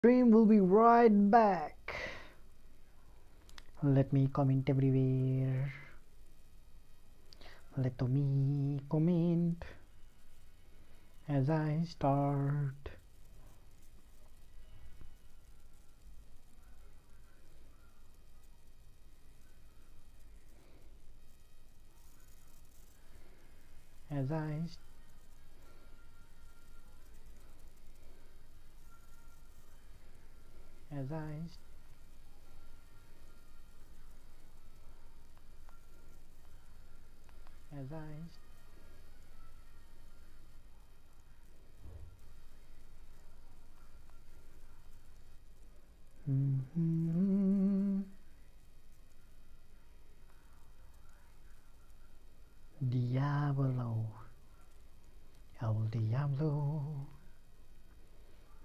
Stream will be right back. Let me comment everywhere. Let me comment as I start. As I as I as I Diablo, El Diablo.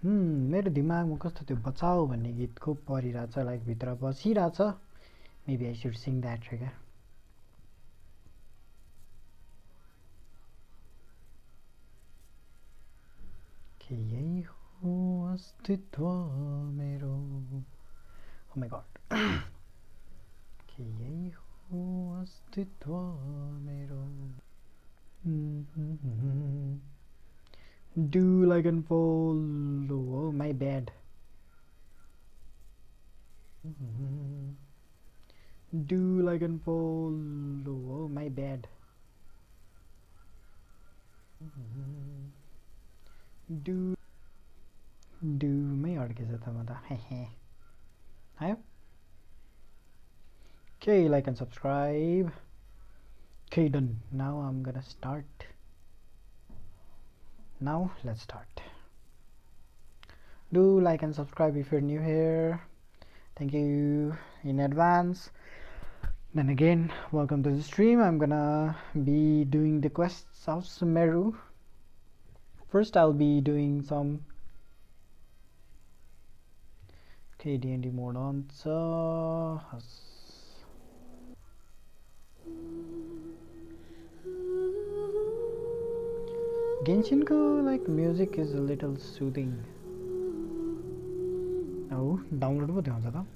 मेरो दिमागमा कस्तो त्यो बचाऊ भन्ने गीत खुब परिरहेछ, लाइक भित्र बसिरहेछ. Maybe I should sing that क्या. के यही हो अस्तित्व मेरो. Oh my god. के यही हो अस्तित्व मेरो. Do like and follow. Oh my bad. Do like and follow. Oh my bad. Do मै अड्केछ त म त. आयो. Okay, like and subscribe. Okay, done. Now I'm gonna start. Now let's start. Do like and subscribe if you're new here. Thank you in advance. Then again, welcome to the stream. I'm gonna be doing the quests of Sumeru. First I'll be doing some D&D mode on. So Genshinko like music is a little soothing. Oh, download पो देखाउँछ त.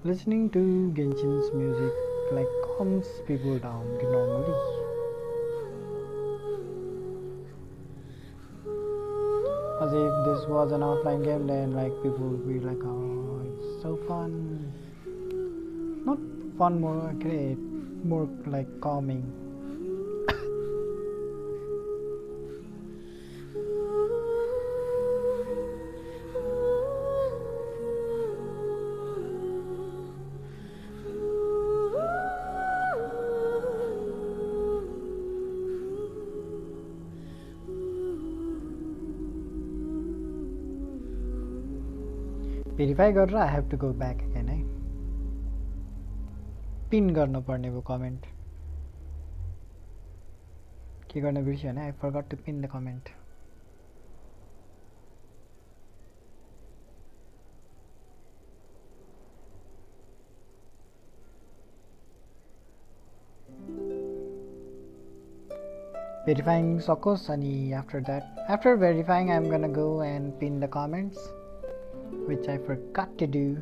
Listening to Genshin's music like calms people down normally. As if this was an offline game, then like people would be like, oh, it's so fun. Not fun, more great, more like calming. Verify गरेर I have to go back again है. Pin गर्नु पर्ने भयो comment. के गर्न बिर्स्यो भने I forgot to pin the comment. Verifying सकोस् अनि after that, after verifying I'm gonna go and pin the comments, which I forgot to do.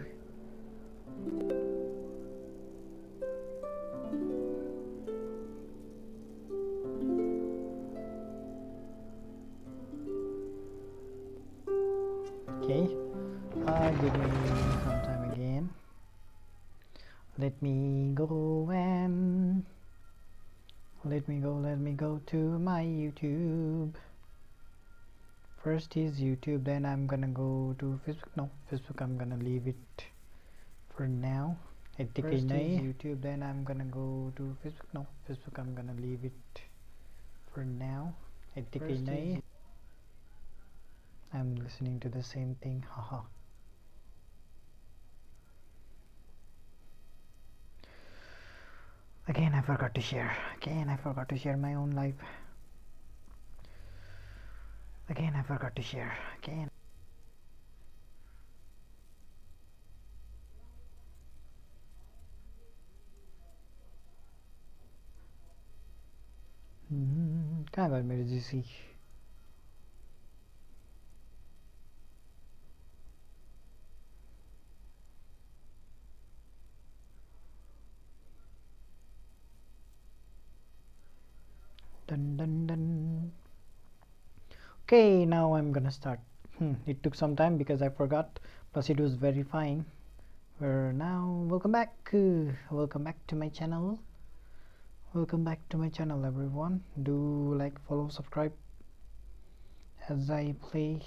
Okay, give me some time again. Let me go to my YouTube. First is YouTube, then I'm gonna go to Facebook. No, Facebook I'm gonna leave it for now. First is YouTube, then I'm gonna go to Facebook. No, Facebook I'm gonna leave it for now. I'm listening to the same thing. Haha. Again, I forgot to share. Again, I forgot to share my own live. Again, I forgot to share. Again. कहाँ गयो मेरो GC? Dun dun dun. Okay, now I'm gonna start. It took some time because I forgot, plus it was verifying. Now, welcome back. Welcome back to my channel. Welcome back to my channel, everyone. Do like, follow, subscribe as I play.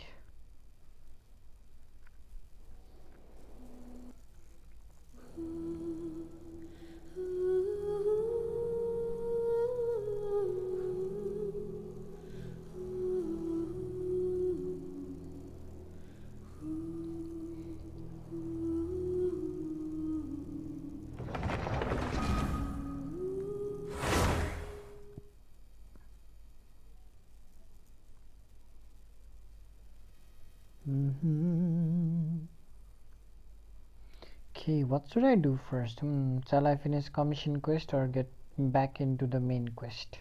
Okay, what should I do first? Shall I finish commission quest or get back into the main quest?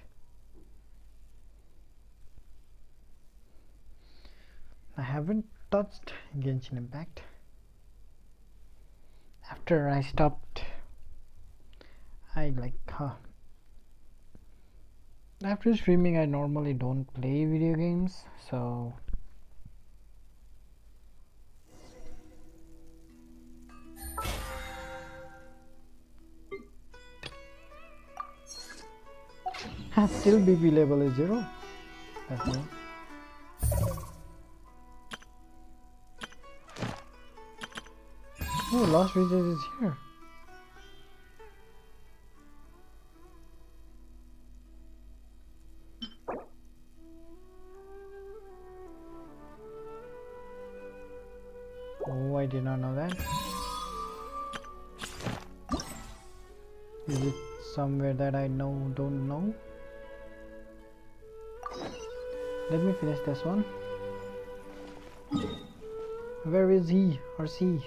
I haven't touched Genshin Impact. After I stopped, after streaming I normally don't play video games, so still BP level is 0. That's me. Oh, Lost Riches is here. Oh, I did not know that. Is it somewhere that I don't know? Let me finish this one. Where is he or she?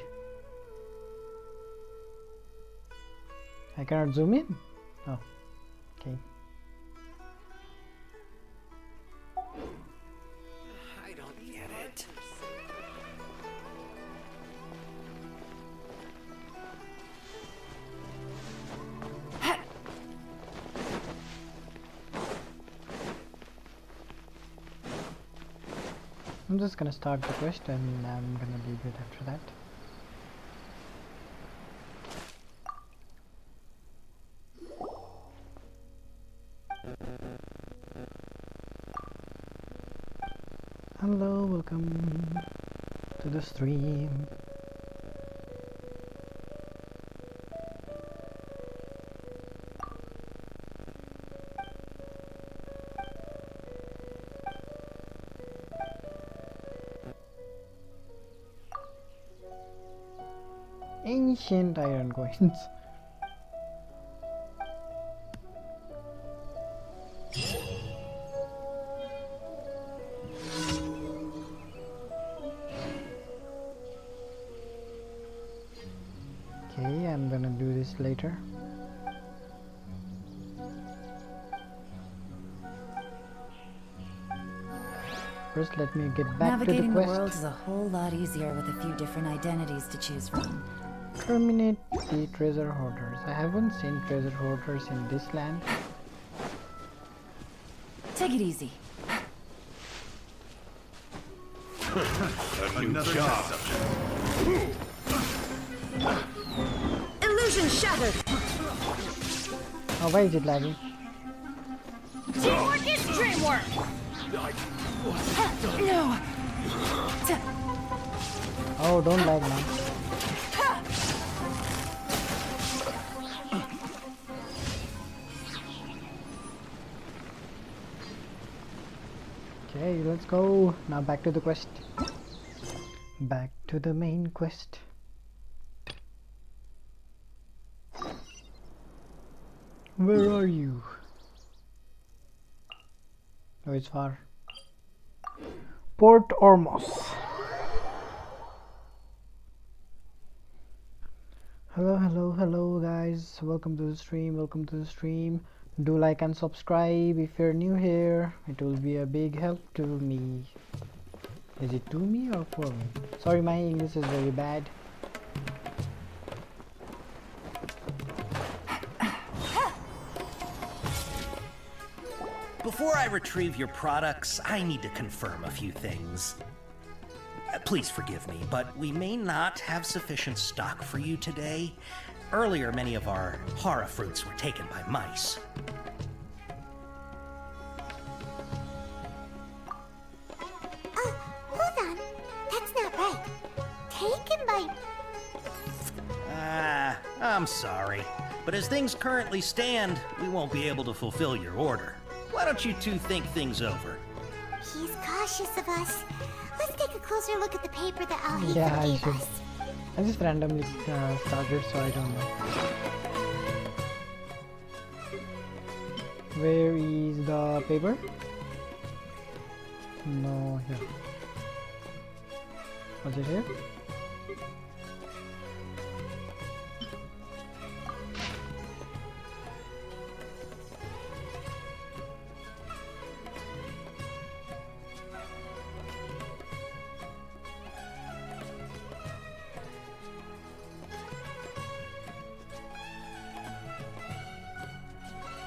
I cannot zoom in? Oh, okay. I don't get it. I'm just gonna start the quest and I'm gonna leave it after that. Hello, welcome to the stream. Ancient iron coins. Okay, I'm gonna do this later. First, let me get back to the Navigating the quest. world is a whole lot easier with a few different identities to choose from. Terminate the treasure hoarders. I haven't seen treasure hoarders in this land. Take it easy. Another job. Illusion shattered! Oh, why is it lagging? Teamwork is dreamwork! No! Oh, don't lag now. Okay, let's go. Now back to the quest. Back to the main quest. Where are you? Oh, it's far. Port Ormos. Hello guys. Welcome to the stream. Do like and subscribe if you're new here. It will be a big help to me. Is it to me or for me? Sorry, my English is very bad. Before I retrieve your products, I need to confirm a few things. Please forgive me, but we may not have sufficient stock for you today. Earlier, many of our hara fruits were taken by mice. Hold on. That's not right. Taken by... I'm sorry. But as things currently stand, we won't be able to fulfill your order. Why don't you two think things over? He's cautious of us. Let's take a closer look at the paper that Al Yeah, I gave should. us. I just randomly started, so I don't know. Where is the paper? No, here. Was it here?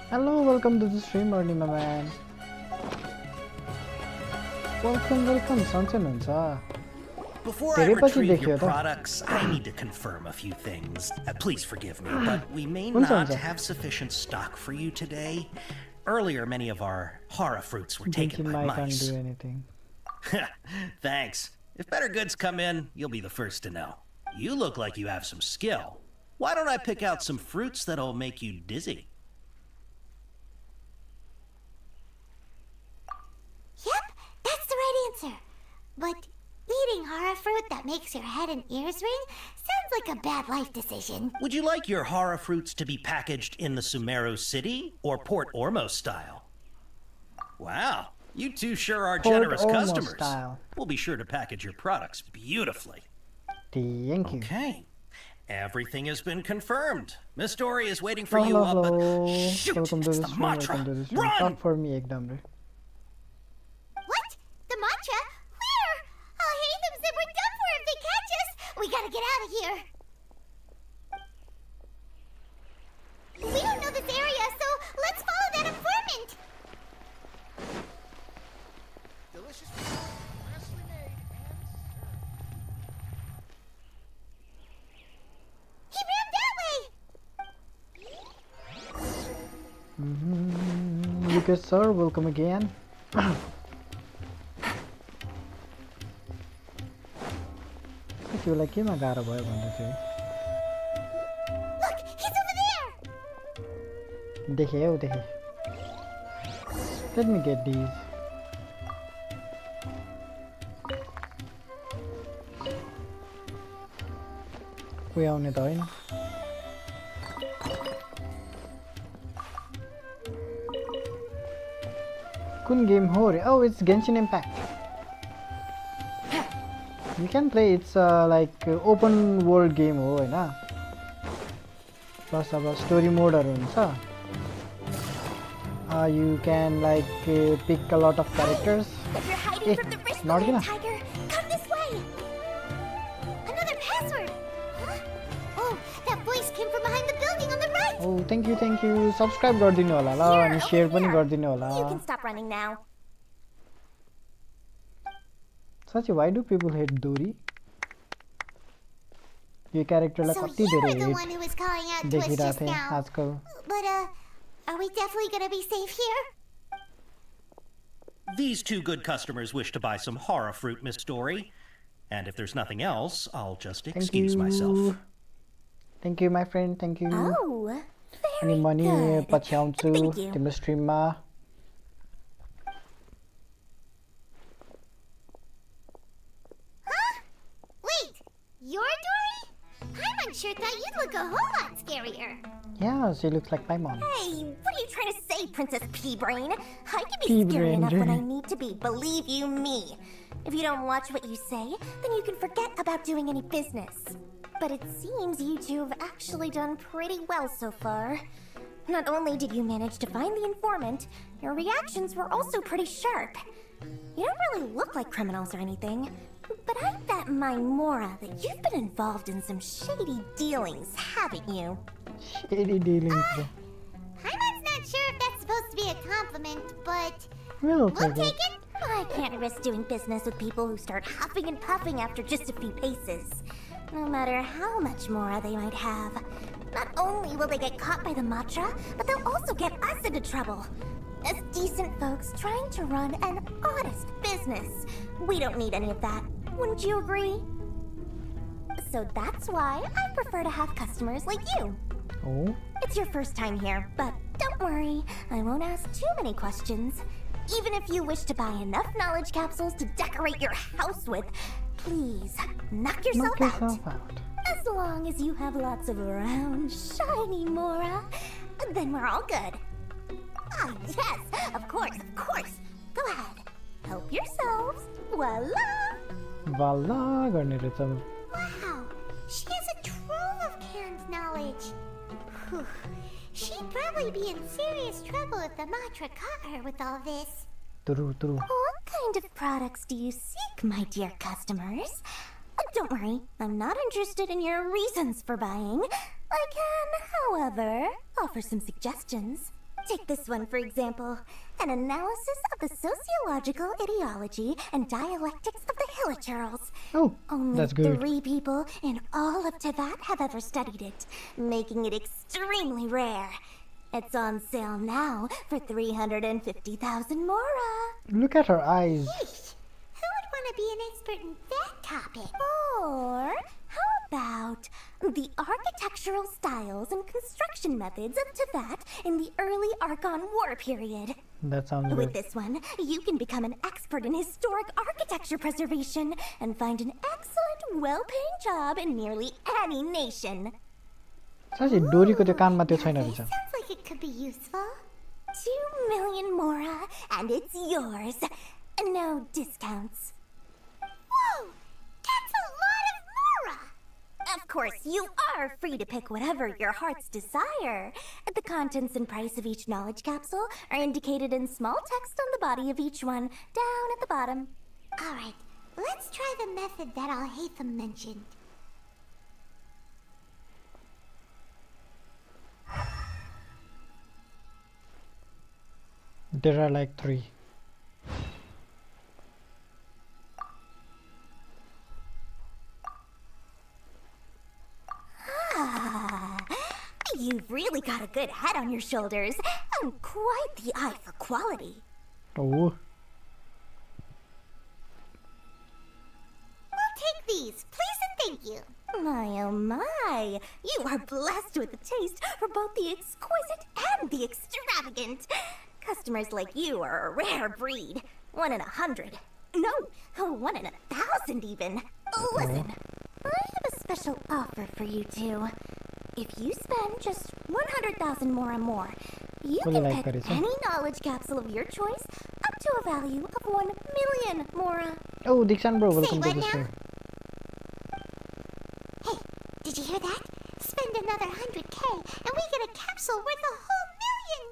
Hello, welcome to the stream, Ernie, my man. Welcome. Sunset huncha. Before I retrieve your products, I need to confirm a few things. Please forgive me, but we may not have sufficient stock for you today. Earlier, many of our hara fruits were taken by mice. Can't do anything. Thanks. If better goods come in, you'll be the first to know. You look like you have some skill. Why don't I pick out some fruits that'll make you dizzy? Yep, that's the right answer. But eating hara fruit that makes your head and ears ring sounds like a bad life decision. Would you like your hara fruits to be packaged in the Sumeru city or Port Ormos style? Wow, you two sure are generous customers. Style. We'll be sure to package your products beautifully. Thank you. Okay. Everything has been confirmed. Miss Dory is waiting for you Hello. up at... Shoot, Welcome to it's the the stream. mantra. Welcome to the stream. Run! Talk for me, ekdam. What? The mantra? Where? I'll hate them said we're done for if they catch us. We gotta get out of here. We don't know this area, so let's follow that informant. Delicious pizza, freshly made and served. He ran that way. Lucas sir, welcome again. तिमीलाई केमा गाह्रो भयो भन्दै थियो Look, he's over there. देखे हो देखे Let me get these. कोही आउने त होइन कुन गेम हो रे Oh, it's Genshin Impact. You can play. It's like open world game हो हैन प्लस अब स्टोरी मोडहरु हुन्छ you can like pick a lot of characters. If you're hiding from the wrist not line, gonna. Tiger, come this way. Another password. Huh? Oh, that voice came from behind the building on the right. Oh, thank you. Subscribe गरिदिनु होला ल Here, अनि over share पनि here. गरिदिनु होला You can stop running now. साच्चै why do people hate Dori? यो क्यारेक्टरलाई So कति you धेरै were the one hate who was calling out to us देखिरहेको just थिएँ now. आजकल But are we definitely gonna be safe here? These two good customers wish to buy some hara fruit, Miss Dory. And if there's nothing else, I'll just Thank excuse you. myself. Thank you my friend, thank you. Oh, अनि very म नि good. पछि आउँछु Thank you. तिम्रो स्ट्रिममा You're Dory? Paimon thought you'd look a whole lot scarier. Yeah, she looks like Paimon. Hey, what are you trying to say, Princess P-Brain? I can be P-Brain. scary enough when I need to be, believe you me. If you don't watch what you say, then you can forget about doing any business. But it seems you two have actually done pretty well so far. Not only did you manage to find the informant, your reactions were also pretty sharp. You don't really look like criminals or anything, but I bet my Mora that you've been involved in some shady dealings, haven't you? Shady dealings. Paimon's not sure if that's supposed to be a compliment, but We'll we'll take take it. it. I can't risk doing business with people who start huffing and puffing after just a few paces. No matter how much Mora they might have. Not only will they get caught by the Matra, but they'll also get us into trouble. As decent folks trying to run an honest business, we don't need any of that. Wouldn't you agree? So that's why I prefer to have customers like you. Oh, It's your first time here, but don't worry, I won't ask too many questions. Even if you wish to buy enough knowledge capsules to decorate your house with, please knock yourself knock out. yourself out. As long as you have lots of round, shiny Mora, then we're all good. Ah, yes, of course, of course. Go ahead, help yourselves. Voila! Voila, गर्ने रहेछ अब. Wow, she has a trove of canned knowledge. Whew. She'd probably be in serious trouble if the Matra caught her with all this. True. What kind of products do you seek, my dear customers? Don't worry, I'm not interested in your reasons for buying. I can, however, offer some suggestions. Take this one, for example. An analysis of the sociological ideology and dialectics of the Hilichurls. Oh, Only that's good. 3 people in all of Teyvat have ever studied it, making it extremely rare. It's on sale now for 350,000 Mora. Look at her eyes. Yeesh, who would want to be an expert in that topic? Or how about the architectural styles and construction methods of Teyvat in the early Archon War period? That sounds With good. this one, you can become an expert in historic architecture preservation and find an excellent, well-paying job in nearly any nation. साँच्चै डोरीको त्यो कानमा त्यो छैन Okay, रहेछ. sounds like it could be useful. 2 million Mora, and it's yours. No discounts. Whoa, that's a lot of Mora. Of course, you are free to pick whatever your heart's desire. The contents and price of each knowledge capsule are indicated in small text on the body of each one, down at the bottom. All right, let's try the method that Al-Haytham mentioned. There are like 3. You've really got a good head on your shoulders, and quite the eye for quality. Oh, We'll take these, please and thank you. My oh my, you are blessed with a taste for both the exquisite and the extravagant. Customers like you are a rare breed. 1 in 100. No, 1 in 1,000 even. Listen, I have a special offer for you two. If you spend just 100,000 more, you Fully can like pick that, isn't it? any knowledge capsule of your choice up to a value of 1 million Mora. oh, Dixon bro, welcome to what the now? stream. Hey, did you hear that? Spend another 100K and we get a capsule worth a whole million.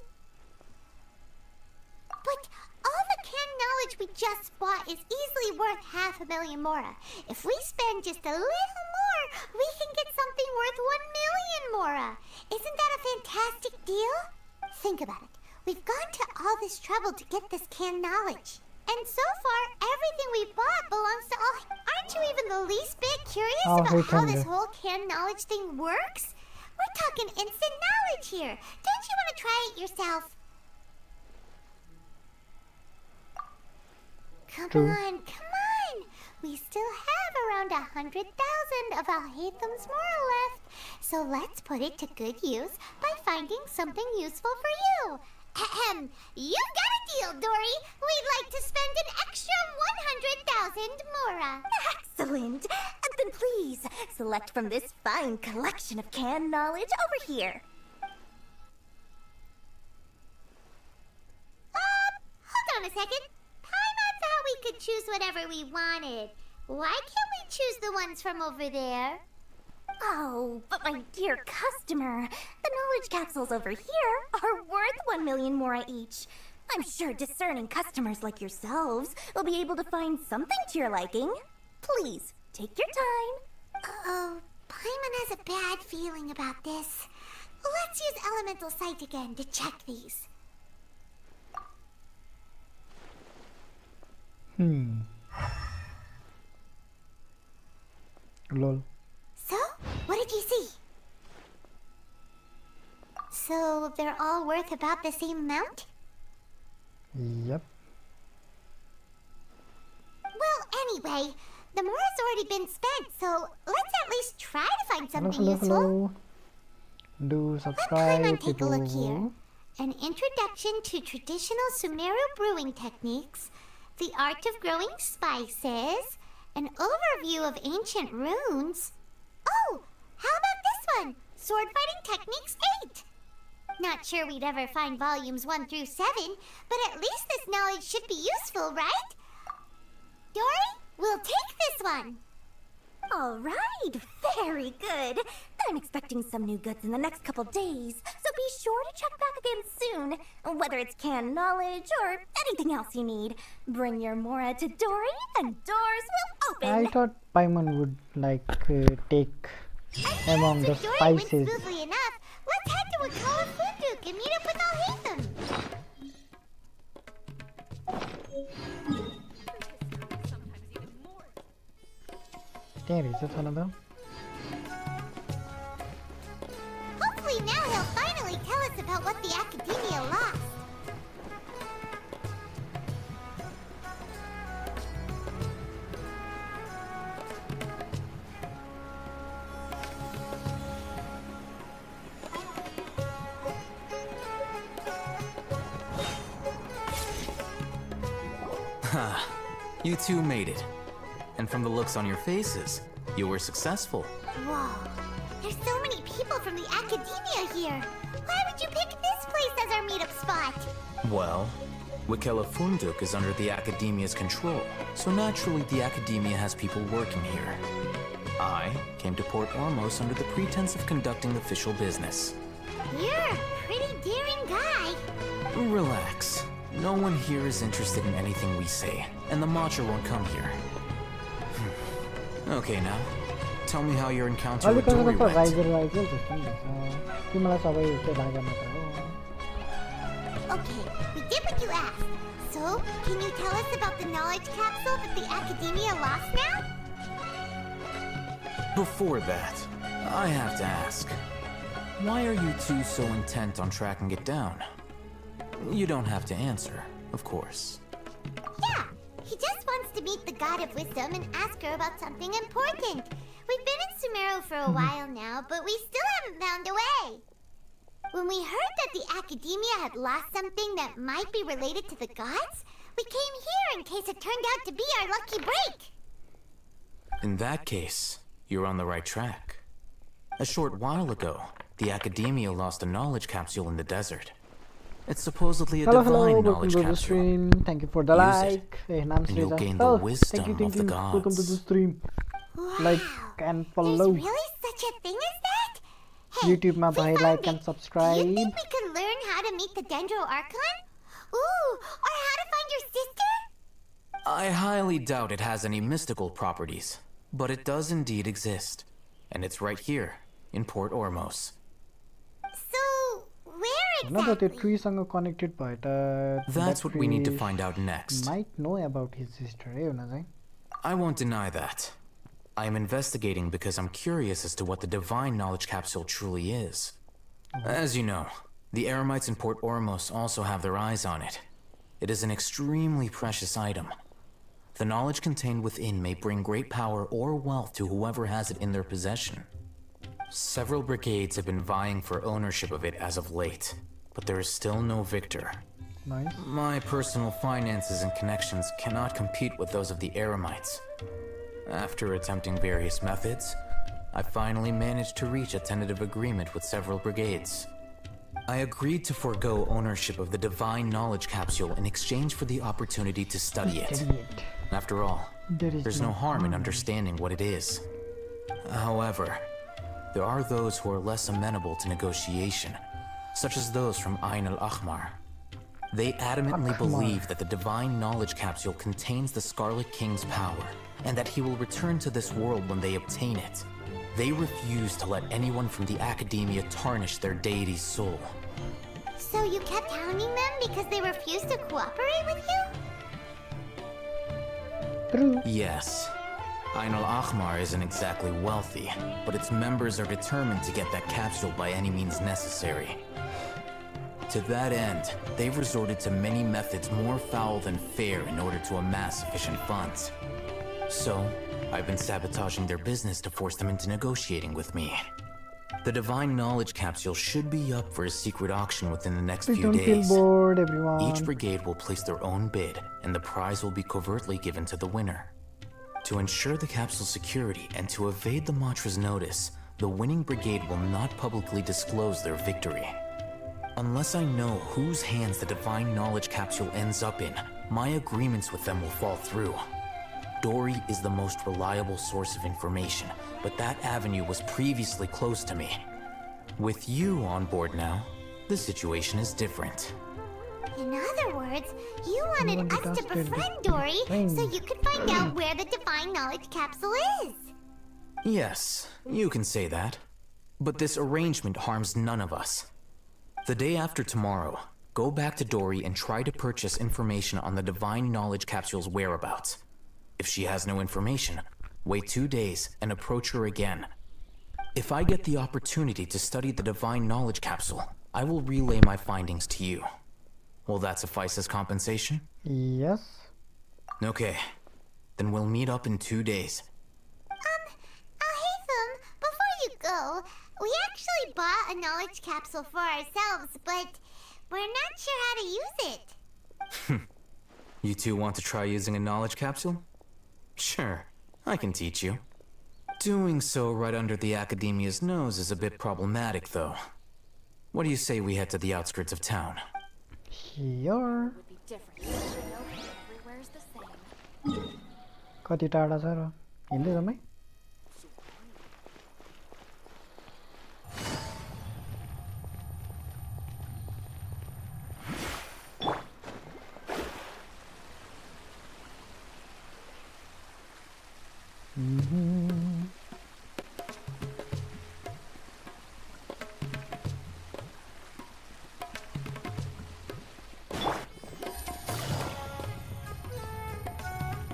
But all the canned knowledge we just bought is easily worth 500,000 Mora. If we spend just a little more, we can get something worth 1 million Mora. Isn't that a fantastic deal? Think about it. We've gone to all this trouble to get this canned knowledge. And so far, everything we bought belongs to all. Aren't you even the least bit curious Oh, about hey, how this Thunder. whole canned knowledge thing works? We're talking instant knowledge here. Don't you want to try it yourself? Come True. on. We still have around 100,000 of Al-Haytham's Mora left. So let's put it to good use by finding something useful for you. Ahem. You've got a deal, Dory. We'd like to spend an extra 100,000 Mora. Excellent! Then Then please, select from this fine collection of canned knowledge over here. Hold on a second. Paimon thought we could choose whatever we wanted. Why can't we choose the ones from over there? Oh, but my dear customer, the knowledge capsules over here are worth 1 million mora each. I'm sure discerning customers like yourselves will be able to find something to your liking. Please, take your time. Oh, Paimon has a bad feeling about this. Let's use Elemental Sight again to check these. Lol. So, what did you see? So, they're all worth about the same amount? Yep. Well, anyway, the mora's already been spent, so let's at least try to find Hello, something hello, useful. hello. Do Let subscribe, Paimon take a look people. here. An introduction to traditional Sumeru brewing techniques, the art of growing spices, an overview of ancient runes. Oh, how about this one? Sword Fighting Techniques 8. Not sure we'd ever find volumes 1 through 7, but at least this knowledge should be useful, right? Dory, we'll take this one. All right, very good. I'm expecting some new goods in the next couple days, so be sure to check back again soon. Whether it's canned knowledge or anything else you need, bring your mora to Dory and doors will open. I thought Paimon would take among the Since Dory went spices. smoothly enough, let's head to Wakala Funduk and meet up with Al-Haytham. There is just one of them. Hopefully now he'll finally tell us about what the Academia lost. You two made it. And from the looks on your faces, you were successful. Whoa, there's so many people from the Academia here. Why would you pick this place as our meetup spot? Well, Wakela Funduk is under the Academia's control, so naturally the Academia has people working here. I came to Port Ormos under the pretense of conducting official business. You're a pretty daring guy. Relax. No one here is interested in anything we say, and the Macho won't come here. Okay, now, tell me how your encounter with Dory went. Okay, we did what you asked. So, can you tell us about the knowledge capsule that the Academia lost now? Before that, I have to ask, why are you two so intent on tracking it down? You don't have to answer, of course. Yeah, he just wants to meet the God of Wisdom and ask her about something important. We've been in Sumeru for a while now, but we still haven't found a way. When we heard that the Academia had lost something that might be related to the gods, we came here in case it turned out to be our lucky break. In that case, you're on the right track. A short while ago, the Academia lost a knowledge capsule in the desert. It's supposedly a Hello, divine welcome knowledge to the capsule. stream. Thank you for the Use it, like. Naam and you'll Srija. gain the Oh, wisdom thank you, of the Welcome to the gods. stream. Wow. Like and There's follow. really such a thing as that? Hey, YouTube ma we bhai found like it. and Do subscribe. you think we could learn how to meet the Dendro Archon? Ooh, or how to find your sister? I highly doubt it has any mystical properties, but it does indeed exist. And it's right here, in Port Ormos. So, where No, but the exactly? tree सँग connected भयो त That's what we need to tree find out next. might know about his sister है हुन चाहिँ I won't deny that. I am investigating because I'm curious as to what the divine knowledge capsule truly is. As you know, the Eremites in Port Ormos also have their eyes on it. It is an extremely precious item. The knowledge contained within may bring great power or wealth to whoever has it in their possession. Several brigades have been vying for ownership of it as of late, but there is still no victor. Nice. My personal finances and connections cannot compete with those of the Eremites. After attempting various methods, I finally managed to reach a tentative agreement with several brigades. I agreed to forego ownership of the Divine Knowledge Capsule in exchange for the opportunity to study it. After all, there's no harm in understanding what it is. However, there are those who are less amenable to negotiation, such as those from Ain al-Ahmar. They adamantly believe that the Divine Knowledge Capsule contains the Scarlet King's power, and that he will return to this world when they obtain it. They refuse to let anyone from the Academia tarnish their deity's soul. So you kept hounding them because they refused to cooperate with you? True. Yes. Ain al-Ahmar isn't exactly wealthy, but its members are determined to get that capsule by any means necessary. To that end, they've resorted to many methods more foul than fair in order to amass sufficient funds. So, I've been sabotaging their business to force them into negotiating with me. The Divine Knowledge Capsule should be up for a secret auction within the next Please few don't days. feel bored, everyone. Each brigade will place their own bid, and the prize will be covertly given to the winner. To ensure the capsule's security and to evade the Matra's notice, the winning brigade will not publicly disclose their victory. Unless I know whose hands the Divine Knowledge Capsule ends up in, my agreements with them will fall through. Dory is the most reliable source of information, but that avenue was previously closed to me. With you on board now, the situation is different. In other words, you wanted us to befriend Dory so you could find out where the Divine Knowledge Capsule is. Yes, you can say that. But this arrangement harms none of us. The day after tomorrow, go back to Dory and try to purchase information on the Divine Knowledge Capsule's whereabouts. If she has no information, wait 2 days and approach her again. If I get the opportunity to study the Divine Knowledge Capsule, I will relay my findings to you. Will that suffice as compensation? Yes. Okay, then we'll meet up in 2 days. Alhaitham, before you go, we actually bought a knowledge capsule for ourselves, but we're not sure how to use it. You two want to try using a knowledge capsule? Sure, I can teach you. Doing so right under the Academia's nose is a bit problematic, though. What do you say we head to the outskirts of town? Sure. Would be different. Everywhere's the same. कति टाढा छ र हिँड्दै जाउँ है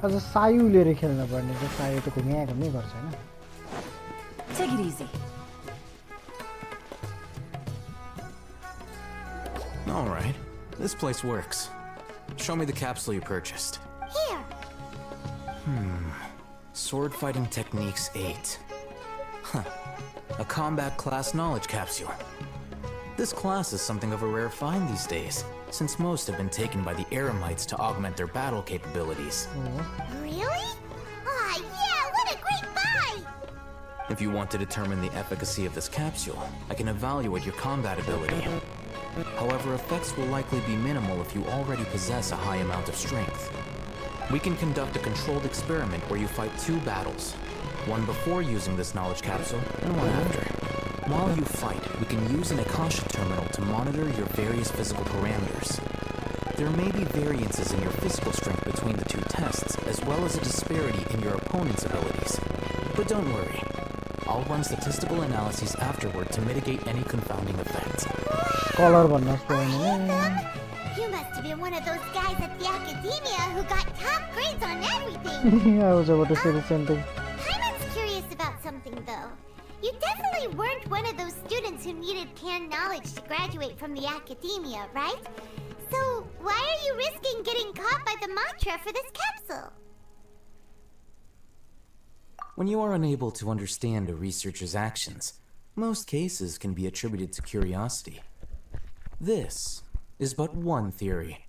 अझ सायु लिएर खेल्न पर्ने छ सायु त घुम्नै गर्छ हैन Take it easy. All right, this place works. Show me the capsule you purchased. Here. Sword Fighting Techniques 8. Huh. A combat class knowledge capsule. This class is something of a rare find these days, since most have been taken by the Eremites to augment their battle capabilities. Really? Aw, yeah, what a great buy! If you want to determine the efficacy of this capsule, I can evaluate your combat ability. However, effects will likely be minimal if you already possess a high amount of strength. We can conduct a controlled experiment where you fight 2 battles, one before using this knowledge capsule and one after. While you fight, we can use an Akasha terminal to monitor your various physical parameters. There may be variances in your physical strength between the 2 tests, as well as a disparity in your opponent's abilities. But don't worry, I'll run statistical analyses afterward to mitigate any confounding effects. Colour भन्न पाउने You must have been one of those guys at the Academia who got top grades on everything. I was about to say the same thing. Paimon's curious about something, though. You definitely weren't one of those students who needed canned knowledge to graduate from the Academia, right? So, why are you risking getting caught by the Matra for this capsule? When you are unable to understand a researcher's actions, most cases can be attributed to curiosity. This is but one theory.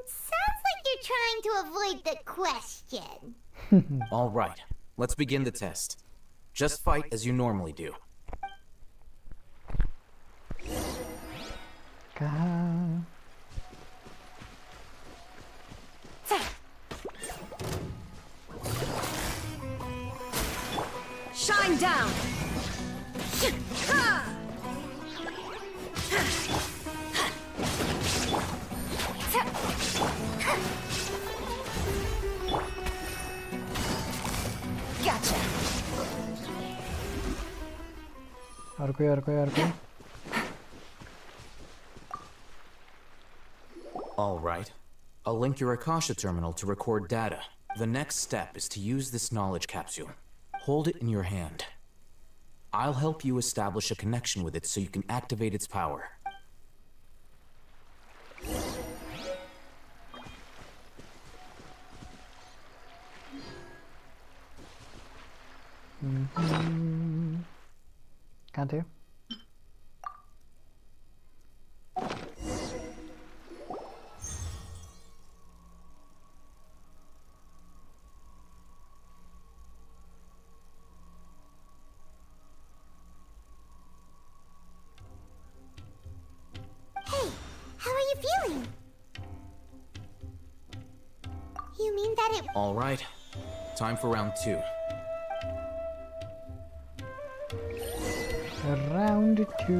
Sounds like you're trying to avoid the question. All right, let's begin the test. Just fight as you normally do. कहाँ Shine down! Gotcha! अर्कै All right. I'll link your Akasha terminal to record data. The next step is to use this knowledge capsule. Hold it in your hand. I'll help you establish a connection with it so you can activate its power. कहाँ थियो Hey, how are you feeling? You mean that it... All right. Time for round 2. Round 2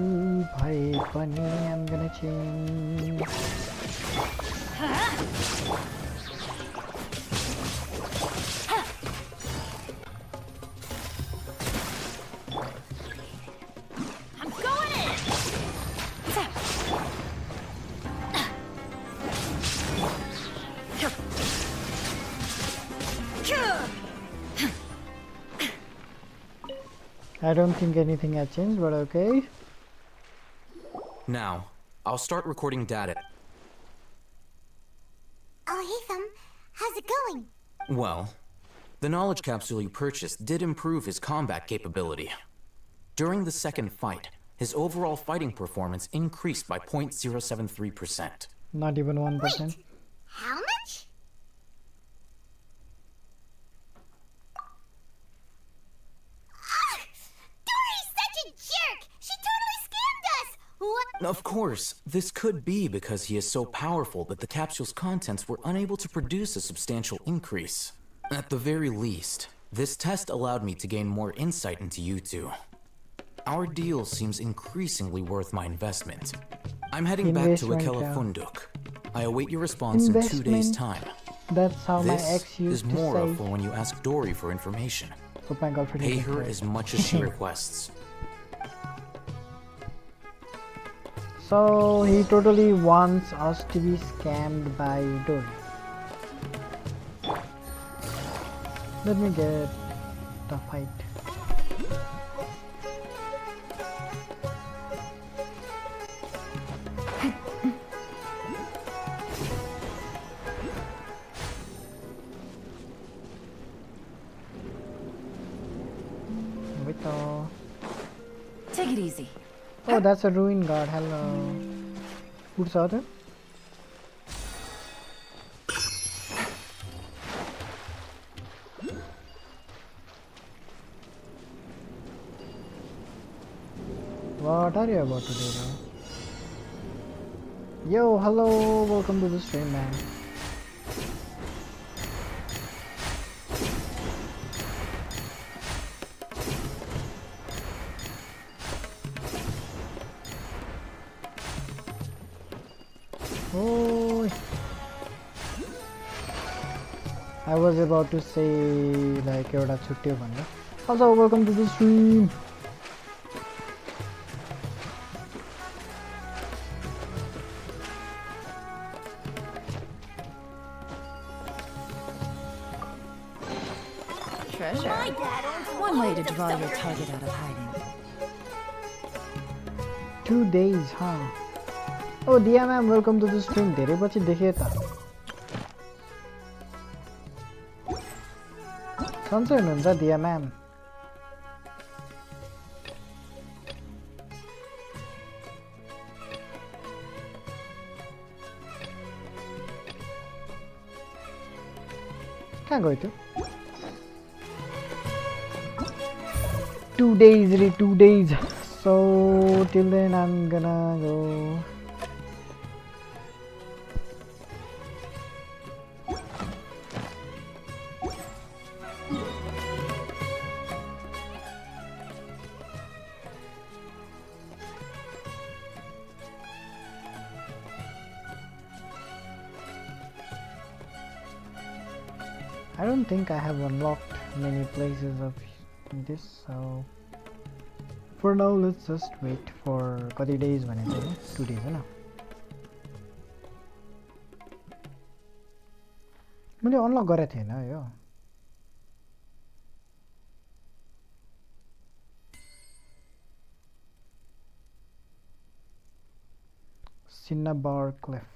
भए पनि I'm gonna change I'm going in! I don't think anything has changed, but okay. Now, I'll start recording data. Oh, hey, Thumb. How's it going? Well, the knowledge capsule you purchased did improve his combat capability. During the second fight, his overall fighting performance increased by 0.073%. Not even 1%. How much? Dory's such a jerk! She totally scammed us! What? Of course, this could be because he is so powerful that the capsule's contents were unable to produce a substantial increase. At the very least, this test allowed me to gain more insight into you two. Our deal seems increasingly worth my investment. I'm heading back to Investment, Akela yeah. Funduk. I await your response in 2 days' Investment. time. That's how my This ex used is to more say. for when you ask Dory for information. Hope my girlfriend Pay isn't her here. as much as she requests. So he totally wants us to be scammed by Dory. Let me get the fight. Wait, oh. Take it easy. Oh, that's a ruin guard. Hello. Who's out there? What are you about to do now? Yo, hello, welcome to the stream, man. Oh, I was about to say like एउटा छुट्यो भनेर. Also, welcome to the stream. Treasure. My dad owns One way to loads of draw your silver target out of hiding. 2 days, huh? Oh, Dia ma'am, welcome to the stream. धेरै पछि देखे त. सन्चै हुनुहुन्छ दिया म्याम? कहाँ गयो त्यो? 2 days, really 2 days. So till then I'm gonna go. I don't think I have unlocked many places of this, so for now let's just wait for कति days भनेको हैन 2 days हैन मैले अनलक गरेको थिएन यो Cinnabar Cliff.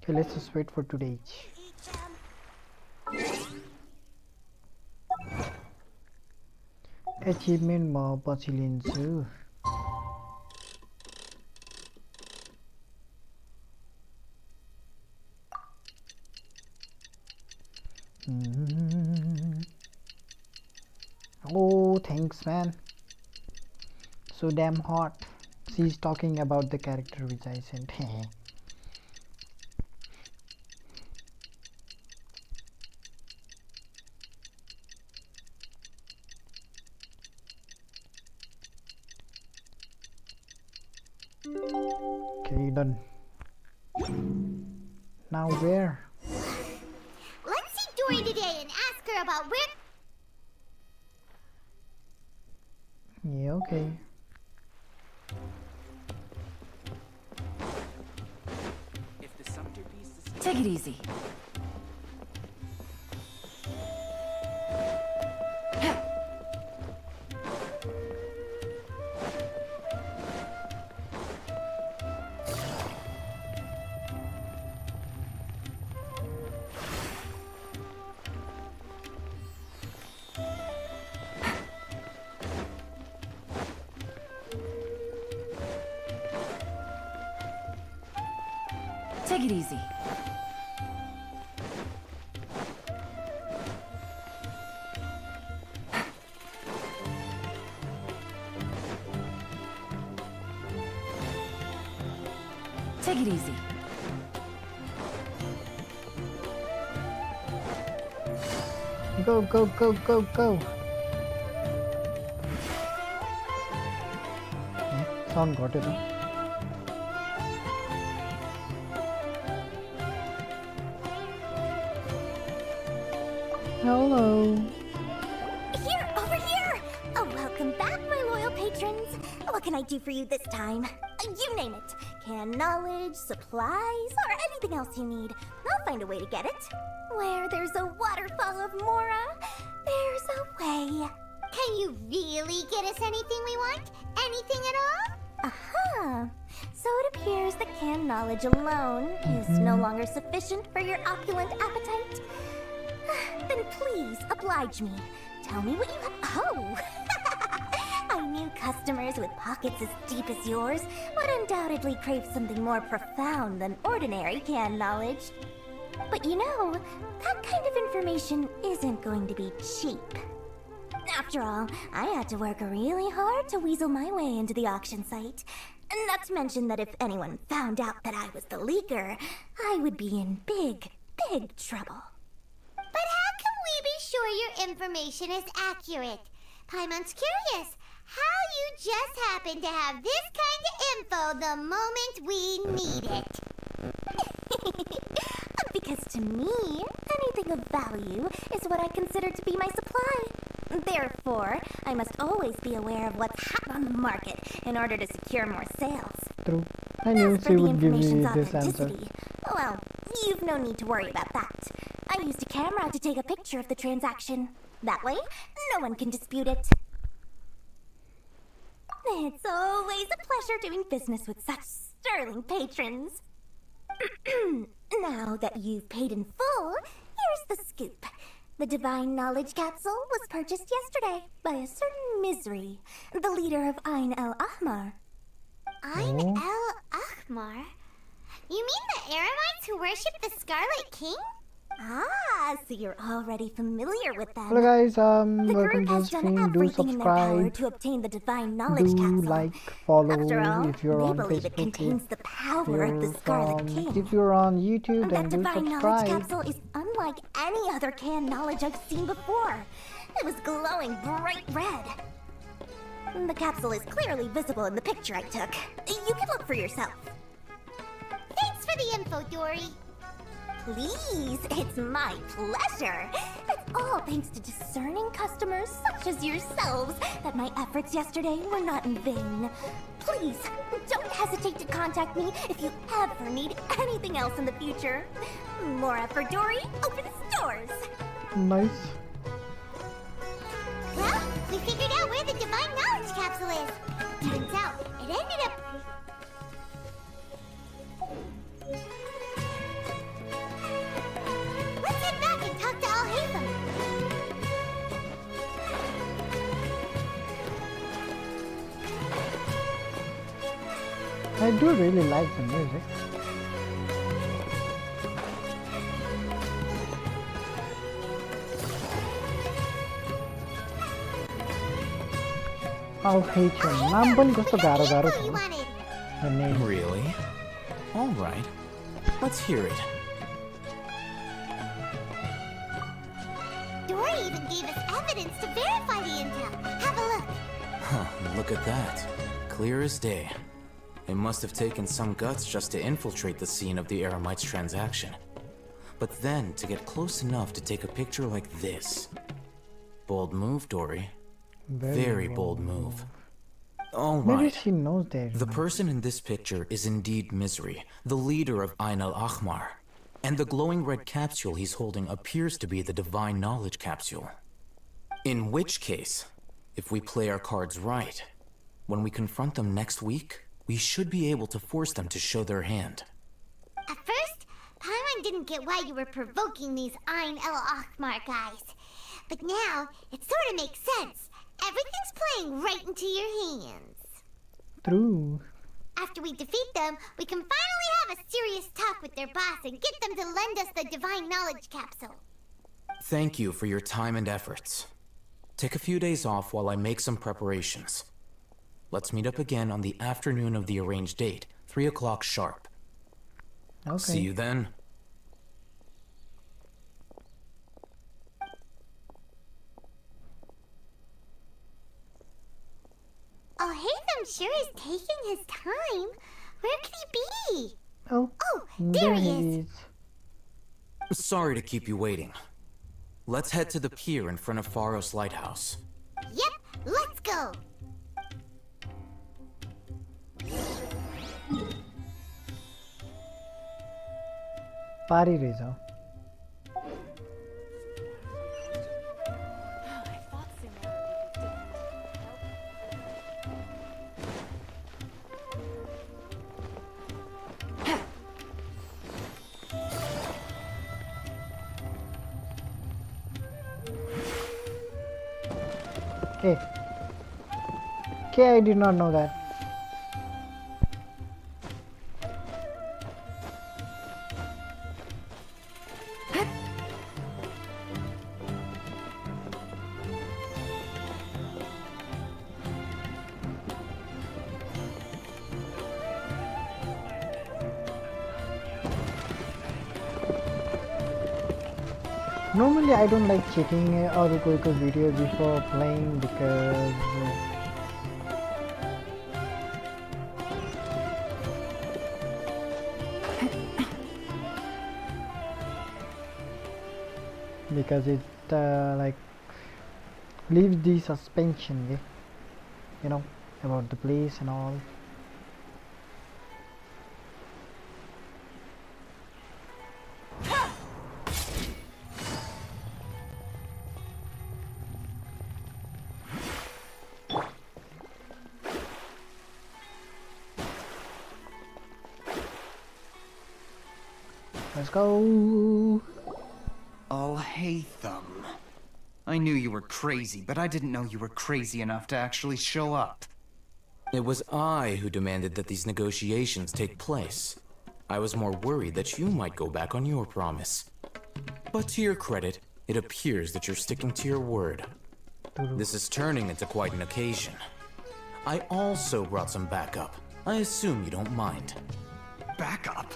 Okay, let's just wait for today. Achievement म पछि लिन्छु Oh, thanks man. So damn hot. She's talking about the character which I sent. Okay, done. Now where? Let's see Dory today and ask her about where... Yeah, okay. Take it easy. Take it easy. Take it easy. Go, go, go, go, go. Sound got it. Hello. Here, over here! Oh, welcome back, my loyal patrons. What can I do for you this time? You name it. Can knowledge, supplies, or anything else you need. I'll find a way to get it. Where there's a waterfall of Mora, there's a way. Can you really get us anything we want? Anything at all? Aha! So it appears that canned knowledge alone is no longer sufficient for your opulent appetite. Then please oblige me. Tell me what you have. Oh! I knew customers with pockets as deep as yours would undoubtedly crave something more profound than ordinary canned knowledge. But you know, that kind of information isn't going to be cheap. After all, I had to work really hard to weasel my way into the auction site. Not to mention that if anyone found out that I was the leaker, I would be in big, big trouble. But how can we be sure your information is accurate? Paimon's curious how you just happen to have this kind of info the moment we need it. Because to me, anything of value is what I consider to be my supply. Therefore, I must always be aware of what's hot on the market in order to secure more sales. True. I knew As she for the would give me information's this answer. authenticity, well, you've no need to worry about that. I used a camera to take a picture of the transaction. That way, no one can dispute it. It's always a pleasure doing business with such sterling patrons. Now that you've paid in full, here's the scoop. The Divine Knowledge Capsule was purchased yesterday by a certain Misery, the leader of Ain el Ahmar. Ain el Ahmar? You mean the Aramites who worship the Scarlet King? Ah, so you're already familiar with them. Hello guys, The welcome group to the has done stream. Do everything in their power subscribe, to obtain the divine knowledge do capsule. like, follow After all, if you're they on believe it Facebook. contains the power of the Scarlet King. If you're on YouTube, then That do divine knowledge subscribe. capsule is unlike any other canned knowledge I've seen before. It was glowing bright red. The capsule is clearly visible in the picture I took. You can look for yourself. Thanks for the info, Dory. Please, it's my pleasure. It's all thanks to discerning customers such as yourselves that my efforts yesterday were not in vain. Please, don't hesitate to contact me if you ever need anything else in the future. Mora for Dory opens doors. Nice. Well, we figured out where the divine knowledge capsule is. Turns out, it ended up... Let's head back and talk to Al Haytham. I do really like the music. I'll hate you. नाम पनि कस्तो गाह्रो गाह्रो Info you छ wanted. the name. Really? Alright. Let's hear it. Dory even gave us evidence to verify the intel. Have a look. Huh, look at that. Clear as day. It must have taken some guts just to infiltrate the scene of the Eremites transaction. But then to get close enough to take a picture like this. Bold move, Dory. Very bold move. Maybe Alright. she knows that. The person in this picture is indeed Misery, the leader of Ain al-Ahmar. And the glowing red capsule he's holding appears to be the divine knowledge capsule. In which case, if we play our cards right, when we confront them next week, we should be able to force them to show their hand. At first, Paimon didn't get why you were provoking these Ain el-Ahmar guys. But now, it sort of makes sense. Everything's playing right into your hands. True. After we defeat them, we can finally have a serious talk with their boss and get them to lend us the divine knowledge capsule. Thank you for your time and efforts. Take a few days off while I make some preparations. Let's meet up again on the afternoon of the arranged date, 3 o'clock sharp. Okay. See you then. Oh, Haytham sure is taking his time. Where could he be? Oh, Oh, there he is. Sorry to keep you waiting. Let's head to the pier in front of Faros Lighthouse. Yep, let's go. पारी रहेछ I thought Sumeru would be difficult to help. Okay. Okay, I did not know that. Normally I don't like checking other people's videos before playing because it like leaves the suspension, yeah? You know, about the place and all. Let's go. Al Haytham. I knew you were crazy, but I didn't know you were crazy enough to actually show up. It was I who demanded that these negotiations take place. I was more worried that you might go back on your promise. But to your credit, it appears that you're sticking to your word. This is turning into quite an occasion. I also brought some backup. I assume you don't mind. Backup?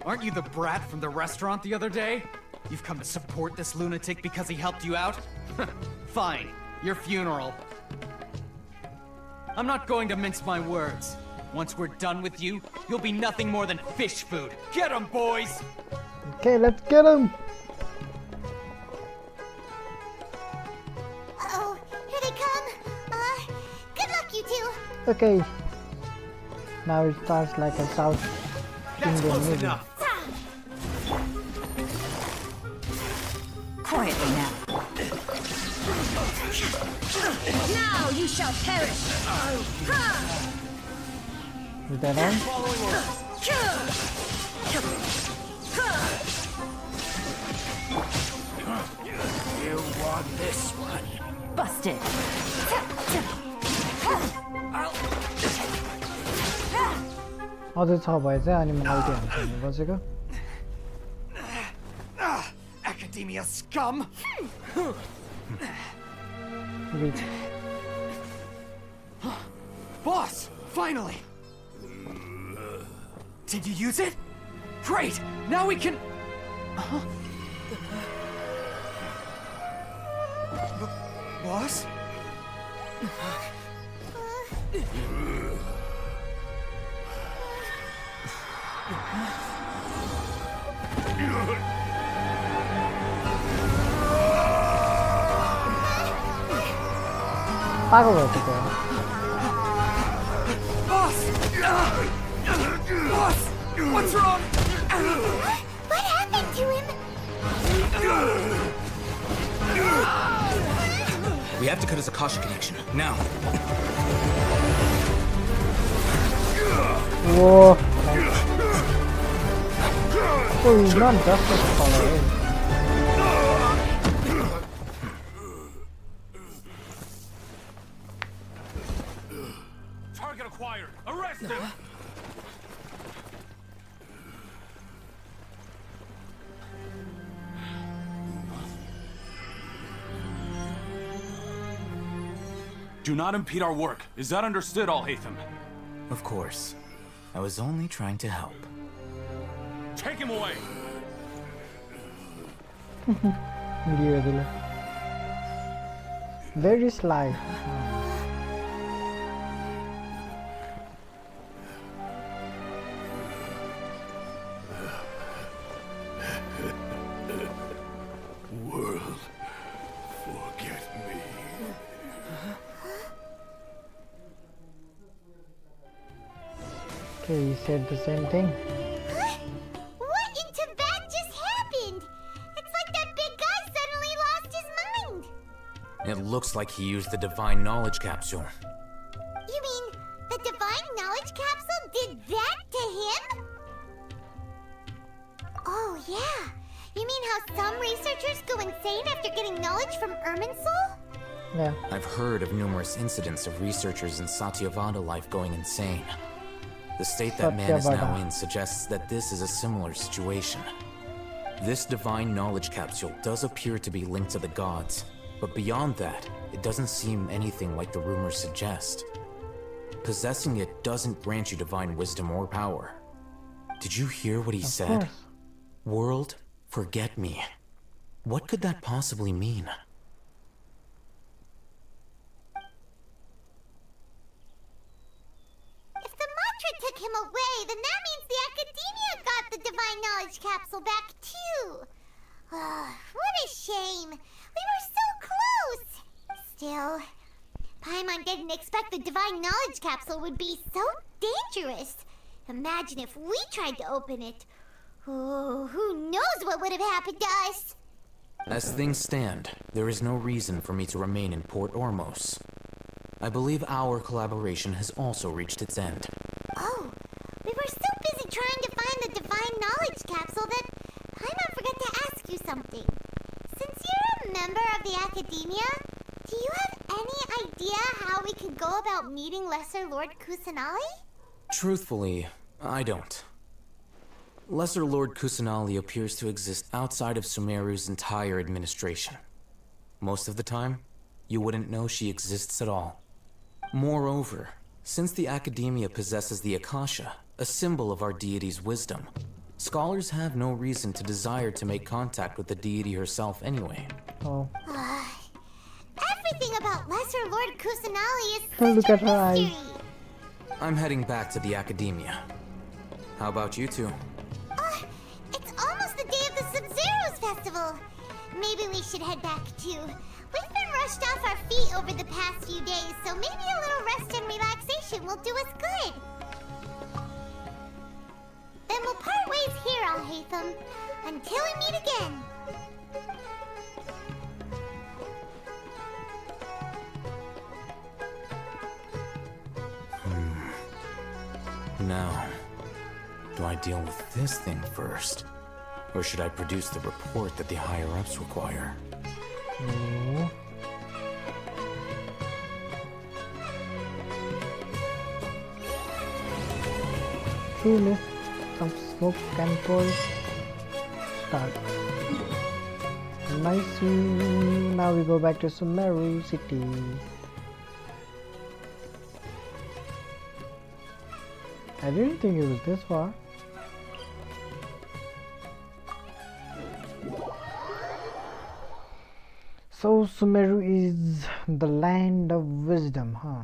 Aren't you the brat from the restaurant the other day? You've come to support this lunatic because he helped you out? Fine, your funeral. I'm not going to mince my words. Once we're done with you, you'll be nothing more than fish food. Get 'em, boys! Okay, let's get him. Uh-oh, here they come. Good luck, you two. Okay. Now it starts like a South That's Indian close movie. enough! Quietly now. Now you shall perish. Is that on? Following orders. You want this one? Busted. अझै छ भए चाहिँ अनि म अल्टी हाल्छु बसेको Academia scum! Reach. Boss! Finally! Did you use it? Great! Now we can... Boss? पागल भएको थियो Boss! Boss! What's wrong? What happened to him? We have to cut his Akasha connection, now. Whoa. Oh, he's not just a scholar, eh? Target acquired. Arrest him. Do not impede our work. Is that understood, Al-Haytham? Of course. I was only trying to help. Take him away. Very sly. World, forget me. Okay, he said the same thing. What in Tibet just happened? It's like that big guy suddenly lost his mind. It looks like he used the divine knowledge capsule. You mean the divine knowledge capsule did that to him? Oh, yeah. You mean how some researchers go insane after getting knowledge from Irminsul? Yeah. I've heard of numerous incidents of researchers in Satyavada life going insane. The state that man is now Satyavada. in suggests that this is a similar situation. This divine knowledge capsule does appear to be linked to the gods, but beyond that, it doesn't seem anything like the rumors suggest. Possessing it doesn't grant you divine wisdom or power. Did you hear what he Of said? course. World, forget me. What could that possibly mean? If the mantra took him away, then that means the Academia got the divine knowledge capsule back too. What a shame. We were so close. Still, Paimon didn't expect the divine knowledge capsule would be so dangerous. Imagine if we tried to open it. Oh, who knows what would have happened to us? As things stand, there is no reason for me to remain in Port Ormos. I believe our collaboration has also reached its end. Oh, we were so busy trying to find the divine knowledge capsule that Paimon forgot to ask you something. Since you're a member of the Academia, do you have any idea how we could go about meeting Lesser Lord Kusanali? Truthfully, I don't. Lesser Lord Kusanali appears to exist outside of Sumeru's entire administration. Most of the time, you wouldn't know she exists at all. Moreover, since the Academia possesses the Akasha, a symbol of our deity's wisdom, scholars have no reason to desire to make contact with the deity herself anyway. Oh, Everything about Lesser Lord Kusanali is look such at a her eyes. mystery. I'm heading back to the Academia. How about you two? It's almost the day of the Sub-Zero's festival. Maybe we should head back too. We've been rushed off our feet over the past few days, so maybe a little rest and relaxation will do us good. Then we'll part ways here, Al-Haytham, until we meet again. Now, do I deal with this thing first? Or should I produce the report that the higher-ups require? Oh. Truly, some smoke can pour. Start. Nice. Now we go back to Sumeru city. I didn't think it was this far. So Sumeru is the land of wisdom, huh?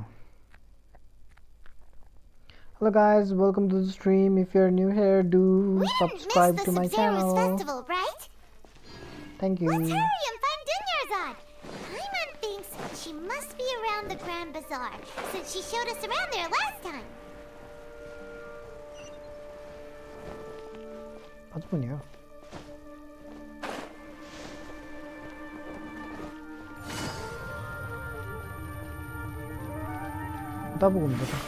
Hello guys, welcome to the stream. If you're new here, do We subscribe didn't to my miss the Sub-Zero's channel. festival, right? Thank you. Let's hurry and find Dunyarzad. Paimon thinks she must be around the Grand Bazaar, since she showed us around there last time. What's bunyo? Tapo ba ito?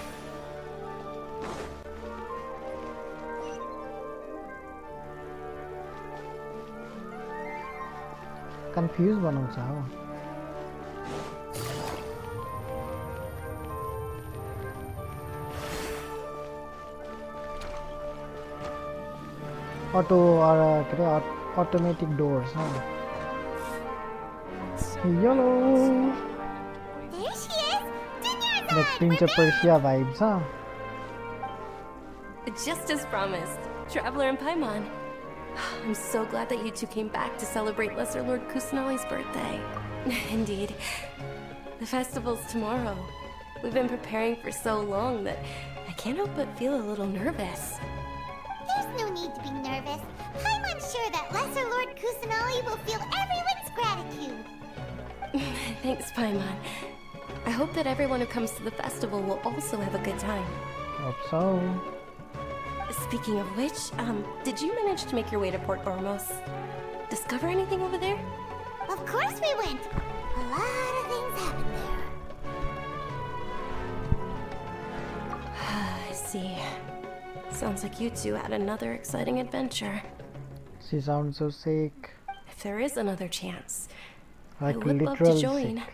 Confused बनाउँछ हो auto or automatic doors, huh? Yellow. There she is! Dunyarzad! That Prince of Persia vibes, huh? Just as promised, Traveler and Paimon. I'm so glad that you two came back to celebrate Lesser Lord Kusanali's birthday. Indeed. The festival's tomorrow. We've been preparing for so long that I can't help but feel a little nervous. There's no need to be nervous. Paimon's sure that Lesser Lord Kusanali will feel everyone's gratitude. Thanks, Paimon. I hope that everyone who comes to the festival will also have a good time. Hope so. Speaking of which, did you manage to make your way to Port Ormos? Discover anything over there? Of course we went. A lot of things happened there. I see. Sounds like you two had another exciting adventure. She sounds so sick. If there is another chance, Like I would love to literal join. sick.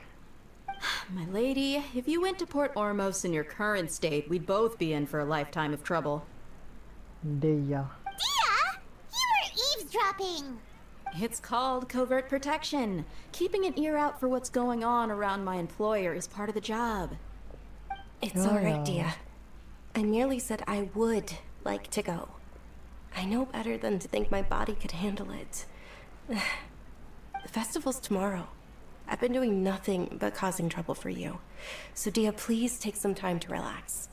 My lady, if you went to Port Ormos in your current state, we'd both be in for a lifetime of trouble. Deya. Dia! You were eavesdropping! It's called covert protection. Keeping an ear out for what's going on around my employer is part of the job. It's alright, Dia. I merely said I would like to go. I know better than to think my body could handle it. The festival's tomorrow. I've been doing nothing but causing trouble for you. So Dia, please take some time to relax.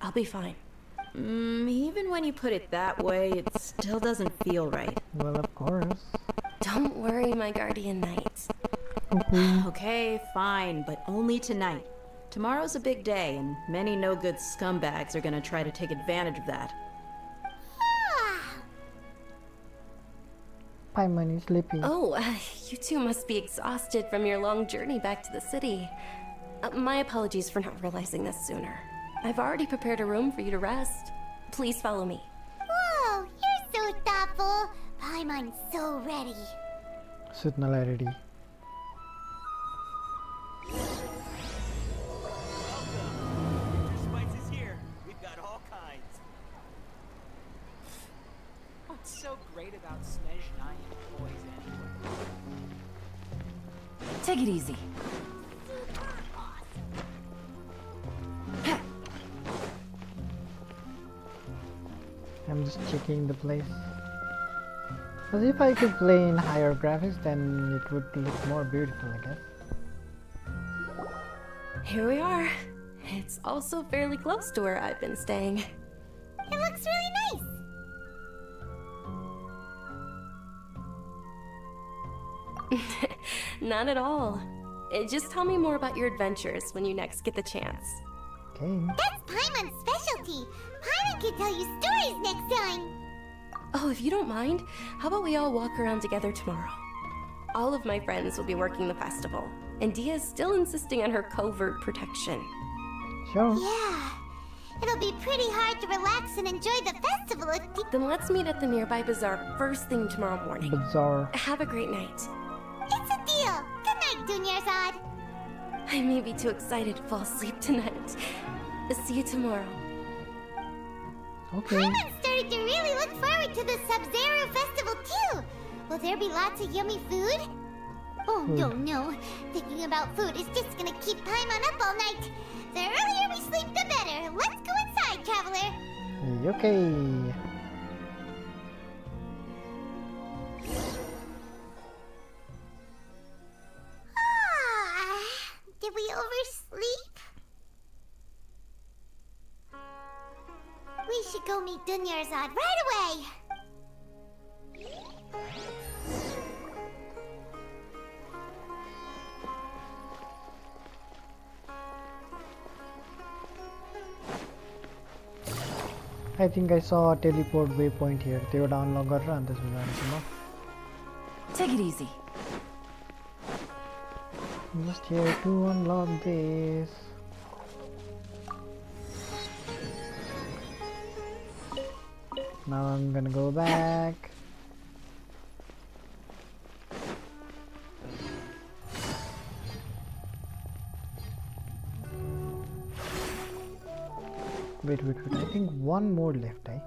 I'll be fine. Even when you put it that way, it still doesn't feel right. Well, of course. Don't worry, my guardian knight. Okay, fine, but only tonight. Tomorrow's a big day, and many no-good scumbags are gonna try to take advantage of that. Paimon is sleeping. Oh, you two must be exhausted from your long journey back to the city. My apologies for not realizing this sooner. I've already prepared a room for you to rest. Please follow me. Whoa, you're so thoughtful. Paimon's so ready. Sutnala ready. Spices here. We've got all kinds. Take it easy. I'm just checking the place. As if I could play in higher graphics, then it would look more beautiful, I guess. Here we are. It's also fairly close to where I've been staying. It looks really nice. Not at all. Just tell me more about your adventures when you next get the chance. Okay. That's Paimon's specialty. Paimon can tell you stories next time. Oh, if you don't mind, how about we all walk around together tomorrow? All of my friends will be working the festival, and Dia's still insisting on her covert protection. Sure. Yeah. It'll be pretty hard to relax and enjoy the festival if... Then let's meet at the nearby bazaar first thing tomorrow morning. Bazaar. Have a great night. It's a deal. Good night, Dunyarzad. I may be too excited to fall asleep tonight. See you tomorrow. Okay. Paimon started to really look forward to the Sumeru festival too. Will there be lots of yummy food? Oh no. Thinking about food is just gonna keep Paimon up all night. The earlier we sleep, the better. Let's go inside, traveler. Okay. Did we oversleep? We should go meet Dunyarzad right away. I think I saw a teleport waypoint here. They would unlock गरेर अनि त्यसपछि जान्छु म. Take it easy. I'm just here to unlock this. Now I'm gonna go back. Wait. I think one more left, eh?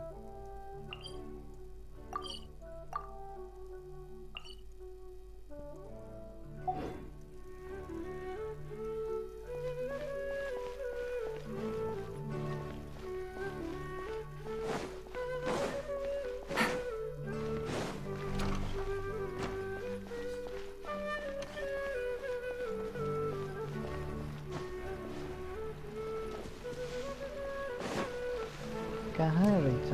कहाँ रहेछ?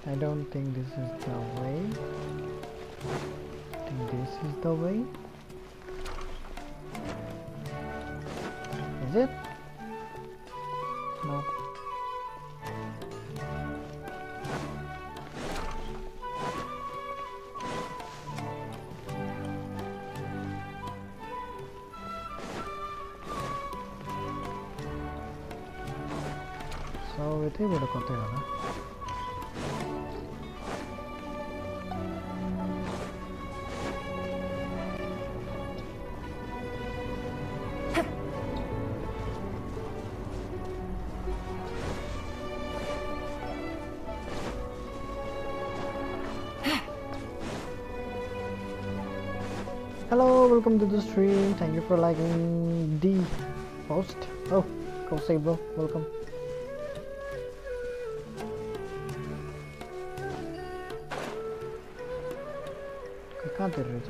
I don't think this is the way. I think this is the way. Is it? No. So यतैबाट कतै होला? Hello, welcome to the stream. Thank you for liking the post. Oh, go say bro, welcome. कहाँतिर रहेछ?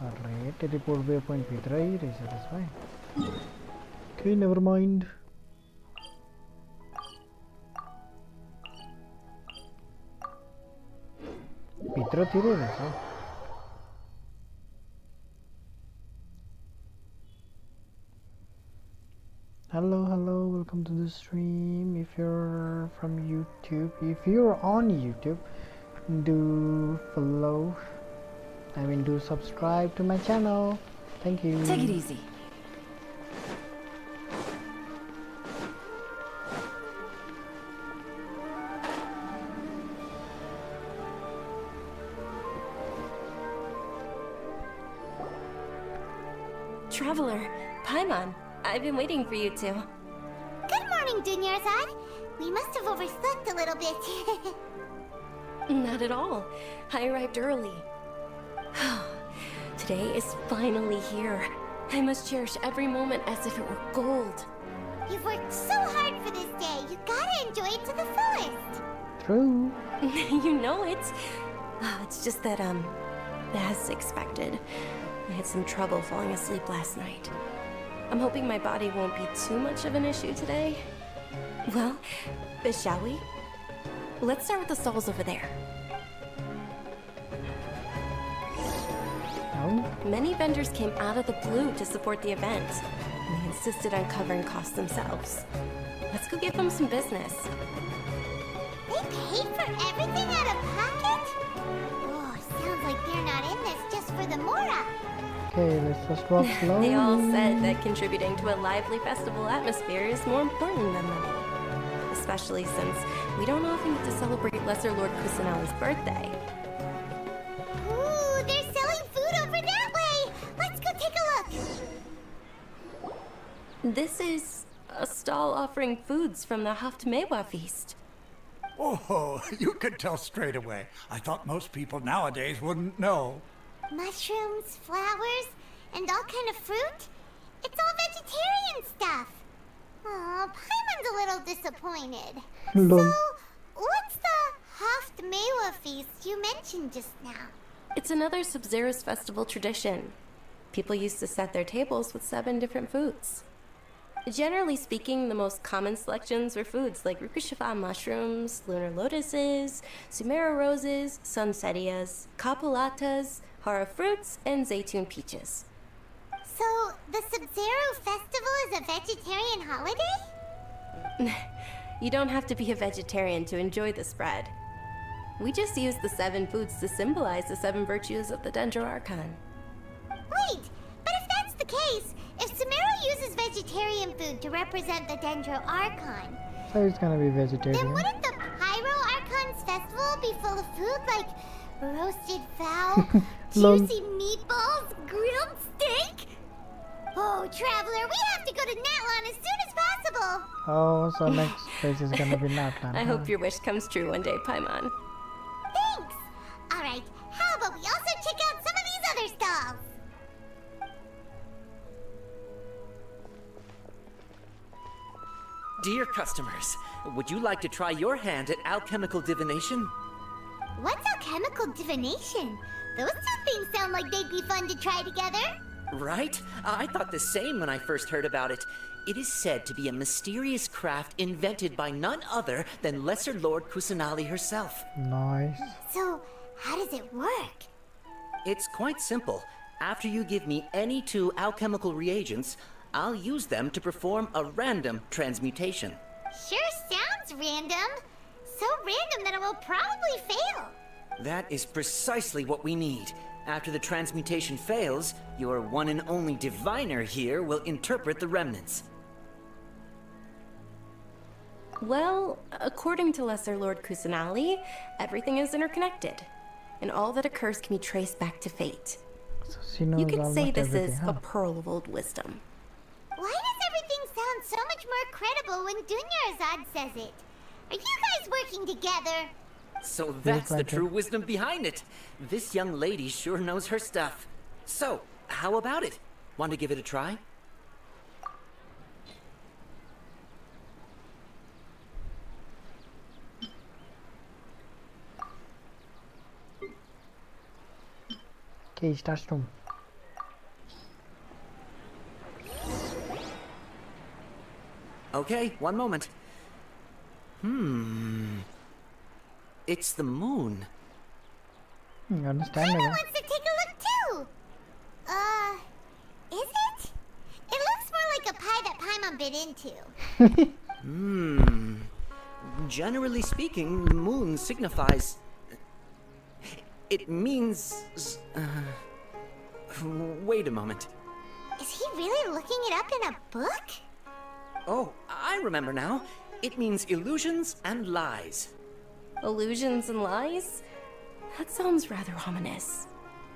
अरे teleport वे point भित्रै रहेछ त्यसमा. Okay, never mind. भित्रतिरै रहेछ. Hello, welcome to the stream. If you're from YouTube, if you're on YouTube, do follow, do subscribe to my channel. Thank you. Take it easy. Traveler, Paimon, I've been waiting for you two. Good morning, Dunyarzad. We must have overslept a little bit. Not at all. I arrived early. Today is finally here. I must cherish every moment as if it were gold. You've worked so hard for this day. You gotta enjoy it to the fullest. True. You know it. It's just that, as expected, I had some trouble falling asleep last night. I'm hoping my body won't be too much of an issue today. Well, shall we? Let's start with the stalls over there. Oh. Many vendors came out of the blue to support the event, and they insisted on covering costs themselves. Let's go give them some business. They paid for everything out of pocket? Oh, sounds like they're not in this just for the Mora. Okay, let's just walk slowly. They all said that contributing to a lively festival atmosphere is more important than money. Especially since we don't often get to celebrate Lesser Lord Kusanali's birthday. Ooh, they're selling food over that way! Let's go take a look! This is a stall offering foods from the Haftmewa feast. Oh, you could tell straight away. I thought most people nowadays wouldn't know. Mushrooms, flowers, and all kind of fruit? It's all vegetarian stuff. Aw, Paimon's a little disappointed. Lol. So, what's the Haftmewa feast you mentioned just now? It's another Sub-Zero's festival tradition. People used to set their tables with 7 different foods. Generally speaking, the most common selections were foods like Rukushifa mushrooms, lunar lotuses, Sumeru roses, sunsetias, kapulatas, hara fruits, and zaytun peaches. So, the Sub-Zero festival is a vegetarian holiday? You don't have to be a vegetarian to enjoy the spread. We just use the 7 foods to symbolize the 7 virtues of the Dendro Archon. Wait, but if that's the case, if Sumeru uses vegetarian food to represent the Dendro Archon, So it's gonna be vegetarian. then wouldn't the Pyro Archon's festival be full of food like roasted fowl, Lol. juicy meatballs, grilled steak? Oh, Traveler, we have to go to Natlan as soon as possible! Oh, so next place is gonna be Natlan. I hope your wish comes true one day, Paimon. Thanks! Alright, how about we also check out some of these other stalls? Dear customers, would you like to try your hand at alchemical divination? What's alchemical divination? Those two things sound like they'd be fun to try together. Right? I thought the same when I first heard about it. It is said to be a mysterious craft invented by none other than Lesser Lord Kusanali herself. Nice. So, how does it work? It's quite simple. After you give me any 2 alchemical reagents, I'll use them to perform a random transmutation. Sure sounds random. So random that it will probably fail. That is precisely what we need. After the transmutation fails, your one and only diviner here will interpret the remnants. Well, according to Lesser Lord Kusanali, everything is interconnected, and all that occurs can be traced back to fate. So she knows You could say almost this everything, is huh? a pearl of old wisdom. Why does everything sound so much more credible when Dunyarzad says it? Are you guys working together? So that's the like true it. wisdom behind it. This young lady sure knows her stuff. So, how about it? Want to give it a try? Okay, starts to. Okay, one moment. It's the moon. Understandable. Paimon wants to take a look too. Is it? It looks more like a pie that Paimon bit into. Generally speaking, the moon signifies... It means... Wait a moment. Is he really looking it up in a book? Oh, I remember now. It means illusions and lies. Illusions and lies? That sounds rather ominous.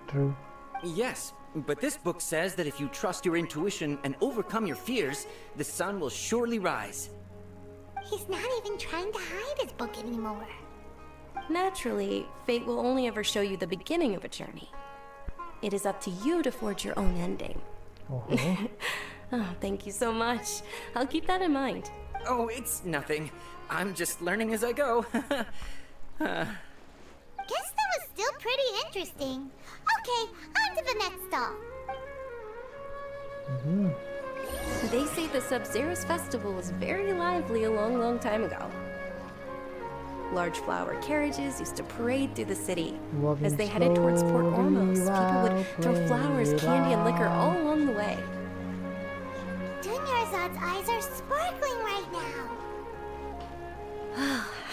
True. Yes, but this book says that if you trust your intuition and overcome your fears, the sun will surely rise. He's not even trying to hide his book anymore. Naturally, fate will only ever show you the beginning of a journey. It is up to you to forge your own ending. Oh, thank you so much. I'll keep that in mind. Oh, it's nothing. I'm just learning as I go. Guess that was still pretty interesting. Okay, on to the next stall. They say the Sub-Zero's festival was very lively a long, long time ago. Large flower carriages used to parade through the city. As they headed towards Port Ormos, people would throw flowers, candy, and liquor all along the way. Dunyarzad's eyes are sparkling right now.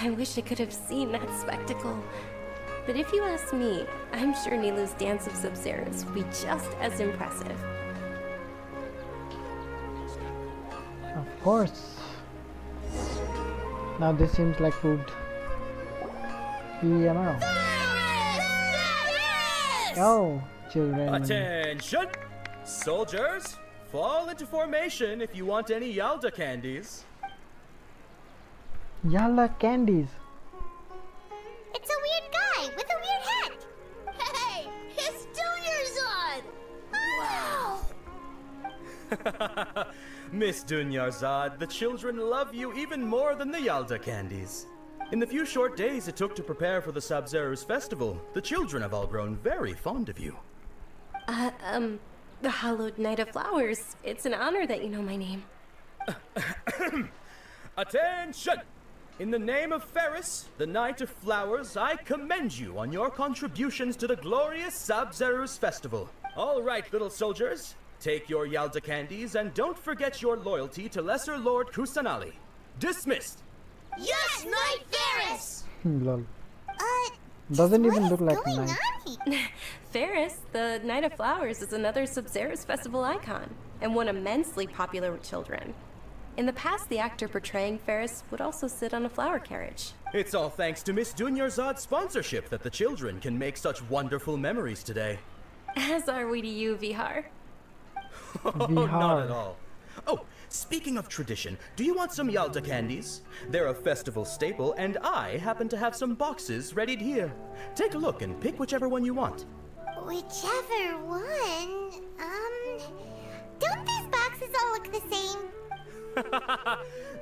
I wish I could have seen that spectacle. But if you ask me, I'm sure Nilou's dance of Sub-Zeros would be just as impressive. Of course. Now this seems like food. Emerald. Oh, children. Attention! Soldiers, fall into formation if you want any Yalda candies. Yalda candies. It's a weird guy with a weird hat. Hey, it's Dunyarzad! Wow! Miss Dunyarzad, the children love you even more than the Yalda candies. In the few short days it took to prepare for the Sub-Zero's festival, the children have all grown very fond of you. The Hallowed Knight of Flowers. It's an honor that you know my name. Attention! In the name of Ferris, the Knight of Flowers, I commend you on your contributions to the glorious Sub-Zero's festival. All right, little soldiers, take your Yalda candies and don't forget your loyalty to Lesser Lord Kusanali. Dismissed! Yes, Knight Ferris! Lol. Doesn't even look like a knight. Ferris, the Knight of Flowers, is another Sub-Zero's festival icon, and one immensely popular with children. In the past, the actor portraying Ferris would also sit on a flower carriage. It's all thanks to Miss Dunyarzad's sponsorship that the children can make such wonderful memories today. As are we to you, Vihar. Oh, not at all. Oh, speaking of tradition, do you want some Yalda candies? They're a festival staple, and I happen to have some boxes readied here. Take a look and pick whichever one you want. Whichever one? Don't these boxes all look the same?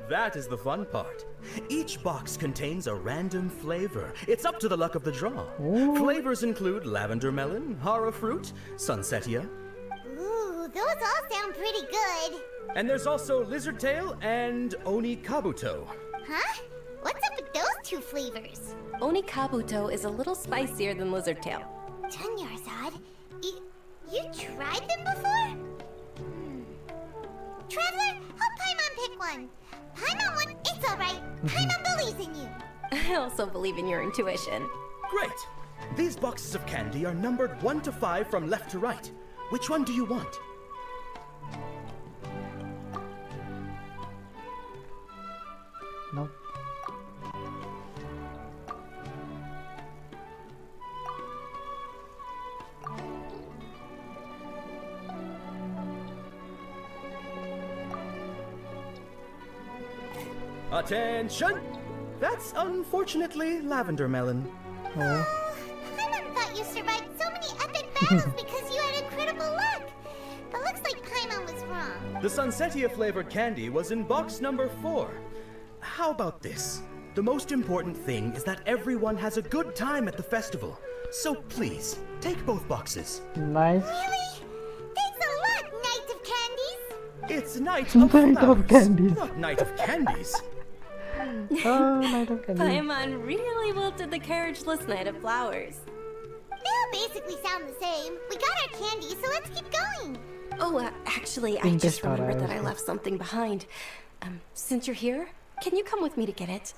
That is the fun part. Each box contains a random flavor. It's up to the luck of the draw. Ooh. Flavors include lavender melon, hara fruit, sunsetia. Ooh, those all sound pretty good. And there's also lizard tail and oni kabuto. Huh? What's up with those two flavors? Oni kabuto is a little spicier than lizard tail. Dunyarzad, you tried them before? Traveler, help Paimon pick one. Paimon one, it's alright. Paimon believes in you. I also believe in your intuition. Great. These boxes of candy are numbered 1 to 5 from left to right. Which one do you want? No. Attention! That's unfortunately lavender melon. Oh. Paimon thought you survived so many epic battles because you had incredible luck. But looks like Paimon was wrong. The sunsetia flavored candy was in box number 4. How about this? The most important thing is that everyone has a good time at the festival. So please, take both boxes. Nice. Really? Thanks a lot, Knight of Candies. It's Knight of Knight Flowers, of Candies. not Knight of Candies. Oh, Knight of Candies. Paimon really wilted the carriageless Knight of Flowers. They all basically sound the same. We got our candy, so let's keep going. Oh, actually, I just remembered that I left something behind. Since you're here, can you come with me to get it?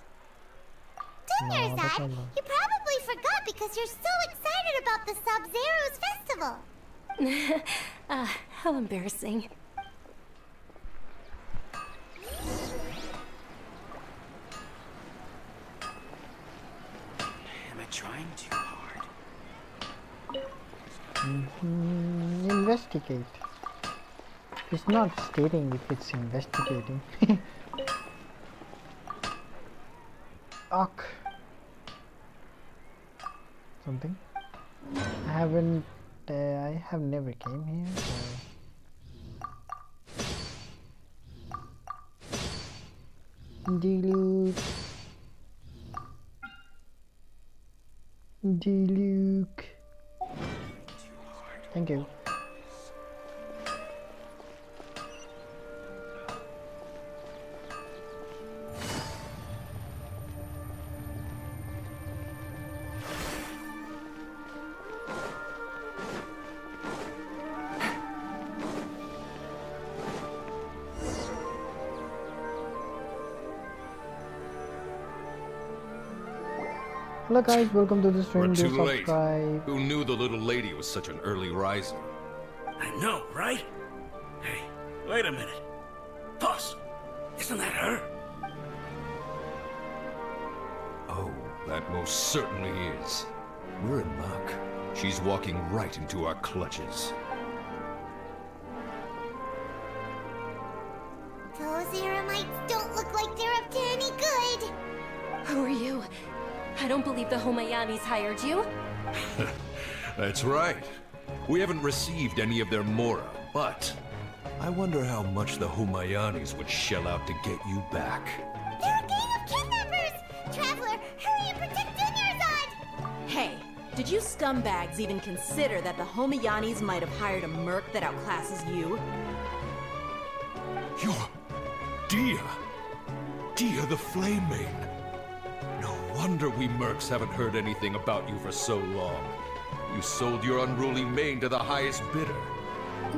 Dunyarzad, you probably forgot because you're so excited about the Sub-Zero's festival. How embarrassing. Am I trying too hard? Investigate. It's not stating if it's investigating. Ok. something. I haven't. I have never came here. So. Deluke. Deluke. Thank you. Hello guys, welcome to the stream. We're Do too late. subscribe. Who knew the little lady was such an early riser? I know, right? Hey, wait a minute. Boss, isn't that her? Oh, that most certainly is. We're in luck. She's walking right into our clutches. Those Eremites don't look like they're up to any good. Who are you? I don't believe the Homayanis hired you. That's right. We haven't received any of their Mora, but I wonder how much the Humayanis would shell out to get you back. They're a gang of kidnappers! Traveler, hurry and protect Dunyarzad! Hey, did you scumbags even consider that the Homayanis might have hired a merc that outclasses you? You're Dia! Dia the Flame Maiden! No wonder we mercs haven't heard anything about you for so long. You sold your unruly mane to the highest bidder.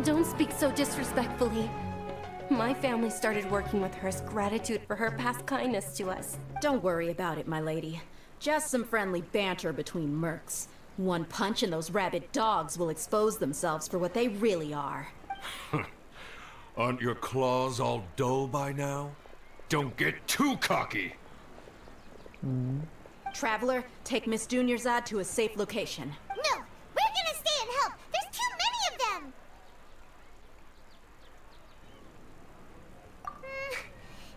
Don't speak so disrespectfully. My family started working with her as gratitude for her past kindness to us. Don't worry about it, my lady. Just some friendly banter between mercs. One punch and those rabid dogs will expose themselves for what they really are. Aren't your claws all dull by now? Don't get too cocky! Traveler, take Miss Dunyarzad to a safe location. No! We're gonna stay and help! There's too many of them!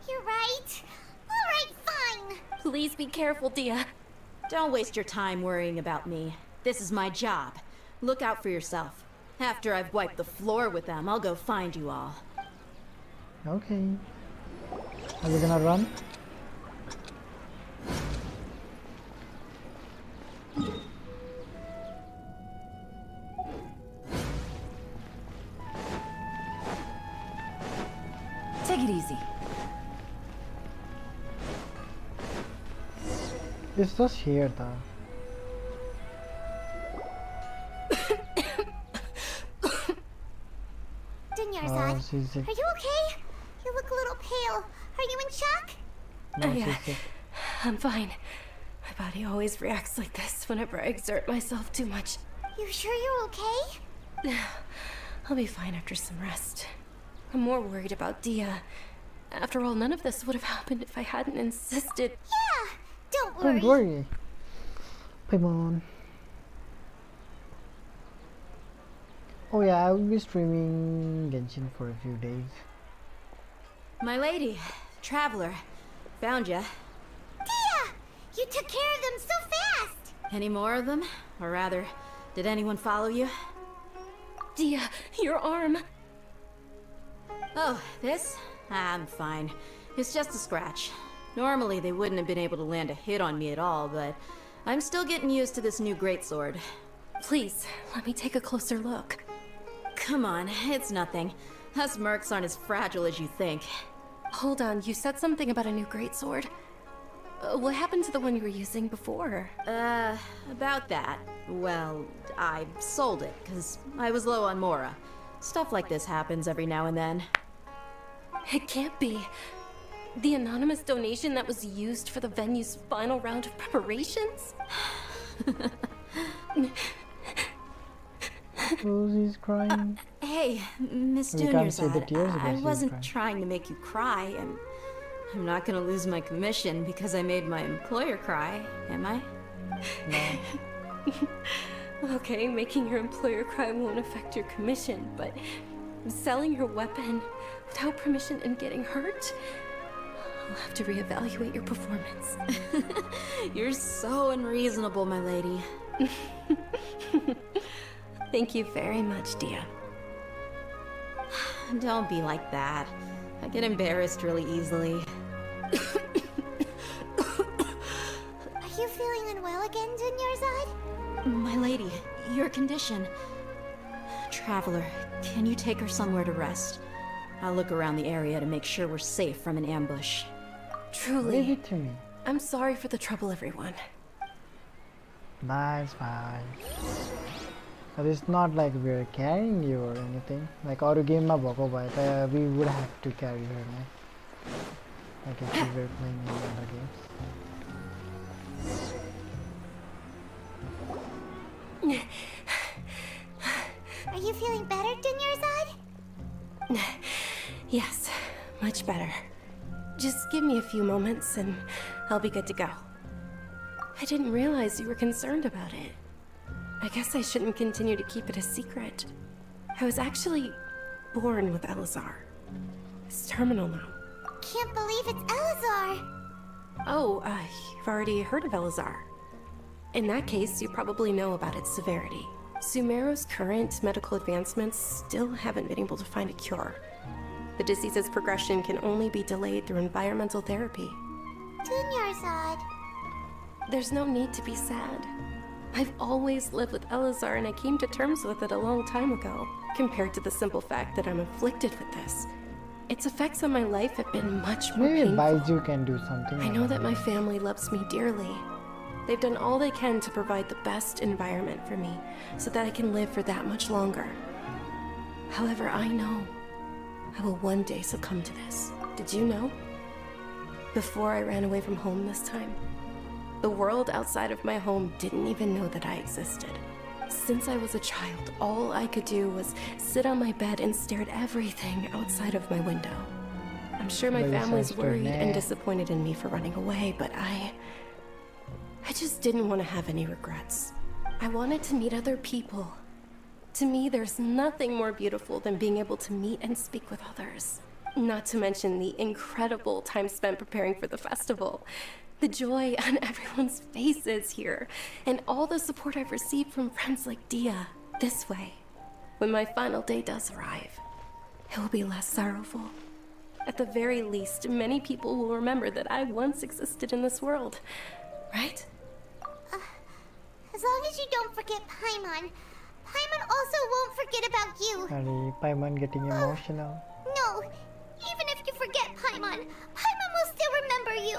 You're right. Alright, fine. Please be careful, Dia. Don't waste your time worrying about me. This is my job. Look out for yourself. After I've wiped the floor with them, I'll go find you all. Okay. Are we gonna run? Take it easy. It's just here though. Dunyarzad, she's sick. are you okay? You look a little pale. Are you in shock? No, Yeah, she's sick. I'm fine. My body always reacts like this whenever I exert myself too much. You sure you're okay? I'll be fine after some rest. I'm more worried about Dia. After all, none of this would have happened if I hadn't insisted. Yeah, don't worry. Don't worry. Paimon. Oh yeah, I will be streaming Genshin for a few days. My lady, Traveler, found ya. Dia! You took care of them so fast! Any more of them? Or rather, did anyone follow you? Dia, your arm. Oh, this? I'm fine. It's just a scratch. Normally they wouldn't have been able to land a hit on me at all, but I'm still getting used to this new greatsword. Please, let me take a closer look. Come on, it's nothing. Us mercs aren't as fragile as you think. Hold on, you said something about a new greatsword. What happened to the one you were using before? About that. Well, I sold it, because I was low on Mora. Stuff like this happens every now and then. It can't be. The anonymous donation that was used for the venue's final round of preparations? Rosie's crying. Hey, Miss We can't see the Dunyarzad, tears I because she's wasn't crying. trying to make you cry, and I'm not gonna lose my commission because I made my employer cry, am I? Okay, making your employer cry won't affect your commission, but selling your weapon without permission and getting hurt? I'll have to reevaluate your performance. You're so unreasonable, my lady. Thank you very much, Dia. Don't be like that. I get embarrassed really easily. Are you feeling unwell again, Dunyarzad? My lady, your condition. Traveler, can you take her somewhere to rest? I'll look around the area to make sure we're safe from an ambush. Truly. Leave it to me. I'm sorry for the trouble, everyone. Nice, fine. But it's not like we're carrying you or anything. Like our game ma bhako bhae ta we would have to carry her, no? Like if we were playing in other games. Are you feeling better, Dunyarzad? Yes, much better. Just give me a few moments and I'll be good to go. I didn't realize you were concerned about it. I guess I shouldn't continue to keep it a secret. I was actually born with Elazar. It's terminal now. Can't believe it's Elazar! Oh, you've already heard of Elazar. In that case, you probably know about its severity. Sumeru's current medical advancements still haven't been able to find a cure. The disease's progression can only be delayed through environmental therapy. Dunyarzad. There's no need to be sad. I've always lived with Elazar and I came to terms with it a long time ago. Compared to the simple fact that I'm afflicted with this, its effects on my life have been much more Maybe painful. Baiju can do something. I know that my family loves me dearly. They've done all they can to provide the best environment for me so that I can live for that much longer. However, I know I will one day succumb to this. Did you know? Before I ran away from home this time, the world outside of my home didn't even know that I existed. Since I was a child, all I could do was sit on my bed and stare at everything outside of my window. I'm sure my family's worried and disappointed in me for running away, but I just didn't want to have any regrets. I wanted to meet other people. To me, there's nothing more beautiful than being able to meet and speak with others. Not to mention the incredible time spent preparing for the festival. The joy on everyone's faces here, and all the support I've received from friends like Dia. This way, when my final day does arrive, it will be less sorrowful. At the very least, many people will remember that I once existed in this world, right? As long as you don't forget Paimon. Paimon also won't forget about you. Sorry, Paimon getting emotional. No, even if you forget Paimon, Paimon will still remember you.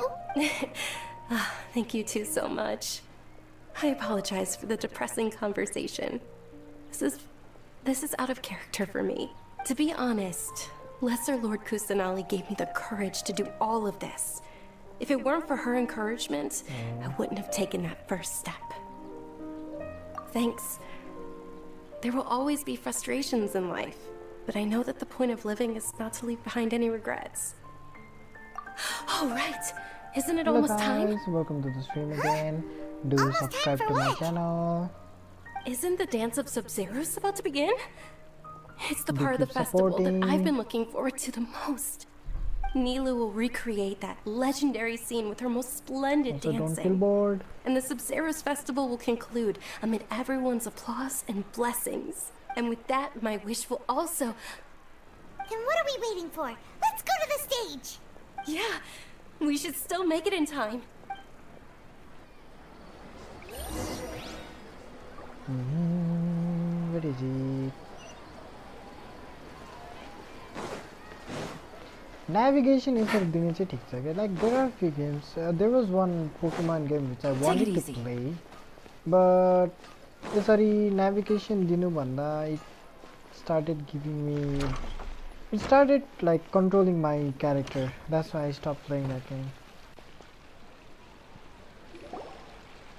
Thank you two so much. I apologize for the depressing conversation. This is out of character for me. To be honest, Lesser Lord Kusanali gave me the courage to do all of this. If it weren't for her encouragement, I wouldn't have taken that first step. Thanks. There will always be frustrations in life, but I know that the point of living is not to leave behind any regrets. All right. Isn't it Hello almost time? guys, welcome to the stream again. Do subscribe to my channel. Isn't the dance of Sub-Zeros about to begin? It's the Do part of the keep festival supporting. that I've been looking forward to the most. Nilu will recreate that legendary scene with her most splendid Also, dancing. don't feel bored. And the Sub-Zeros festival will conclude amid everyone's applause and blessings. And with that, my wish will also... Then what are we waiting for? Let's go to the stage! Yeah, we should still make it in time. Where is it? Navigation is like there are few games. There was one Pokemon game which I wanted to play, but sorry, navigation dinu bhanda it started giving me. It started like controlling my character. That's why I stopped playing that game.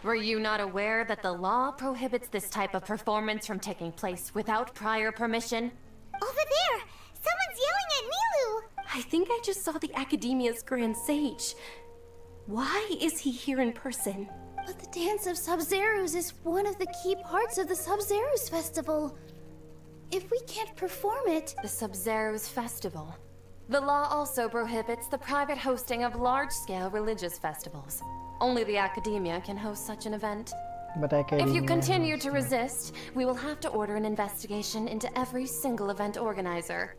Were you not aware that the law prohibits this type of performance from taking place without prior permission? Over there! Someone's yelling at Nilu! I think I just saw the Academia's Grand Sage. Why is he here in person? But the Dance of Sub-Zeros is one of the key parts of the Sub-Zeros Festival. If we can't perform it... The Sub-Zeros Festival. The law also prohibits the private hosting of large-scale religious festivals. Only the Academia can host such an event. But Academia If you continue to resist, we will have to order an investigation into every single event organizer.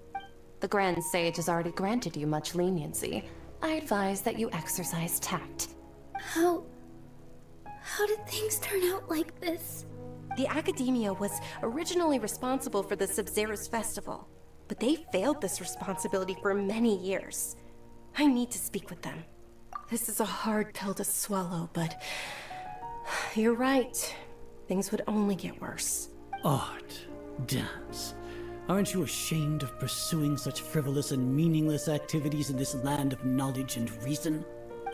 The Grand Sage has already granted you much leniency. I advise that you exercise tact. How did things turn out like this? The Academia was originally responsible for the Sub-Zero's festival, but they failed this responsibility for many years. I need to speak with them. This is a hard pill to swallow, but you're right. Things would only get worse. Art, dance. Aren't you ashamed of pursuing such frivolous and meaningless activities in this land of knowledge and reason?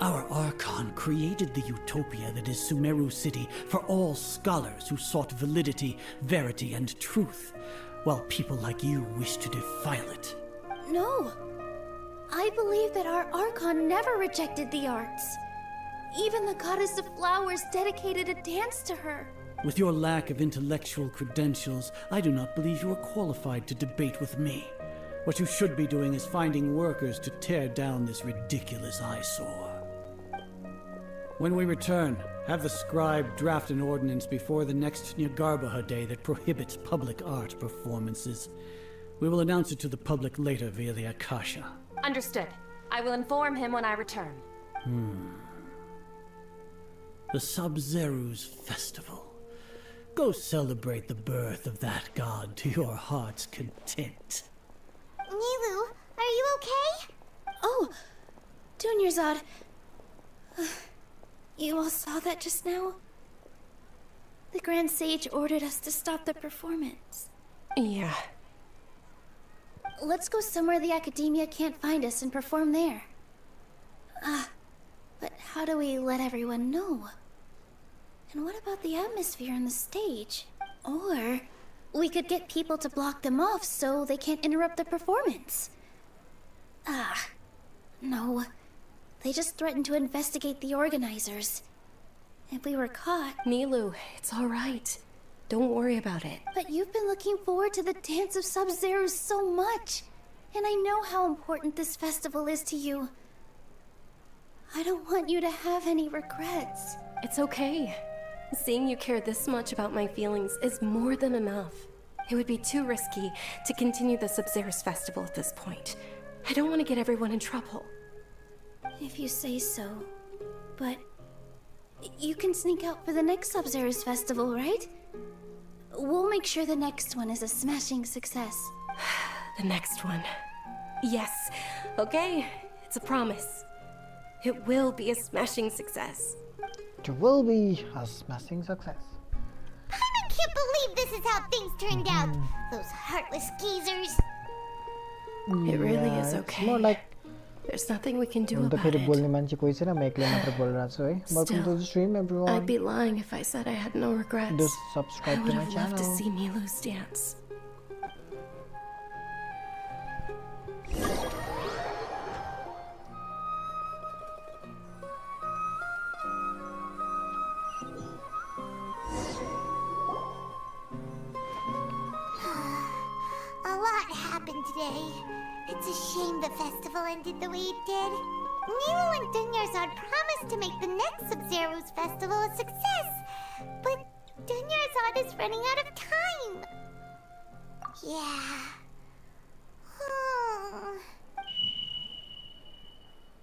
Our Archon created the utopia that is Sumeru City for all scholars who sought validity, verity, and truth, while people like you wish to defile it. No. I believe that our Archon never rejected the arts. Even the goddess of flowers dedicated a dance to her. With your lack of intellectual credentials, I do not believe you are qualified to debate with me. What you should be doing is finding workers to tear down this ridiculous eyesore. When we return, have the scribe draft an ordinance before the next Nyargarbaha day that prohibits public art performances. We will announce it to the public later via the Akasha. Understood. I will inform him when I return. The Sub-Zeru's festival. Go celebrate the birth of that god to your heart's content. Nilu, are you okay? Oh, Dunyarzad. You all saw that just now? The Grand Sage ordered us to stop the performance. Yeah. Let's go somewhere the Academia can't find us and perform there. But how do we let everyone know? And what about the atmosphere on the stage? Or we could get people to block them off so they can't interrupt the performance. No. They just threatened to investigate the organizers. If we were caught... Nilu, it's all right. Don't worry about it. But you've been looking forward to the Dance of Sub-Zero so much. And I know how important this festival is to you. I don't want you to have any regrets. It's okay. Seeing you care this much about my feelings is more than enough. It would be too risky to continue the Sub-Zero's festival at this point. I don't want to get everyone in trouble. If you say so. But you can sneak out for the next Sub-Zero's festival, right? We'll make sure the next one is a smashing success. The next one. Yes. Okay, it's a promise. It will be a smashing success. It will be a smashing success. I can't believe this is how things turned out. Those heartless geezers. It really is It's okay. more like There's nothing we can do त about फेरि it. बोल्ने मान्छे कोही छैन, म एक्लै मात्र बोलिरहेको छु है. Welcome to the stream, everyone. I'd be lying if I said I had no regrets. Do I subscribe to would my have loved to channel. see Nilu's dance. A lot happened today. It's a shame the festival ended the way it did. Nilu and Dunyarzad promised to make the next Sub-Zero's festival a success, but Dunyarzad is running out of time. Yeah.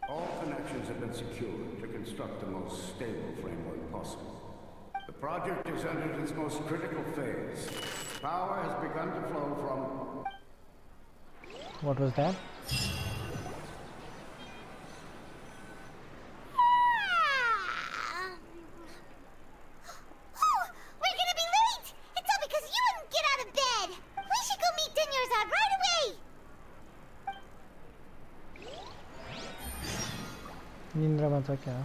All connections have been secured to construct the most stable framework possible. The project has entered its most critical phase. Power has begun to flow from... What was that? Oh, we're gonna be late! It's all because you wouldn't get out of bed! We should go meet Dunyarzad right away! निन्द्रामा छ क्या?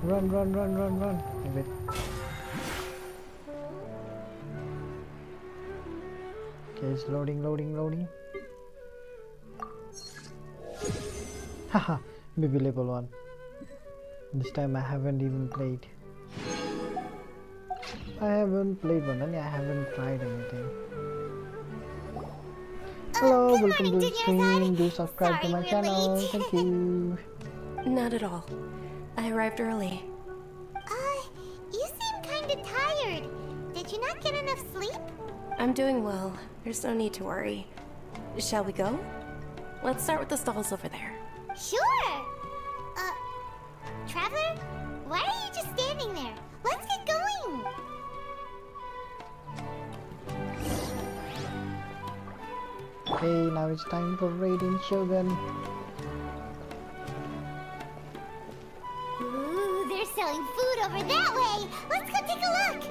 Run, run, run, run, run. Wait. Okay, it's loading, loading, loading. Haha, maybe level 1. This time I haven't even played. I haven't played one, and I haven't tried anything. Hello, welcome to the stream. Do subscribe to my channel. Thank you. Not at all. I arrived early. You seem kinda tired. Did you not get enough sleep? I'm doing well. There's no need to worry. Shall we go? Let's start with the stalls over there. Sure! Traveler? Why are you just standing there? Let's get going! Okay, now it's time for raiding Shogun. Ooh, they're selling food over that way! Let's go take a look!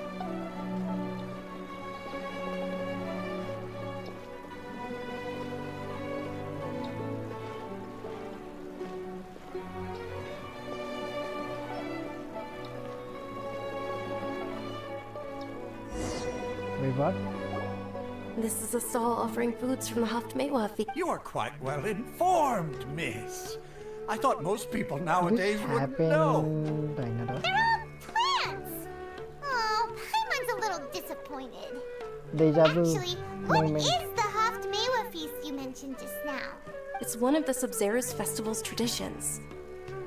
Wait, what? This is a stall offering foods from the Haftmewa feast. You are quite well informed, miss. I thought most people nowadays wouldn't know. They're all plants! Oh, Paimon's a little disappointed. Deja vu Actually, what moment. is the Haftmewa feast you mentioned just now? It's one of the Sub-Zerus festival's traditions.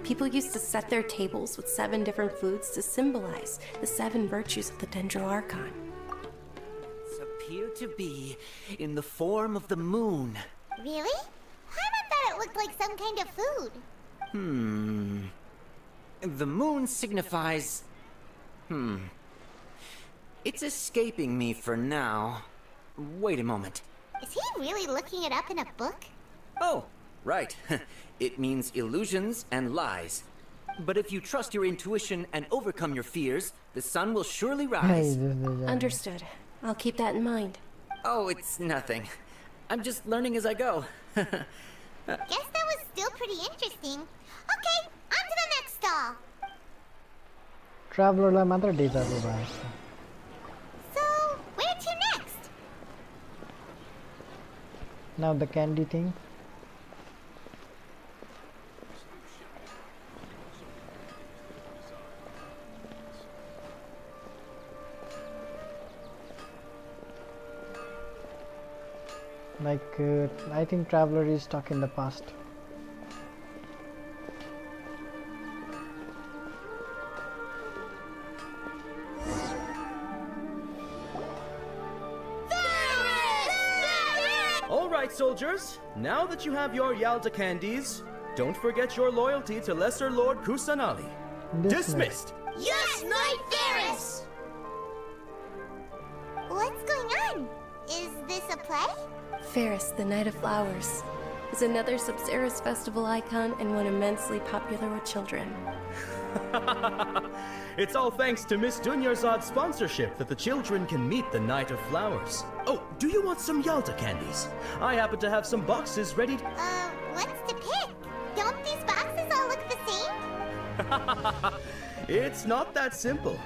People used to set their tables with 7 different foods to symbolize the 7 virtues of the Dendro Archon. Appear to be in the form of the moon. Really? Paimon thought it looked like some kind of food. The moon signifies... It's escaping me for now. Wait a moment. Is he really looking it up in a book? Oh, right. It means illusions and lies. But if you trust your intuition and overcome your fears, the sun will surely rise. Understood. I'll keep that in mind. Oh, it's nothing. I'm just learning as I go. Guess that was still pretty interesting. Okay, on to the next stall. Traveler la mother deja vu ba. So, where to next? Now the candy thing. Like, I think Traveler is stuck in the past. Alright, soldiers. Now that you have your Yalta candies, don't forget your loyalty to Lesser Lord Kusanali. Dismissed! Yes, Knight Ferris! What's going on? Is this a play? Ferris, the Knight of Flowers, is another Sub-Zerus festival icon and one immensely popular with children. It's all thanks to Miss Dunyarzad's sponsorship that the children can meet the Knight of Flowers. Oh, do you want some Yalta candies? I happen to have some boxes ready. What's to pick? Don't these boxes all look the same? It's not that simple.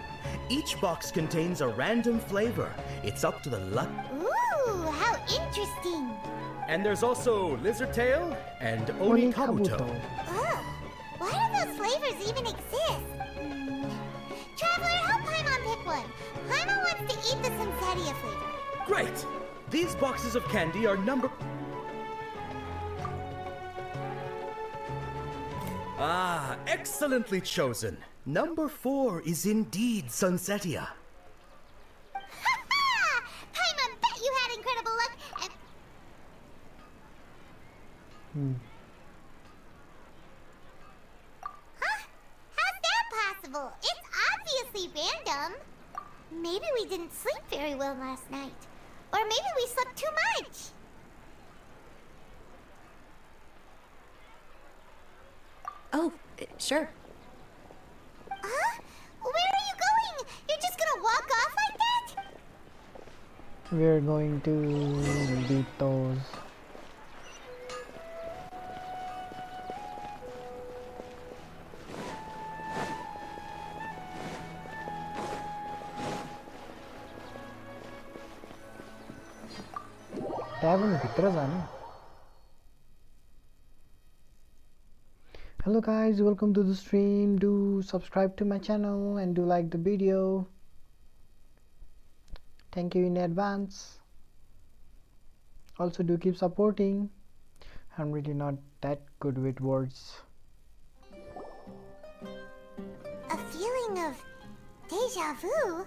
Each box contains a random flavor. It's up to the luck. Ooh, how interesting. And there's also Lizard Tail and Onikabuto. Ugh, why do those flavors even exist? Traveler, help Paimon pick one. Paimon wants to eat the Sunsetia flavor. Great! These boxes of candy are number... Ah, excellently chosen. Number 4 is indeed Sunsetia. Ha-ha! Paimon bet you had incredible luck and... Huh? How's that possible? It's obviously random. Maybe we didn't sleep very well last night. Or maybe we slept too much. Oh, sure. Huh? Where are you going? You're just gonna walk off like that? We're going to beat those. Tavern भित्र जाने. Hello guys, welcome to the stream. Do subscribe to my channel and do like the video. Thank you in advance. Also, do keep supporting. I'm really not that good with words. A feeling of deja vu?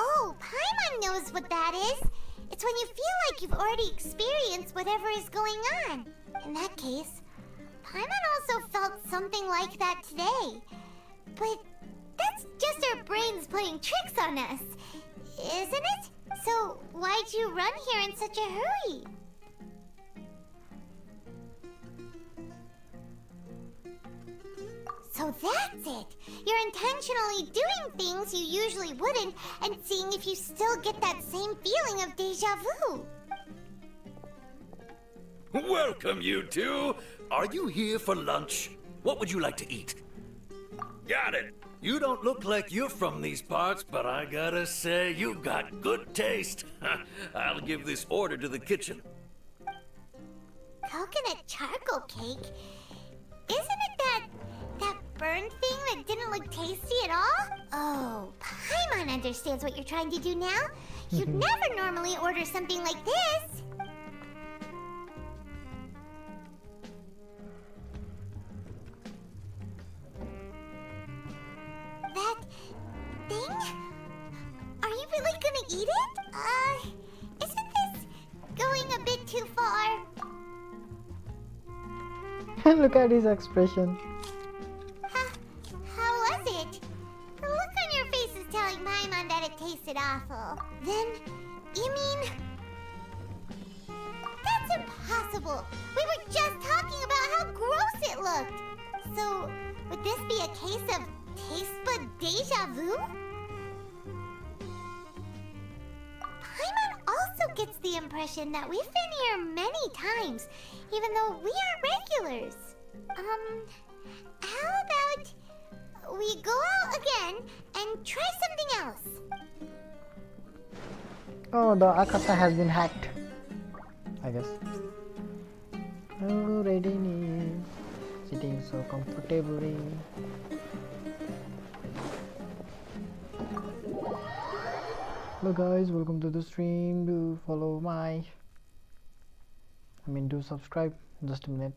Oh, Paimon knows what that is. It's when you feel like you've already experienced whatever is going on. In that case, Paimon also felt something like that today. But that's just our brains playing tricks on us, isn't it? So why'd you run here in such a hurry? So that's it! You're intentionally doing things you usually wouldn't and seeing if you still get that same feeling of deja vu. Welcome, you two! Are you here for lunch? What would you like to eat? Got it! You don't look like you're from these parts, but I gotta say, you got good taste. I'll give this order to the kitchen. Coconut charcoal cake? Isn't it that burned thing that didn't look tasty at all? Oh, Paimon understands what you're trying to do now. You'd never normally order something like this. That thing? Are you really gonna eat it? Isn't this going a bit too far? Look at his expression. How was it? The look on your face is telling Paimon that it tasted awful. Then, you mean... That's impossible! We were just talking about how gross it looked! So, would this be a case of taste bud deja vu? Paimon also gets the impression that we've been here many times, even though we are regulars. How about we go out again and try something else? Oh, the Akasa has been hacked, I guess. Already sitting so comfortably. Hello guys, welcome to the stream. Do follow do subscribe. Just a minute.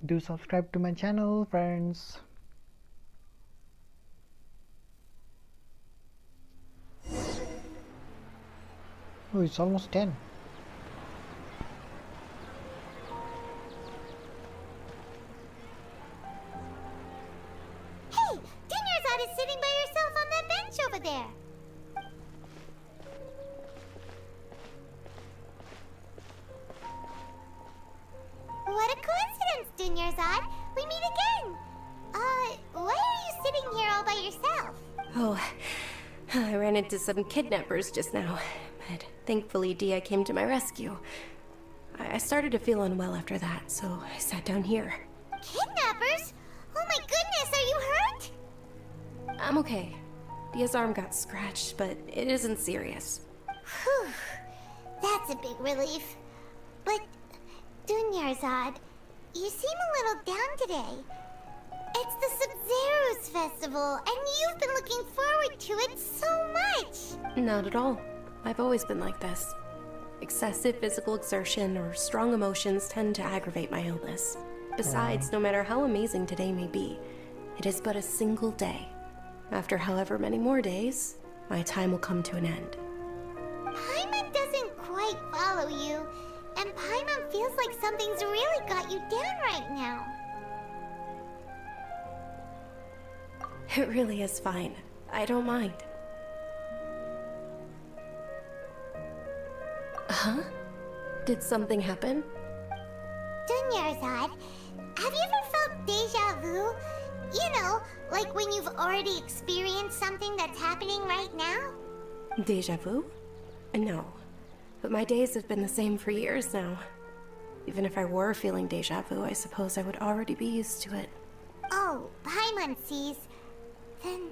Do subscribe to my channel, friends. Oh, it's almost 10. Hey, Dinnerzad is sitting by yourself on that bench over there. What a coincidence, Dinnerzad. We meet again. Why are you sitting here all by yourself? Oh, I ran into some kidnappers just now, but thankfully Dia came to my rescue. I started to feel unwell after that, so I sat down here. Kidnappers? Oh my goodness, are you hurt? I'm okay. Dia's arm got scratched, but it isn't serious. Whew, that's a big relief. But, Dunyarzad, you seem a little down today. It's the Sub-Zero's festival, and you've been looking forward to it so much! Not at all. I've always been like this. Excessive physical exertion or strong emotions tend to aggravate my illness. Besides, no matter how amazing today may be, it is but a single day. After however many more days, my time will come to an end. Paimon doesn't quite follow you, and Paimon feels like something's really got you down right now. It really is fine. I don't mind. Huh? Did something happen? Dunyarzad, have you ever felt deja vu? You know, like when you've already experienced something that's happening right now? Deja vu? No. But my days have been the same for years now. Even if I were feeling deja vu, I suppose I would already be used to it. Oh, Paimon sees. Then,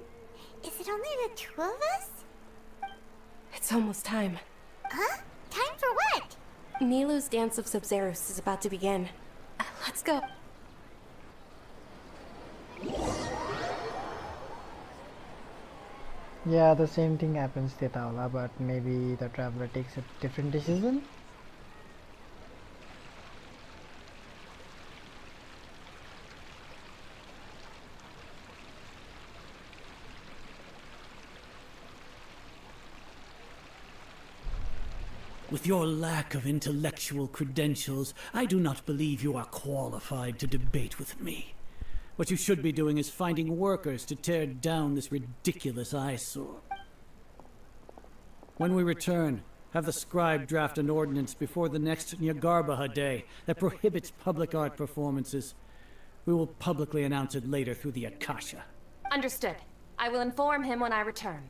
is it only the two of us? It's almost time. Huh? Time for what? Nilou's Dance of Sub-Zeros is about to begin. Let's go. Yeah, the same thing happens to Taula, but maybe the traveler takes a different decision. With your lack of intellectual credentials, I do not believe you are qualified to debate with me. What you should be doing is finding workers to tear down this ridiculous eyesore. When we return, have the scribe draft an ordinance before the next Nyargarbaha Day that prohibits public art performances. We will publicly announce it later through the Akasha. Understood. I will inform him when I return.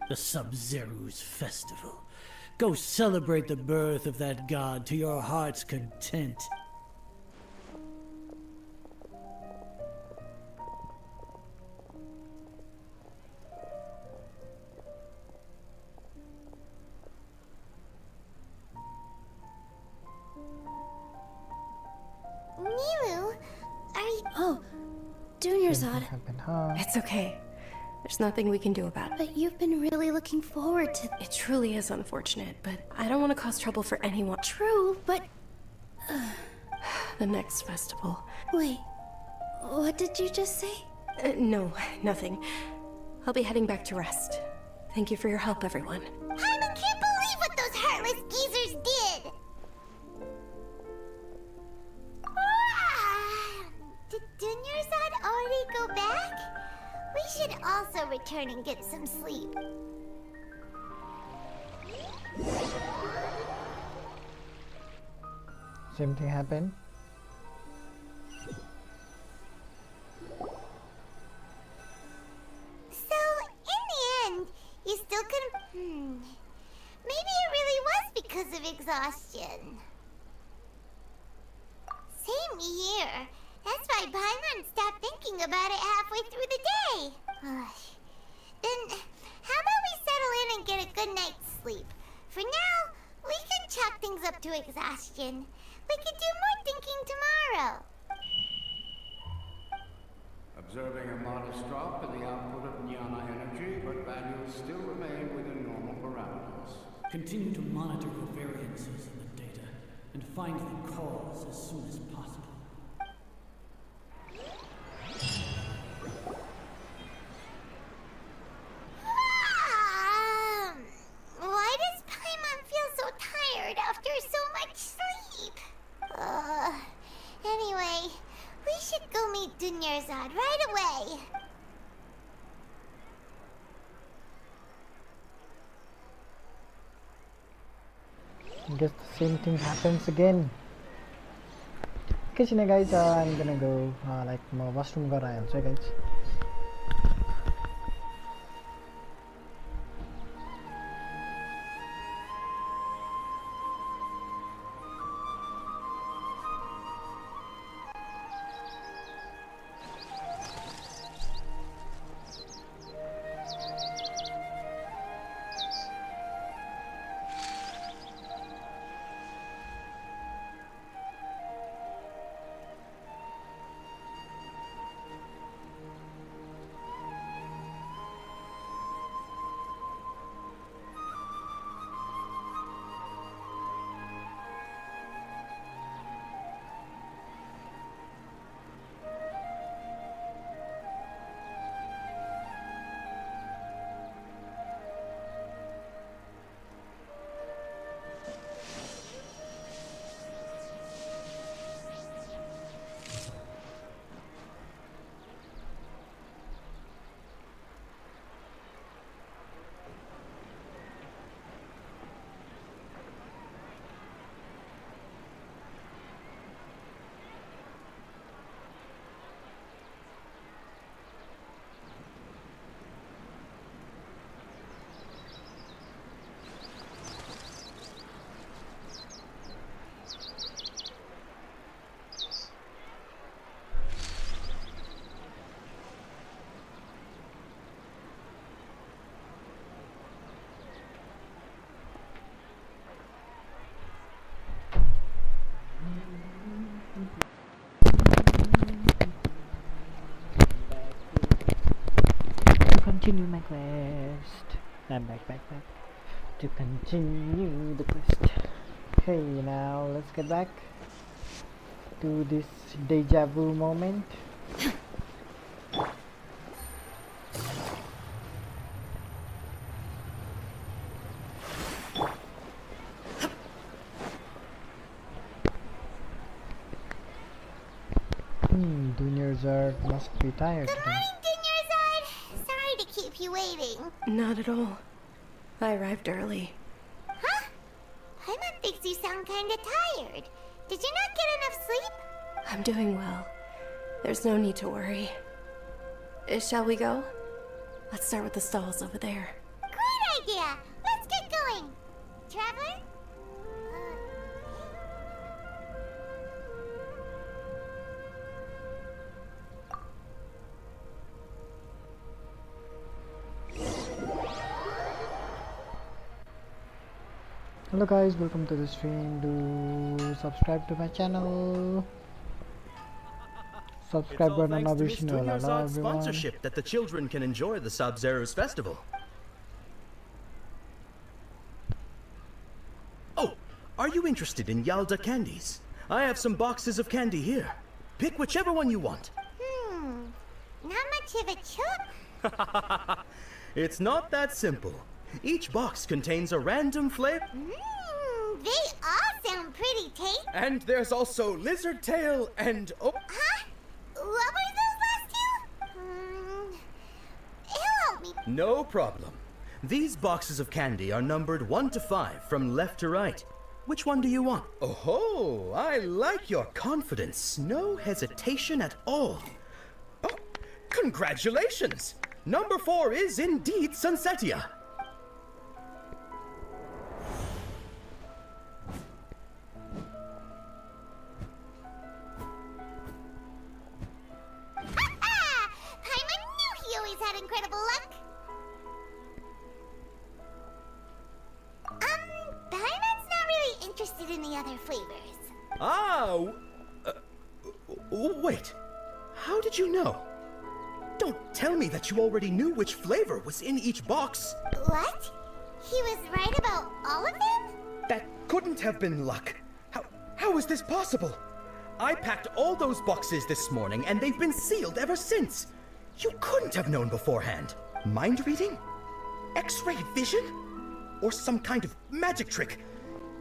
The Sub-Zeru's festival. Go celebrate the birth of that god to your heart's content. Milu, are you... Oh, Dunyarzad. It's okay. There's nothing we can do about it. But you've been really looking forward to... It truly is unfortunate, but I don't want to cause trouble for anyone. True, but... The next festival. Wait, what did you just say? No, nothing. I'll be heading back to rest. Thank you for your help, everyone. Paimon can't believe what those heartless geezers did! Did Dunyarzad already go back? We should also return and get some sleep. Same thing happened. So, in the end, you still couldn't... Maybe it really was because of exhaustion. Same here. That's why Paimon stopped thinking about it halfway through the day. Then, how about we settle in and get a good night's sleep? For now, we can chalk things up to exhaustion. We could do more thinking tomorrow. Observing a modest drop in the output of Jnana energy, but values still remain within normal parameters. Continue to monitor for variances in the data and find the cause as soon as possible. Why does Paimon feel so tired after so much sleep? Anyway, we should go meet Dunyarzad right away. I guess the same thing happens again. Okay, guys, I'm gonna go like my washroom go guys. continue my quest. I'm back to continue the quest. Okay, now let's get back to this deja vu moment. Dunyazard must be tired Good today. morning, Dinyazard. Sorry to keep you waiting. Not at all. I arrived early. Huh? Paimon thinks you sound kinda tired. Did you not get enough sleep? I'm doing well. There's no need to worry. Shall we go? Let's start with the stalls over there. Great idea! Let's get going! Traveler? Hello guys, welcome to the stream. Do subscribe to my channel. Subscribe button on Thanks to Miss everyone. Dunyazad's sponsorship that the children can enjoy the Sub-Zero's festival. Oh, are you interested in Yalda candies? I have some boxes of candy here. Pick whichever one you want. Not much of a chook. It's not that simple. Each box contains a random flavor. They all sound pretty tasty. And there's also lizard tail and Huh? What were those last two? Help me. No problem. These boxes of candy are numbered 1 to 5 from left to right. Which one do you want? Oh, I like your confidence. No hesitation at all. Oh, congratulations! Number 4 is indeed Sunsetia. Paimon knew he always had incredible luck. Paimon's not really interested in the other flavors. Wait. How did you know? Don't tell me that you already knew which flavor was in each box. What? He was right about all of them? That couldn't have been luck. How is this possible? I packed all those boxes this morning and they've been sealed ever since. You couldn't have known beforehand. Mind reading? X-ray vision? Or some kind of magic trick?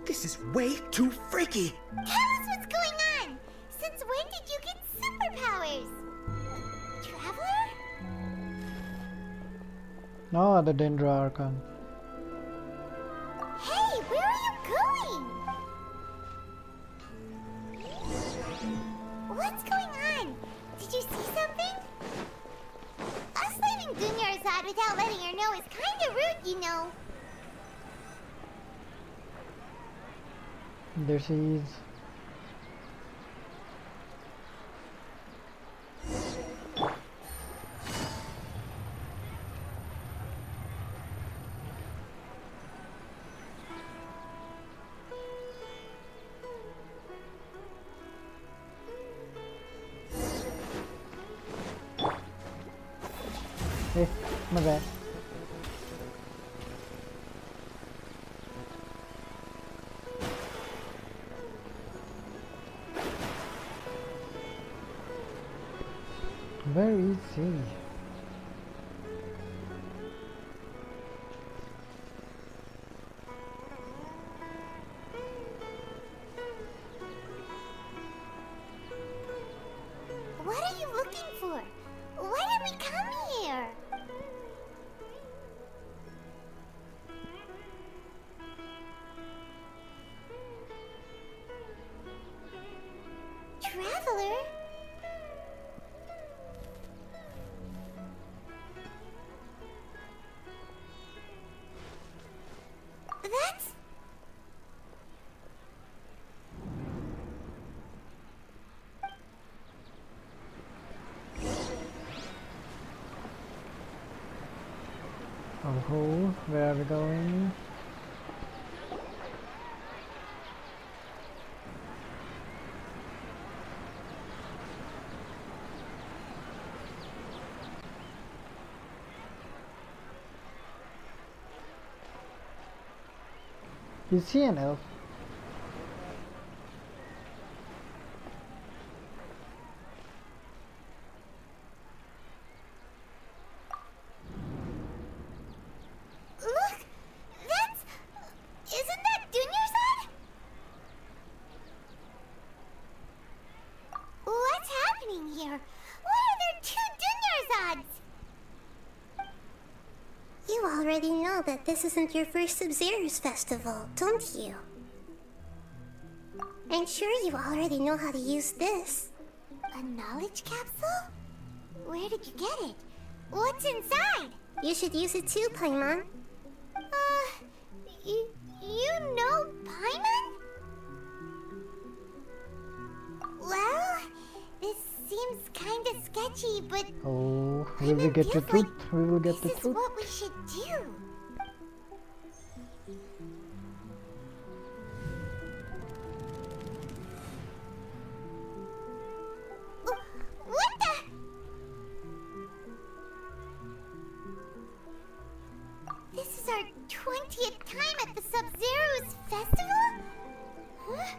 This is way too freaky. Tell us what's going on. Since when did you get superpowers? Traveler? No, the Dendra Archon. Hey, where are you going? What's going on? Did you see something? Us leaving Dunyarzad without letting her know is kinda rude, you know. There she is. Hey, my bad. Where is he? What are you looking for? Why did we come here? Traveler? That's... Oh, where are we going? Is he an elf? Look! That's... Isn't that Dunyarzad? What's happening here? Why are there two Dunyarzads? You already know that this isn't your first Sub-Zero's festival, don't you? I'm sure you already know how to use this. A knowledge capsule? Where did you get it? What's inside? You should use it too, Paimon. You know Paimon? Well, this seems kinda sketchy, but Oh, we will get the truth. We will get the this is truth. what we should do. What the? This is our 20th time at the Sub-Zero's festival? Huh?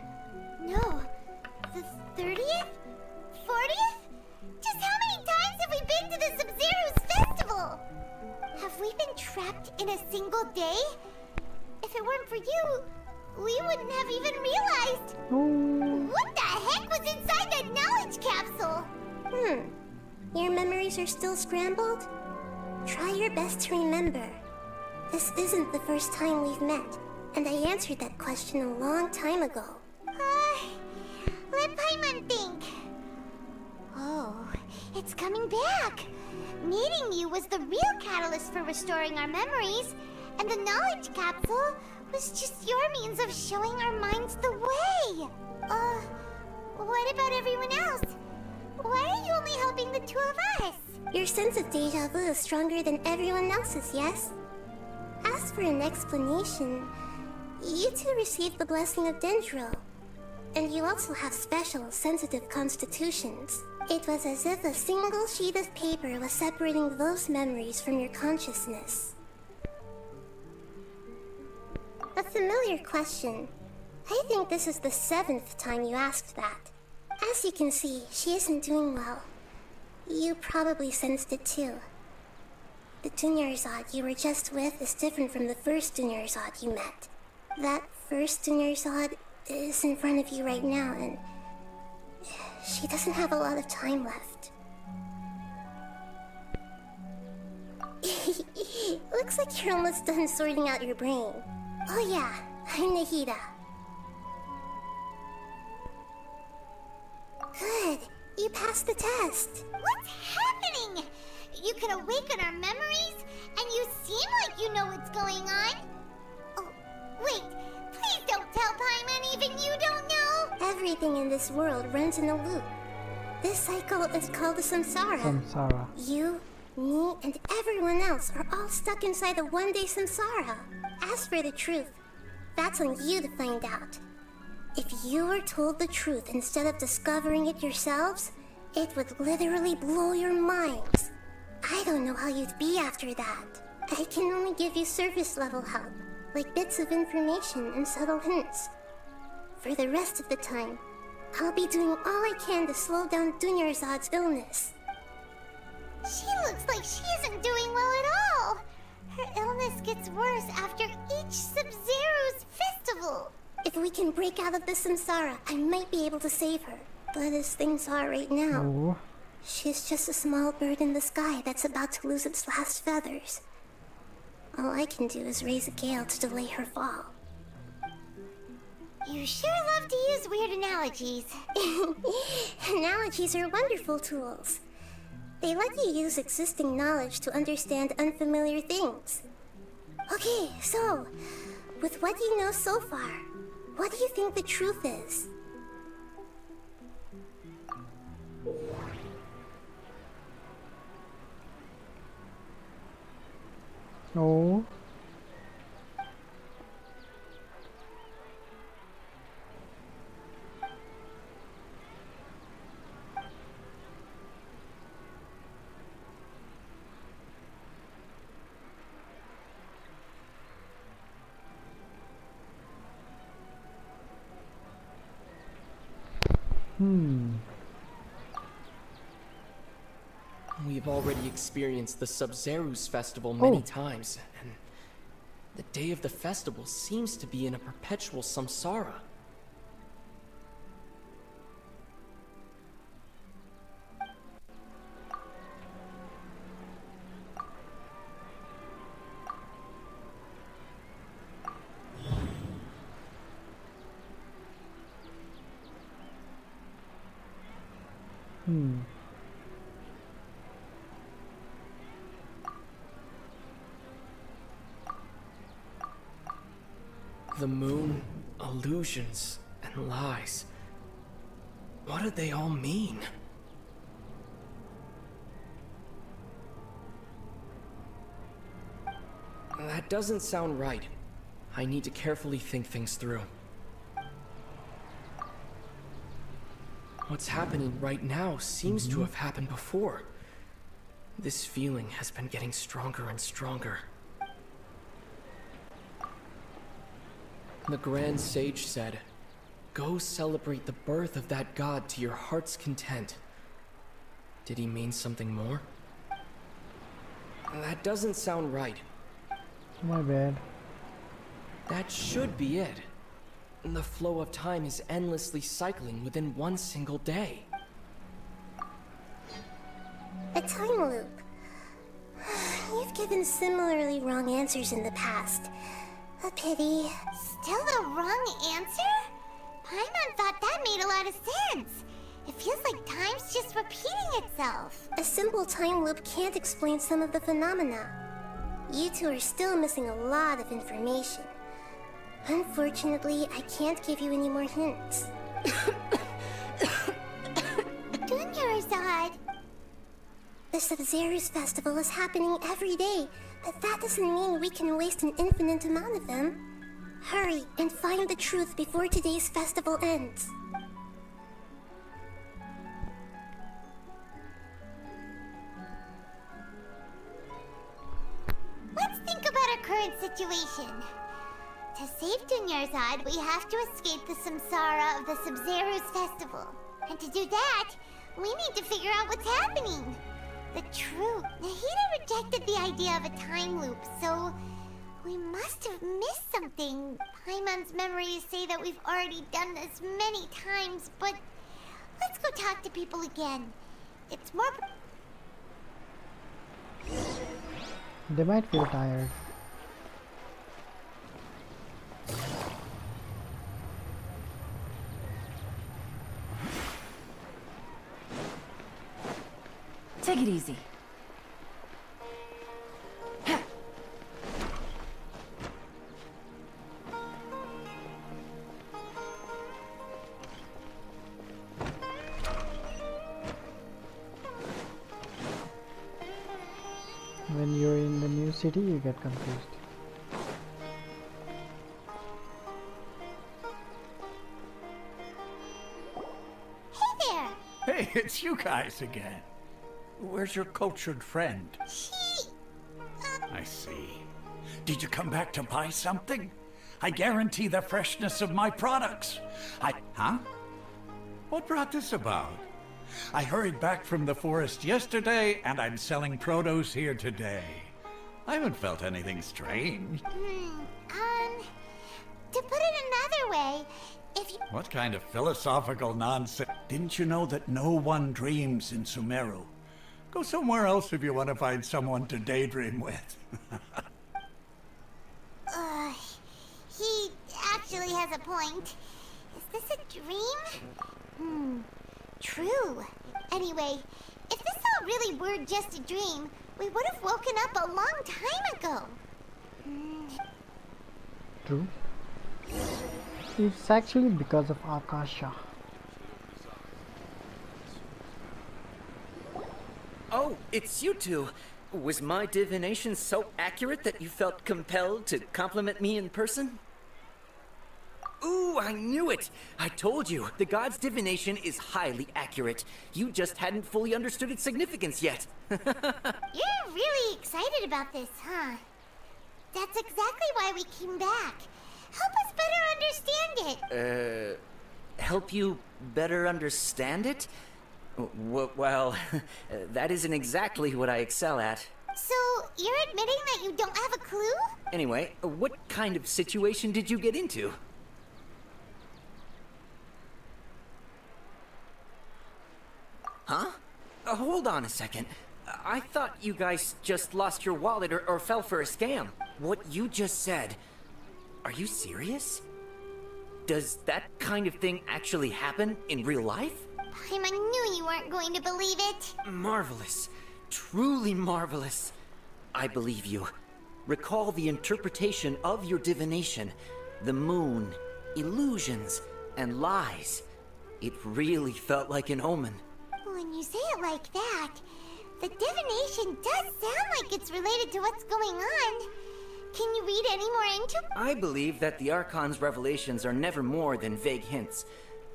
No. The 30th? 40th? Just how many times have we been to the Sub-Zero's festival? Have we been trapped in a single day? If it weren't for you, we wouldn't have even realized. What the heck was inside that knowledge capsule? Your memories are still scrambled? Try your best to remember. This isn't the first time we've met, and I answered that question a long time ago. Let Paimon think. Oh, it's coming back. Meeting you was the real catalyst for restoring our memories, and the knowledge capsule was just your means of showing our minds the way. What about everyone else? Why are you only helping the two of us? Your sense of deja vu is stronger than everyone else's, yes? As for an explanation, you two received the blessing of Dendro. And you also have special, sensitive constitutions. It was as if a single sheet of paper was separating those memories from your consciousness. A familiar question. I think this is the 7th time you asked that. As you can see, she isn't doing well. You probably sensed it too. The Dunyarzad you were just with is different from the first Dunyarzad you met. That first Dunyarzad is in front of you right now, and she doesn't have a lot of time left. Looks like you're almost done sorting out your brain. Oh yeah, I'm Nahida. Good, you passed the test. What's happening? You can awaken our memories, and you seem like you know what's going on. Oh, wait, please don't tell Paimon even you don't know. Everything in this world runs in a loop. This cycle is called the samsara. Samsara. You, me, and everyone else are all stuck inside the one-day samsara. As for the truth, that's on you to find out. If you were told the truth instead of discovering it yourselves, it would literally blow your minds. I don't know how you'd be after that. I can only give you surface-level help, like bits of information and subtle hints. For the rest of the time, I'll be doing all I can to slow down Dunyarzad's illness. She looks like she isn't doing well at all. Her illness gets worse after each Sub-Zero's festival. If we can break out of the samsara, I might be able to save her. But as things are right now, she's just a small bird in the sky that's about to lose its last feathers. All I can do is raise a gale to delay her fall. You sure love to use weird analogies. Analogies are wonderful tools. They let you use existing knowledge to understand unfamiliar things. Okay, so, with what you know so far, what do you think the truth is? No. We've already experienced the Sub-Zeru's festival many times, and the day of the festival seems to be in a perpetual samsara. The moon, illusions, and lies. What do they all mean? That doesn't sound right. I need to carefully think things through. What's happening right now seems to have happened before. This feeling has been getting stronger and stronger. The Grand Sage said, "Go celebrate the birth of that god to your heart's content." Did he mean something more? That doesn't sound right. My bad. That should be it. The flow of time is endlessly cycling within one single day. A time loop. You've given similarly wrong answers in the past. A pity. Still the wrong answer? Paimon thought that made a lot of sense. It feels like time's just repeating itself. A simple time loop can't explain some of the phenomena. You two are still missing a lot of information. Unfortunately, I can't give you any more hints. Dunyarzad! The Sub-Zeru's festival is happening every day, but that doesn't mean we can waste an infinite amount of them. Hurry and find the truth before today's festival ends. Let's think about our current situation. To save Dunyarzad, we have to escape the samsara of the Sub-Zeru's festival. And to do that, we need to figure out what's happening. The truth. Nahida rejected the idea of a time loop, so we must have missed something. Paimon's memories say that we've already done this many times, but let's go talk to people again. It's more... They might feel tired. Take it easy. When you're in the new city, you get confused. Hey there! Hey, it's you guys again. Where's your cultured friend? I see. Did you come back to buy something? I guarantee the freshness of my products. Huh? What brought this about? I hurried back from the forest yesterday, and I'm selling produce here today. I haven't felt anything strange. To put it another way, if you... What kind of philosophical nonsense? Didn't you know that no one dreams in Sumeru? Go somewhere else if you want to find someone to daydream with. He actually has a point. Is this a dream? True. Anyway, if this all really were just a dream, we would have woken up a long time ago. True. It's actually because of Akasha. Oh, it's you two. Was my divination so accurate that you felt compelled to compliment me in person? Ooh, I knew it! I told you, the god's divination is highly accurate. You just hadn't fully understood its significance yet. You're really excited about this, huh? That's exactly why we came back. Help us better understand it. help you better understand it? Well, that isn't exactly what I excel at. So, you're admitting that you don't have a clue? Anyway, what kind of situation did you get into? Huh? Hold on a second. I thought you guys just lost your wallet or fell for a scam. What you just said, are you serious? Does that kind of thing actually happen in real life? Paimon knew you weren't going to believe it. Marvelous. Truly marvelous. I believe you. Recall the interpretation of your divination. The moon, illusions, and lies. It really felt like an omen. When you say it like that, the divination does sound like it's related to what's going on. Can you read any more into it? I believe that the Archon's revelations are never more than vague hints.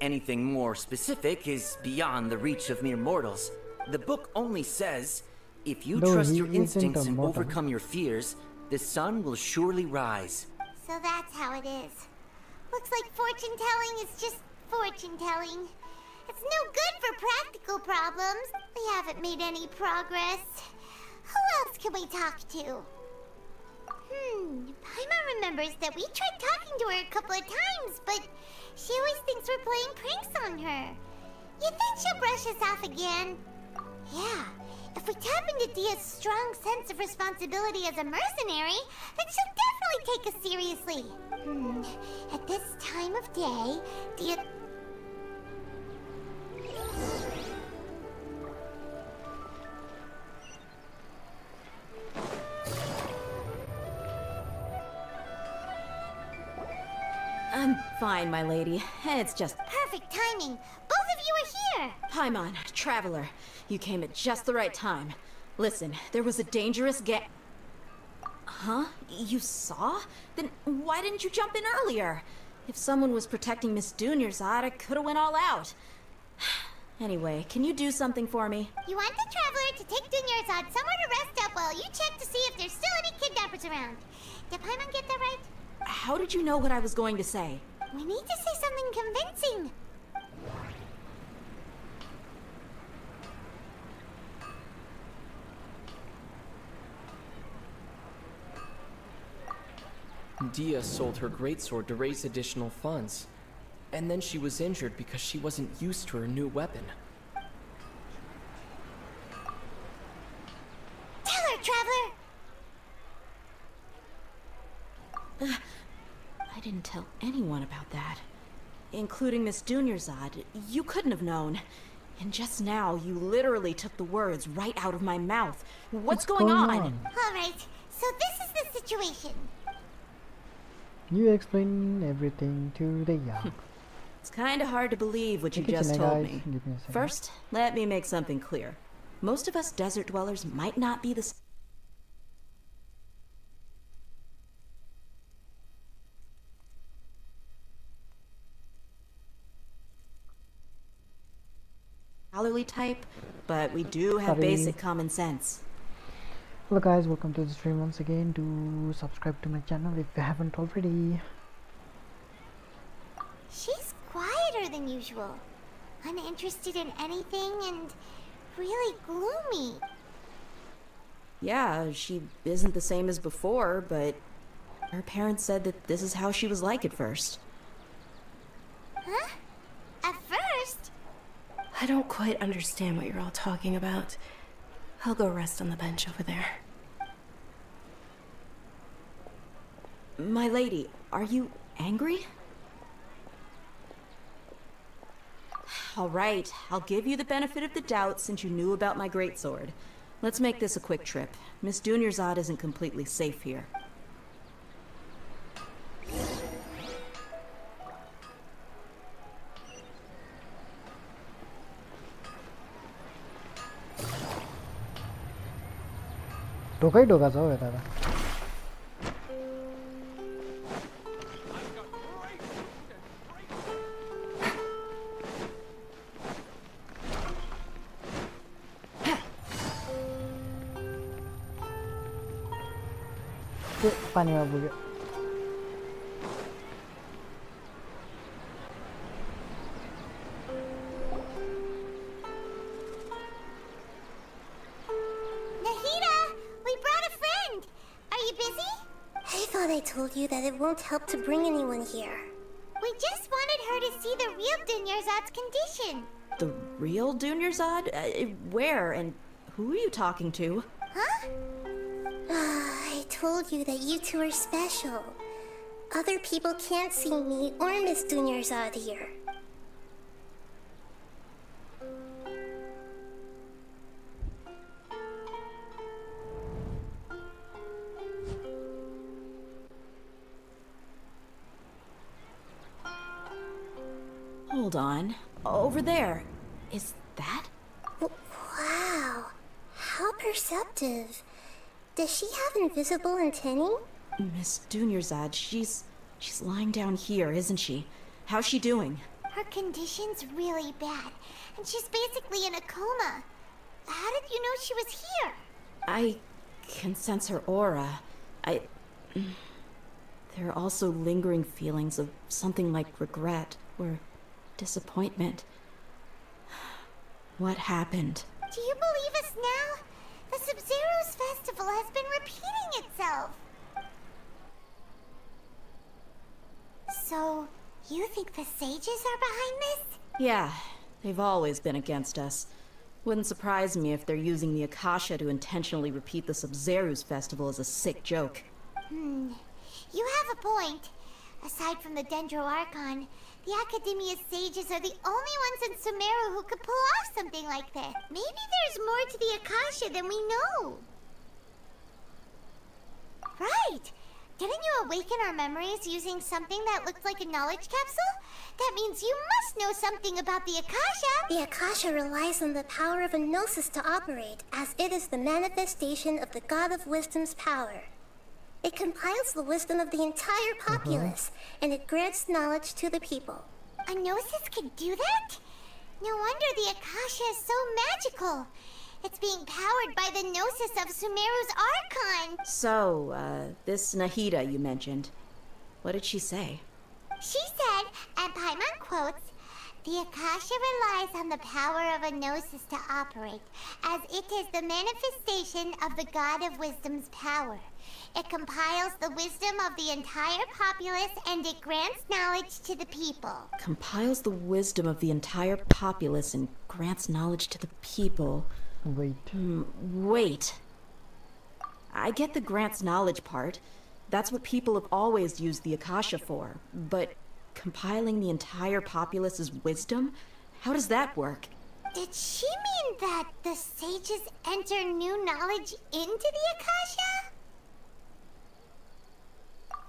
Anything more specific is beyond the reach of mere mortals. The book only says, if you trust your instincts and overcome your fears, the sun will surely rise. So that's how it is. Looks like fortune telling is just fortune telling. It's no good for practical problems. We haven't made any progress. Who else can we talk to? Paimon remembers that we tried talking to her a couple of times, but she always thinks we're playing pranks on her. You think she'll brush us off again? Yeah, if we tap into Dia's strong sense of responsibility as a mercenary, then she'll definitely take us seriously. At this time of day, Dia... I'm fine, my lady. It's just... Perfect timing. Both of you are here. Paimon, Traveler. You came at just the right time. Listen, there was a dangerous Huh? You saw? Then why didn't you jump in earlier? If someone was protecting Miss Dunyarzad, I could've went all out. Anyway, can you do something for me? You want the Traveler to take Dunyarzad somewhere to rest up while you check to see if there's still any kidnappers around. Did Paimon get that right? How did you know what I was going to say? We need to say something convincing. Dia sold her greatsword to raise additional funds. And then she was injured because she wasn't used to her new weapon. Tell her, Traveler! I didn't tell anyone about that. Including Miss Dunyarzad. You couldn't have known. And just now, you literally took the words right out of my mouth. What's going on? Alright, so this is the situation. You explain everything to the young. It's kinda hard to believe what you just told me. First, let me make something clear. Most of us desert dwellers might not be the scholarly type, but we do have basic common sense. Hello guys, welcome to the stream once again. Do subscribe to my channel if you haven't already. She's quieter than usual. Uninterested in anything and really gloomy. Yeah, she isn't the same as before, but her parents said that this is how she was like at first. Huh? At first? I don't quite understand what you're all talking about. I'll go rest on the bench over there. My lady, are you angry? All right, I'll give you the benefit of the doubt since you knew about my greatsword. Let's make this a quick trip. Miss Dunyarzad isn't completely safe here. ढोकै ढोका छ हौ यता त पानीमा पुग्यो thought I told you that it won't help to bring anyone here. We just wanted her to see the real Dunyarzad's condition. The real Dunyarzad? Where and who are you talking to? Huh? I told you that you two are special. Other people can't see me or Miss Dunyarzad here. Hold on. Over there. Is that? Wow. How perceptive. Does she have invisible antennae? Miss Dunyarzad, she's lying down here, isn't she? How's she doing? Her condition's really bad, and she's basically in a coma. How did you know she was here? I can sense her aura. There are also lingering feelings of something like regret or disappointment. What happened? Do you believe us now? The Sub-Zero's festival has been repeating itself. So, you think the sages are behind this? Yeah, they've always been against us. Wouldn't surprise me if they're using the Akasha to intentionally repeat the Sub-Zero's festival as a sick joke. You have a point. Aside from the Dendro Archon, the Academia's sages are the only ones in Sumeru who could pull off something like this. Maybe there's more to the Akasha than we know. Right! Didn't you awaken our memories using something that looked like a knowledge capsule? That means you must know something about the Akasha! The Akasha relies on the power of a Gnosis to operate, as it is the manifestation of the God of Wisdom's power. It compiles the wisdom of the entire populace, and it grants knowledge to the people. A Gnosis can do that? No wonder the Akasha is so magical. It's being powered by the Gnosis of Sumeru's Archon. So, this Nahida you mentioned, what did she say? She said, and Paimon quotes, "The Akasha relies on the power of a Gnosis to operate, as it is the manifestation of the God of Wisdom's power. It compiles the wisdom of the entire populace and it grants knowledge to the people." Compiles the wisdom of the entire populace and grants knowledge to the people. Wait. I get the grants knowledge part. That's what people have always used the Akasha for. But compiling the entire populace's wisdom? How does that work? Did she mean that the sages enter new knowledge into the Akasha?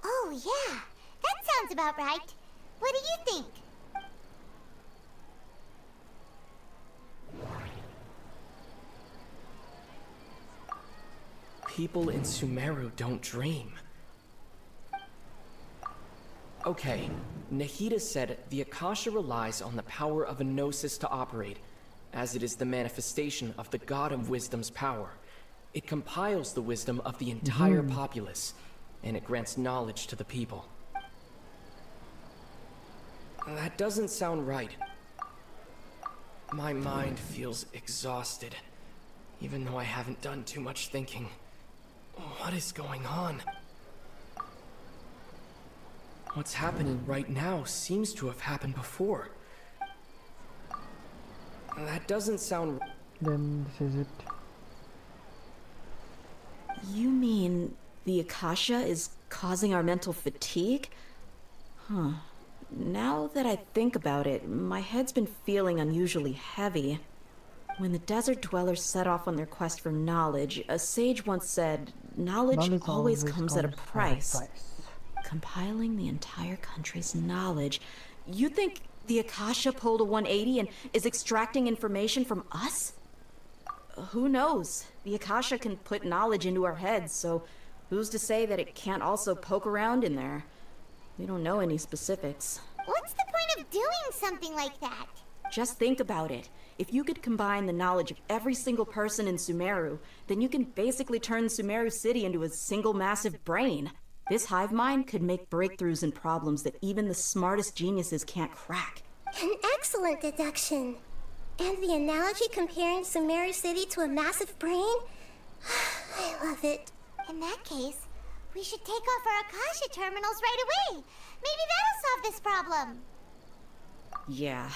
Oh yeah, that sounds about right. What do you think? People in Sumeru don't dream. Okay, Nahida said the Akasha relies on the power of a Gnosis to operate, as it is the manifestation of the God of Wisdom's power. It compiles the wisdom of the entire populace, and it grants knowledge to the people. That doesn't sound right. My mind feels exhausted, even though I haven't done too much thinking. What is going on? What's happening right now seems to have happened before. That doesn't sound... Then this is it. You mean the Akasha is causing our mental fatigue? Huh. Now that I think about it, my head's been feeling unusually heavy. When the desert dwellers set off on their quest for knowledge, a sage once said, knowledge always comes at a price. Compiling the entire country's knowledge. You think the Akasha pulled a 180 and is extracting information from us? Who knows? The Akasha can put knowledge into our heads, so who's to say that it can't also poke around in there? We don't know any specifics. What's the point of doing something like that? Just think about it. If you could combine the knowledge of every single person in Sumeru, then you can basically turn Sumeru City into a single massive brain. This hive mind could make breakthroughs in problems that even the smartest geniuses can't crack. An excellent deduction. And the analogy comparing Sumeru City to a massive brain? I love it. In that case, We should take off our Akasha terminals right away. Maybe that'll solve this problem. Yeah,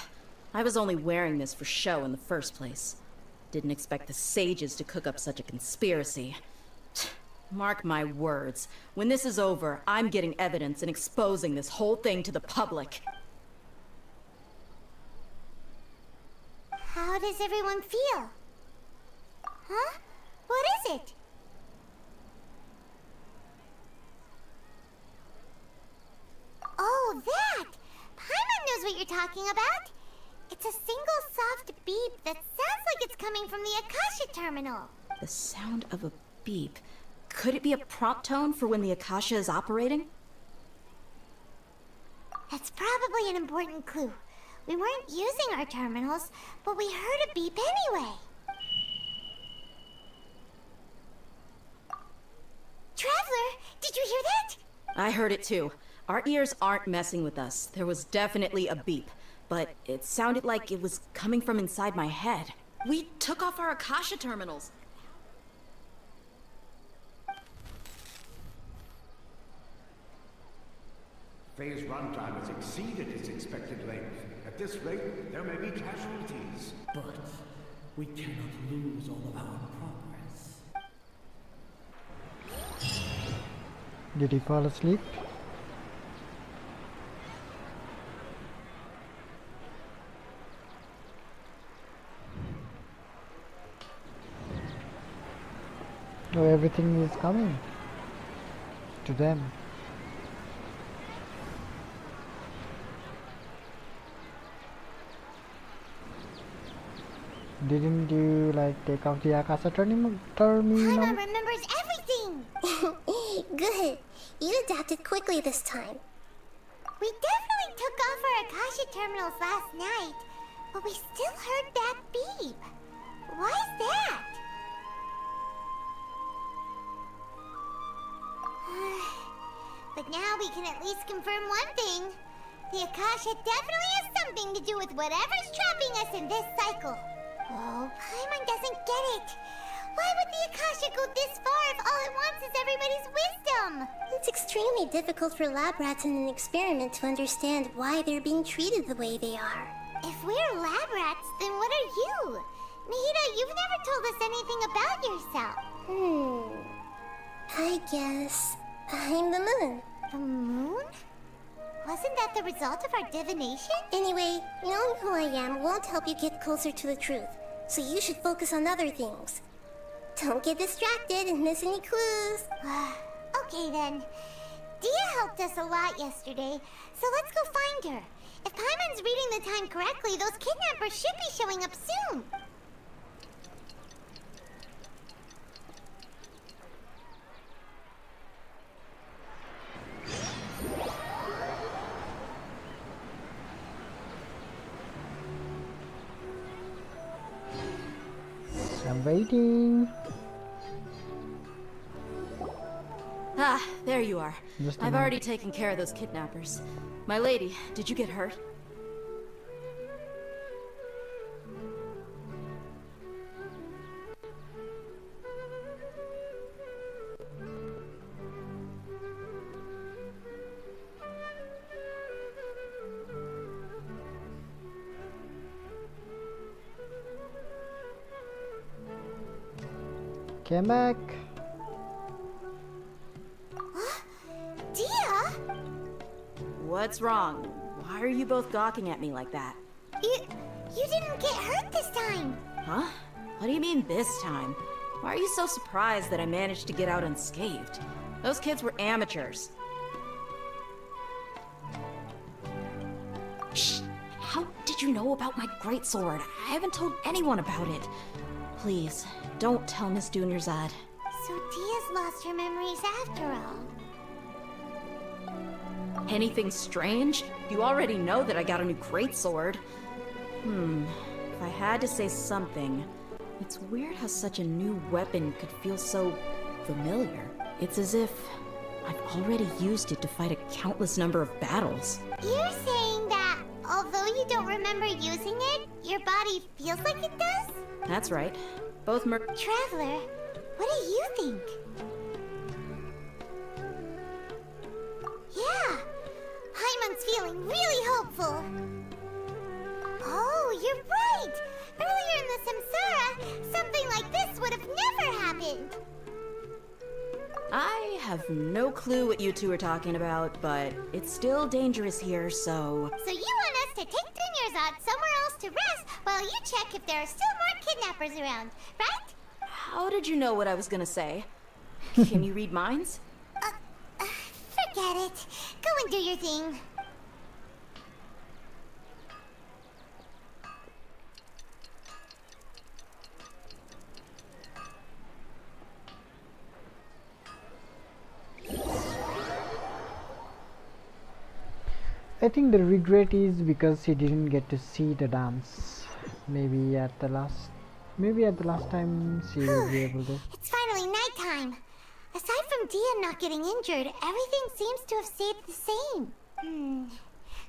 I was only wearing this for show in the first place. Didn't expect the sages to cook up such a conspiracy. Mark my words, when this is over, I'm getting evidence and exposing this whole thing to the public. How does everyone feel? Huh? What is it? Oh, that! Paimon knows what you're talking about. It's a single soft beep that sounds like it's coming from the Akasha terminal. The sound of a beep. Could it be a prompt tone for when the Akasha is operating? That's probably an important clue. We weren't using our terminals, but we heard a beep anyway. Traveler, did you hear that? I heard it too. Our ears aren't messing with us. There was definitely a beep, but it sounded like it was coming from inside my head. We took off our Akasha terminals. Phase runtime has exceeded its expected length. At this rate, there may be casualties. But we cannot lose all of our progress. Did he fall asleep? Oh, everything is coming to them. Didn't you like take off the Akasha terminal? Paimon remembers everything! Good. You adapted quickly this time. We definitely took off our Akasha terminals last night, but we still heard that beep. Why is that? But now we can at least confirm one thing. The Akasha definitely has something to do with whatever's trapping us in this cycle. Oh, Paimon doesn't get it. Why would the Akasha go this far if all it wants is everybody's wisdom? It's extremely difficult for lab rats in an experiment to understand why they're being treated the way they are. If we're lab rats, then what are you? Nahida, you've never told us anything about yourself. I guess I'm the moon. The moon? Wasn't that the result of our divination? Anyway, knowing who I am won't help you get closer to the truth, so you should focus on other things. Don't get distracted and miss any clues. Okay then. Dia helped us a lot yesterday, so let's go find her. If Paimon's reading the time correctly, those kidnappers should be showing up soon. I'm waiting. Ah, there you are. Just a I've minute. already taken care of those kidnappers. My lady, did you get hurt? Came back. Dia? What's wrong? Why are you both gawking at me like that? You didn't get hurt this time. Huh? What do you mean this time? Why are you so surprised that I managed to get out unscathed? Those kids were amateurs. Shh! How did you know about my greatsword? I haven't told anyone about it. Please, don't tell Miss Dunyarzad. So Dia's lost her memories after all. Anything strange? You already know that I got a new greatsword. If I had to say something, it's weird how such a new weapon could feel so familiar. It's as if I've already used it to fight a countless number of battles. You're saying that although you don't remember using it, your body feels like it does? That's right. Both Traveler, what do you think? I have no clue what you two are talking about, but it's still dangerous here, so... So you want us to take Dunyarzad somewhere else to rest while you check if there are still more kidnappers around, right? How did you know what I was gonna say? Can you read minds? Forget it. Go and do your thing. I think the regret is because he didn't get to see the dance. Maybe at the last time she will be able to. It's finally nighttime. Aside from Dia not getting injured, everything seems to have stayed the same.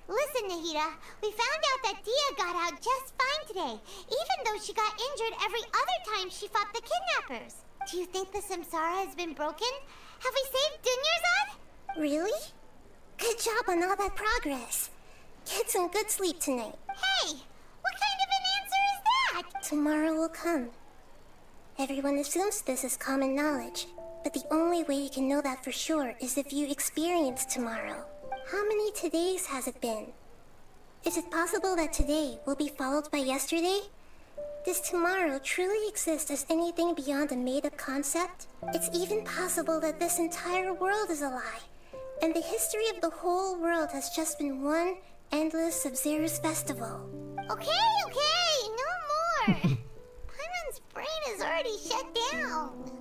Listen, Nahida, we found out that Dia got out just fine today, even though she got injured every other time she fought the kidnappers. Do you think the Samsara has been broken? Have we saved Dunyarzad? Really? Good job on all that progress. Get some good sleep tonight. Hey, what kind of an answer is that? Tomorrow will come. Everyone assumes this is common knowledge, but the only way you can know that for sure is if you experience tomorrow. How many todays has it been? Is it possible that today will be followed by yesterday? Does tomorrow truly exist as anything beyond a made-up concept? It's even possible that this entire world is a lie, and the history of the whole world has just been one endless Sub-Zero's festival. Okay, no more. Paimon's brain is already shut down.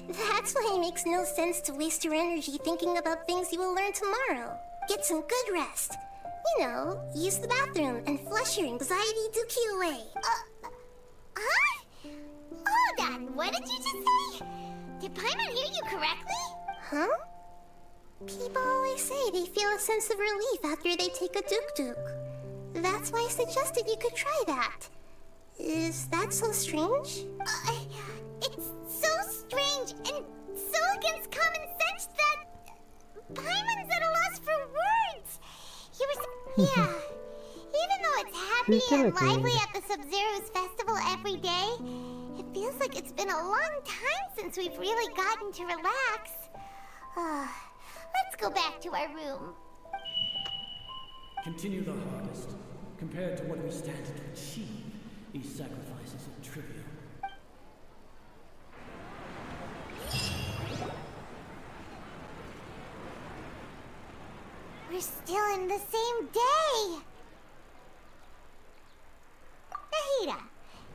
That's why it makes no sense to waste your energy thinking about things you will learn tomorrow. Get some good rest. You know, use the bathroom and flush your anxiety dookie away. Huh? Hold on, what did you just say? Did Paimon hear you correctly? Huh? People always say they feel a sense of relief after they take a duk-duk. That's why I suggested you could try that. Is that so strange? It's so strange and so against common sense that Paimon's at a loss for words. Yeah. Even though it's happy and lively at the Sub-Zero's festival every day, it feels like it's been a long time since we've really gotten to relax. Let's go back to our room. Continue the hardest. Compared to what we stand to achieve, these sacrifices are trivial. We're still in the same day! Nahida,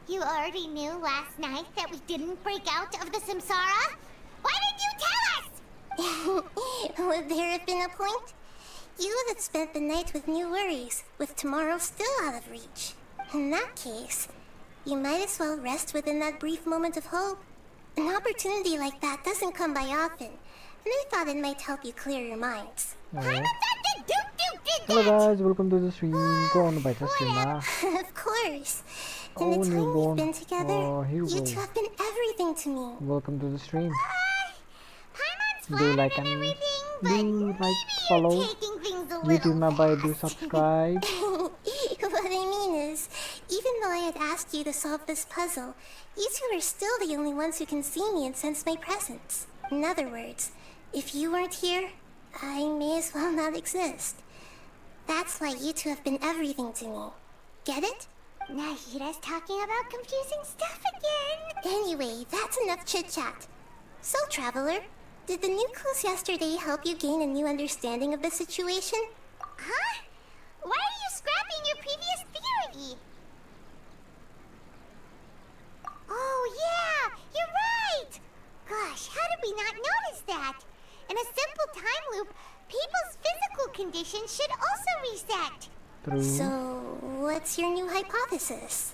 you already knew last night that we didn't break out of the Samsara? Why didn't you tell us? Would there have been a point? You would have spent the night with new worries, with tomorrow still out of reach. In that case, you might as well rest within that brief moment of hope. An opportunity like that doesn't come by often, and I thought it might help you clear your minds. Hello guys, welcome to the stream. Go on by the stream now. Of course. In the time we've been together, you two have been everything to me. Welcome to the stream. Do like and follow. YouTube Mobile, do subscribe. What I mean is, even though I had asked you to solve this puzzle, you two are still the only ones who can see me and sense my presence. In other words, if you weren't here, I may as well not exist. That's why you two have been everything to me. Get it? Nahida's talking about confusing stuff again. Anyway, that's enough chit-chat. So, Traveler, did the new clues yesterday help you gain a new understanding of the situation? Huh? Why are you scrapping your previous theory? Oh yeah, you're right! Gosh, how did we not notice that? In a simple time loop, people's physical conditions should also reset. True. So, what's your new hypothesis?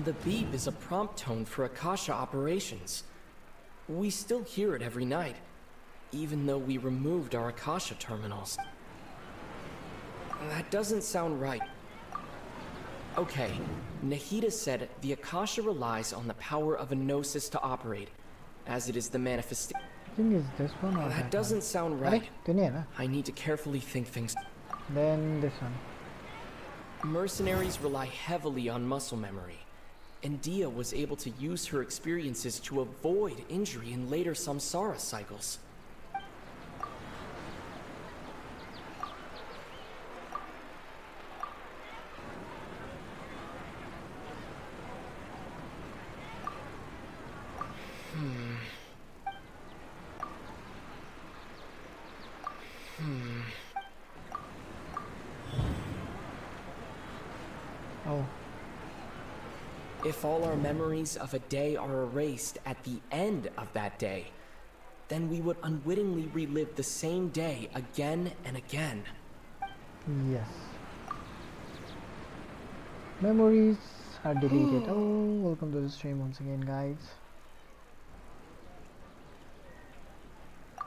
The beep is a prompt tone for Akasha operations. We still hear it every night, even though we removed our Akasha terminals. That doesn't sound right. Okay, Nahida said the Akasha relies on the power of a gnosis to operate, as it is the think it's this one or That doesn't sound right. I need to carefully think things. Then this one. Mercenaries rely heavily on muscle memory, and Dia was able to use her experiences to avoid injury in later samsara cycles. Oh. If all our memories of a day are erased at the end of that day, then we would unwittingly relive the same day again and again. Yes. Memories are deleted. Oh, welcome to the stream once again, guys.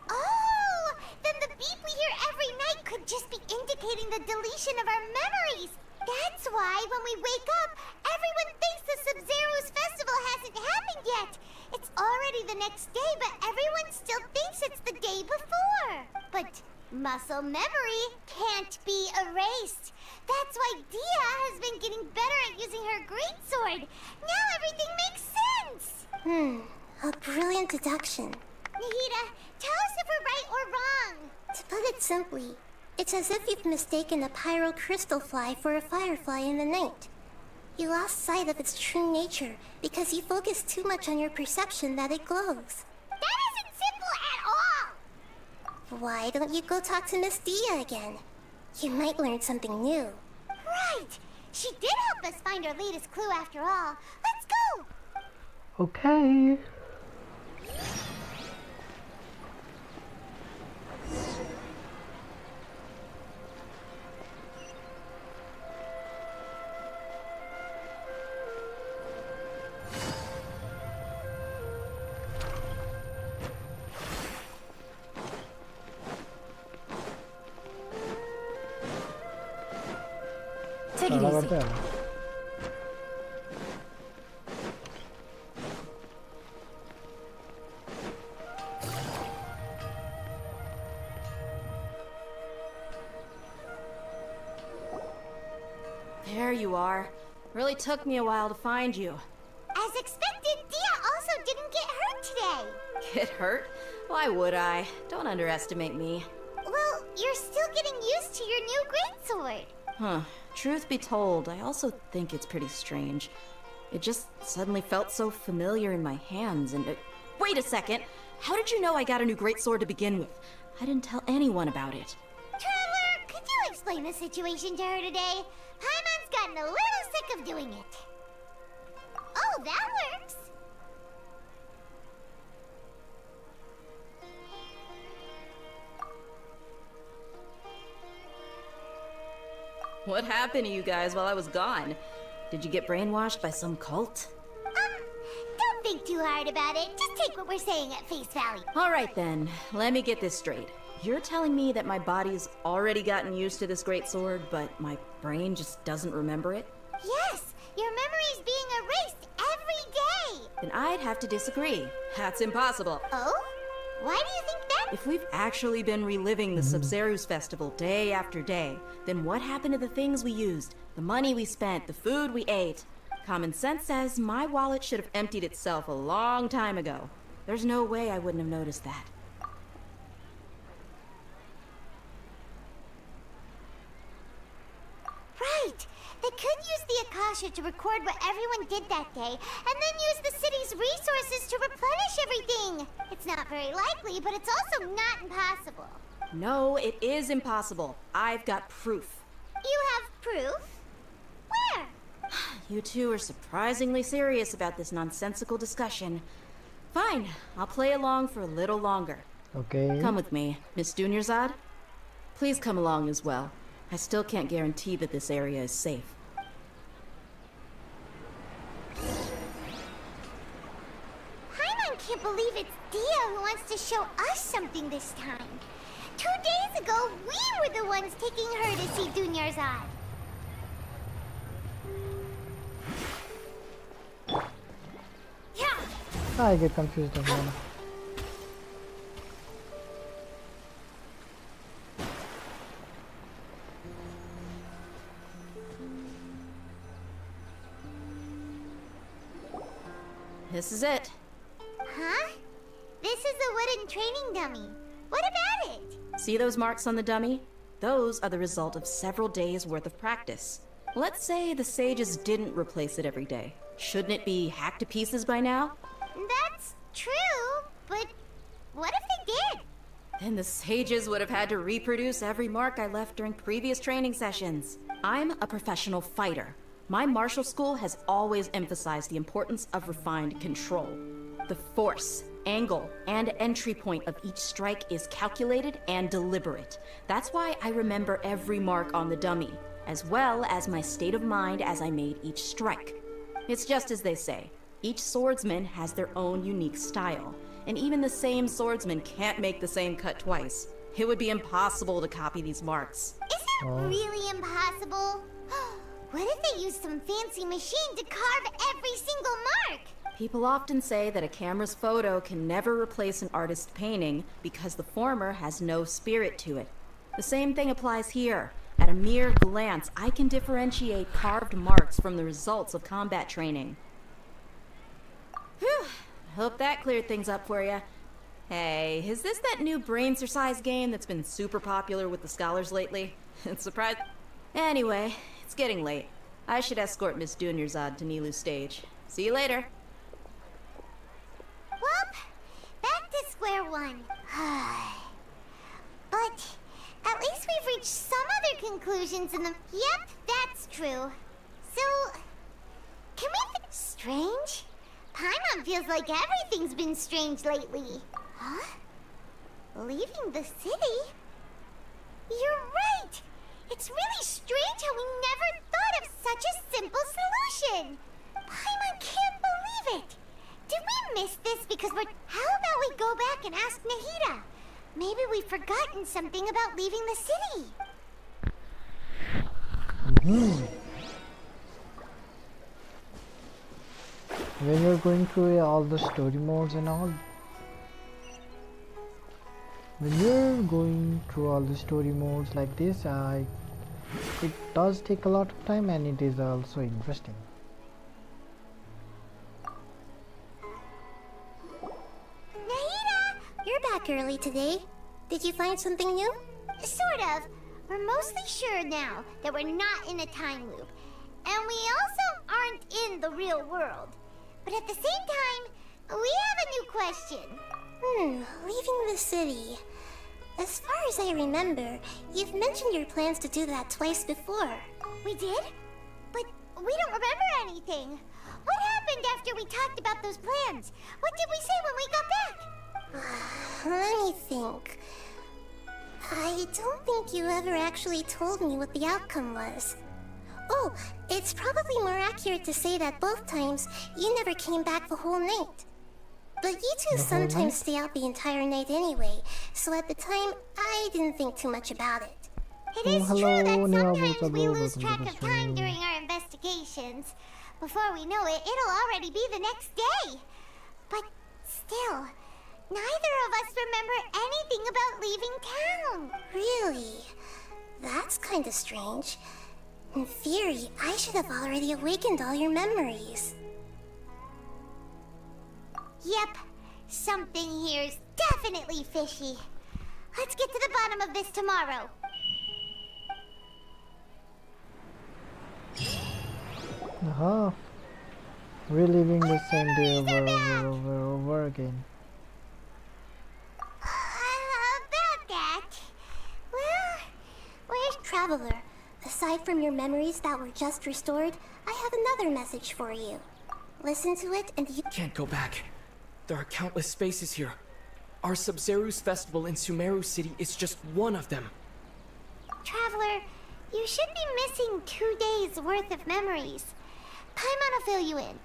Oh, then the beep we hear every night could just be indicating the deletion of our memories. That's why when we wake up, everyone thinks the Sub-Zero's festival hasn't happened yet. It's already the next day, but everyone still thinks it's the day before. But muscle memory can't be erased. That's why Dia has been getting better at using her greatsword. Now everything makes sense. A brilliant deduction. Nahida, tell us if we're right or wrong. To put it simply, it's as if you've mistaken a pyro crystal fly for a firefly in the night. You lost sight of its true nature because you focused too much on your perception that it glows. That isn't simple at all. Why don't you go talk to Miss Dia again? You might learn something new. Right. She did help us find our latest clue after all. Let's go. Okay. Take it easy. There you are. Really took me a while to find you. As expected, Dia also didn't get hurt today. Get hurt? Why would I? Don't underestimate me. Well, you're still getting used to your new greatsword. Huh. Truth be told, I also think it's pretty strange. It just suddenly felt so familiar in my hands and Wait a second! How did you know I got a new greatsword to begin with? I didn't tell anyone about it. Traveler, could you explain the situation to her today? Paimon's gotten a little sick of doing it. Oh, that works. What happened to you guys while I was gone? Did you get brainwashed by some cult? Don't think too hard about it. Just take what we're saying at face value. Alright then, let me get this straight. You're telling me that my body's already gotten used to this greatsword, but my brain just doesn't remember it? Yes, your memory's being erased every day. Then I'd have to disagree. That's impossible. Oh? Why do you think that? If we've actually been reliving the Sub-Zeru's festival day after day, then what happened to the things we used, the money we spent, the food we ate? Common sense says my wallet should have emptied itself a long time ago. There's no way I wouldn't have noticed that. Right. They could use the Akasha to record what everyone did that day, and then use the city's resources to replenish everything. It's not very likely, but it's also not impossible. No, it is impossible. I've got proof. You have proof? Where? You two are surprisingly serious about this nonsensical discussion. Fine, I'll play along for a little longer. Okay. Come with me, Miss Dunyarzad. Please come along as well. I still can't guarantee that this area is safe. Paimon can't believe it's Dia who wants to show us something this time. 2 days ago, we were the ones taking her to see Dunyarzad. I get confused again. This is it. Huh? This is a wooden training dummy. What about it? See those marks on the dummy? Those are the result of several days' worth of practice. Let's say the sages didn't replace it every day. Shouldn't it be hacked to pieces by now? That's true, but what if they did? Then the sages would have had to reproduce every mark I left during previous training sessions. I'm a professional fighter. My martial school has always emphasized the importance of refined control. The force, angle, and entry point of each strike is calculated and deliberate. That's why I remember every mark on the dummy, as well as my state of mind as I made each strike. It's just as they say, each swordsman has their own unique style, and even the same swordsman can't make the same cut twice. It would be impossible to copy these marks. Is it really impossible? What if they used some fancy machine to carve every single mark? People often say that a camera's photo can never replace an artist's painting because the former has no spirit to it. The same thing applies here. At a mere glance, I can differentiate carved marks from the results of combat training. Whew. Hope that cleared things up for you. Hey, is this that new brain exercise game that's been super popular with the scholars lately? It's surprising. Anyway, it's getting late. I should escort Miss Dunyarzad to Nilu's stage. See you later. Well, back to square one. But at least we've reached some other conclusions in the... Yep, that's true. So, can we... Strange? Paimon feels like everything's been strange lately. Huh? Leaving the city? You're right! It's really strange how we never thought of such a simple solution! Paimon can't believe it! Did we miss this because we're... How about we go back and ask Nahida? Maybe we've forgotten something about leaving the city. When you're going through all the story modes and all, when you're going through all the story modes like this, it does take a lot of time and it is also interesting. Nahida! You're back early today. Did you find something new? Sort of. We're mostly sure now that we're not in a time loop. And we also aren't in the real world. But at the same time, we have a new question. Leaving the city. As far as I remember, you've mentioned your plans to do that twice before. We did? But we don't remember anything. What happened after we talked about those plans? What did we say when we got back? Let me think. I don't think you ever actually told me what the outcome was. Oh, it's probably more accurate to say that both times you never came back the whole night. But you two sometimes stay out the entire night anyway, so at the time, I didn't think too much about it. It is true that sometimes we lose track of time during our investigations. Before we know it, it'll already be the next day. But still, neither of us remember anything about leaving town. Really? That's kinda strange. In theory, I should have already awakened all your memories. Yep, something here's definitely fishy. Let's get to the bottom of this tomorrow. Reliving the same day over again. About that... Well, where's Traveler? Aside from your memories that were just restored, I have another message for you. Listen to it and you can't go back. There are countless spaces here. Our Sub-Zeru's festival in Sumeru City is just one of them. Traveler, you should be missing 2 days worth of memories. Paimon will fill you in.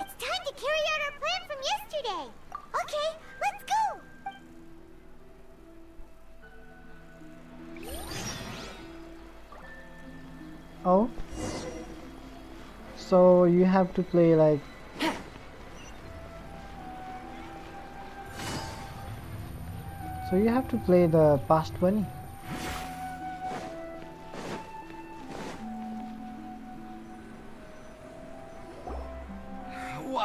It's time to carry out our plan from yesterday. Okay, let's go. Oh, so you have to play like the past one.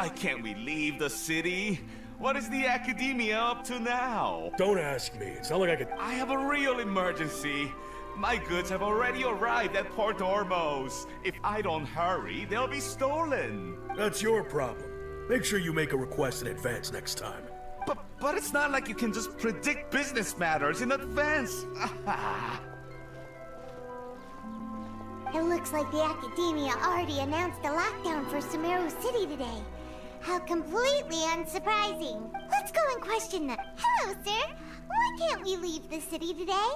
Why can't we leave the city? What is the academia up to now? Don't ask me. It's not like I could... I have a real emergency. My goods have already arrived at Port Ormos. If I don't hurry, they'll be stolen. That's your problem. Make sure you make a request in advance next time. But it's not like you can just predict business matters in advance. It looks like the Academia already announced a lockdown for Sumeru City today. How completely unsurprising. Let's go and question them. Hello, sir. Why can't we leave the city today?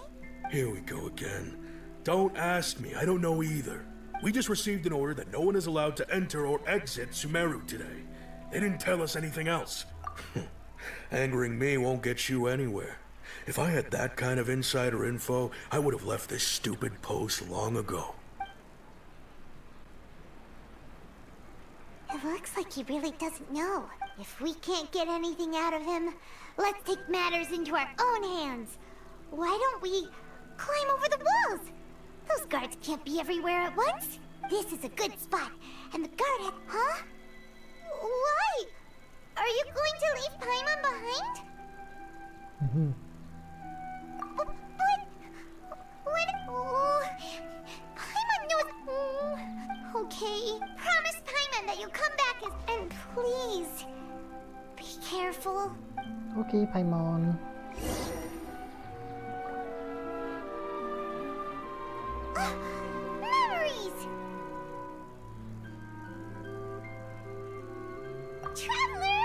Here we go again. Don't ask me. I don't know either. We just received an order that no one is allowed to enter or exit Sumeru today. They didn't tell us anything else. Angering me won't get you anywhere. If I had that kind of insider info, I would have left this stupid post long ago. It looks like he really doesn't know. If we can't get anything out of him, let's take matters into our own hands. Why don't we climb over the walls? Those guards can't be everywhere at once. This is a good spot, and the guard had... Huh? Why? Are you going to leave Paimon behind? But... When... Oh, Paimon knows... Oh, okay. Promise Paimon that you'll come back and please... be careful. Okay, Paimon. Memories! Traveler!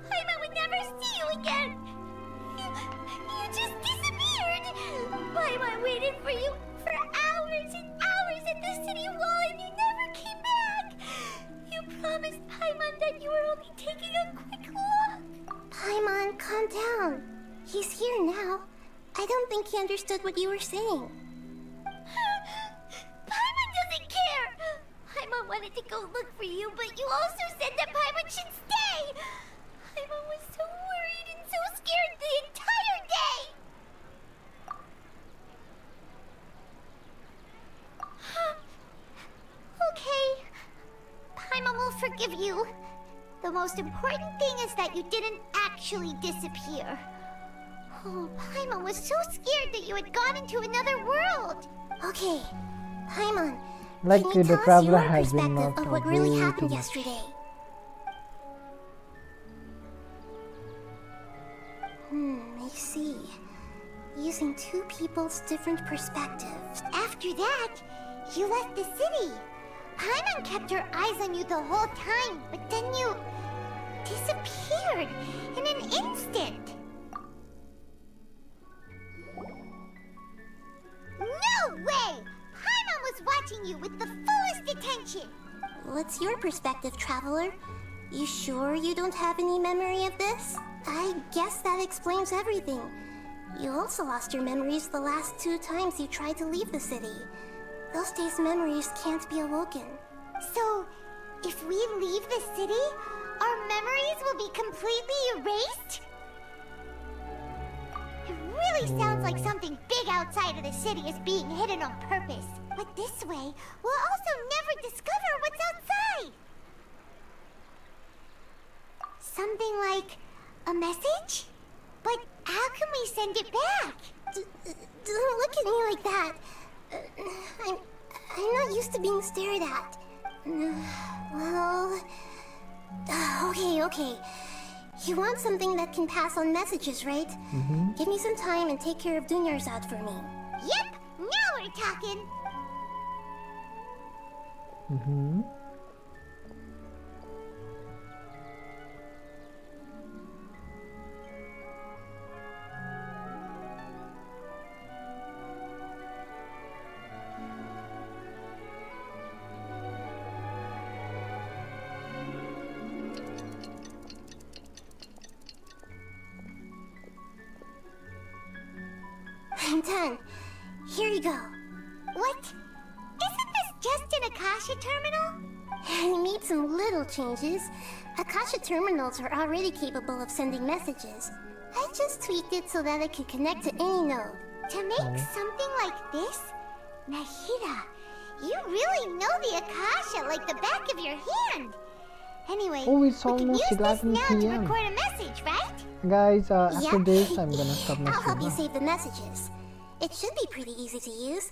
Paimon would never see you again! You just disappeared! Paimon waited for you for hours and hours at the city wall and you never came back! You promised Paimon that you were only taking a quick look! Paimon, calm down. He's here now. I don't think he understood what you were saying. Paimon doesn't care! Paimon wanted to go look for you, but you also said that Paimon should stay! Paimon was so worried and so scared the entire day! Okay. Paimon will forgive you. The most important thing is that you didn't actually disappear. Oh, Paimon was so scared that you had gone into another world. Okay, Paimon, Like can you the tell us traveler your has been perspective knocked of out what really way too happened much. yesterday? I see. Using two people's different perspectives. After that, you left the city. Paimon kept her eyes on you the whole time, but then you disappeared in an instant. No way! Paimon was watching you with the fullest attention. What's your perspective, Traveler? You sure you don't have any memory of this? I guess that explains everything. You also lost your memories the last 2 times you tried to leave the city. Those days' memories can't be awoken. So, if we leave the city, our memories will be completely erased? It really sounds like something big outside of the city is being hidden on purpose. But this way, we'll also never discover what's outside. Something like a message? But how can we send it back? Don't look at me like that. I'm not used to being stared at. Well... Okay. You want something that can pass on messages, right? Give me some time and take care of Dunyarzad for me. Yep! Now we're talking! I'm done. Here you go. What? Isn't this just an Akasha terminal? I made some little changes. Akasha terminals are already capable of sending messages. I just tweaked it so that it could connect to any node. To make something like this? Nahida, you really know the Akasha like the back of your hand. Anyway, Oh, it's we can almost use this 11 now to PM. record a message, right? Guys, after Yep. this, I'm gonna stop my I'll help you stream. save the messages. It should be pretty easy to use.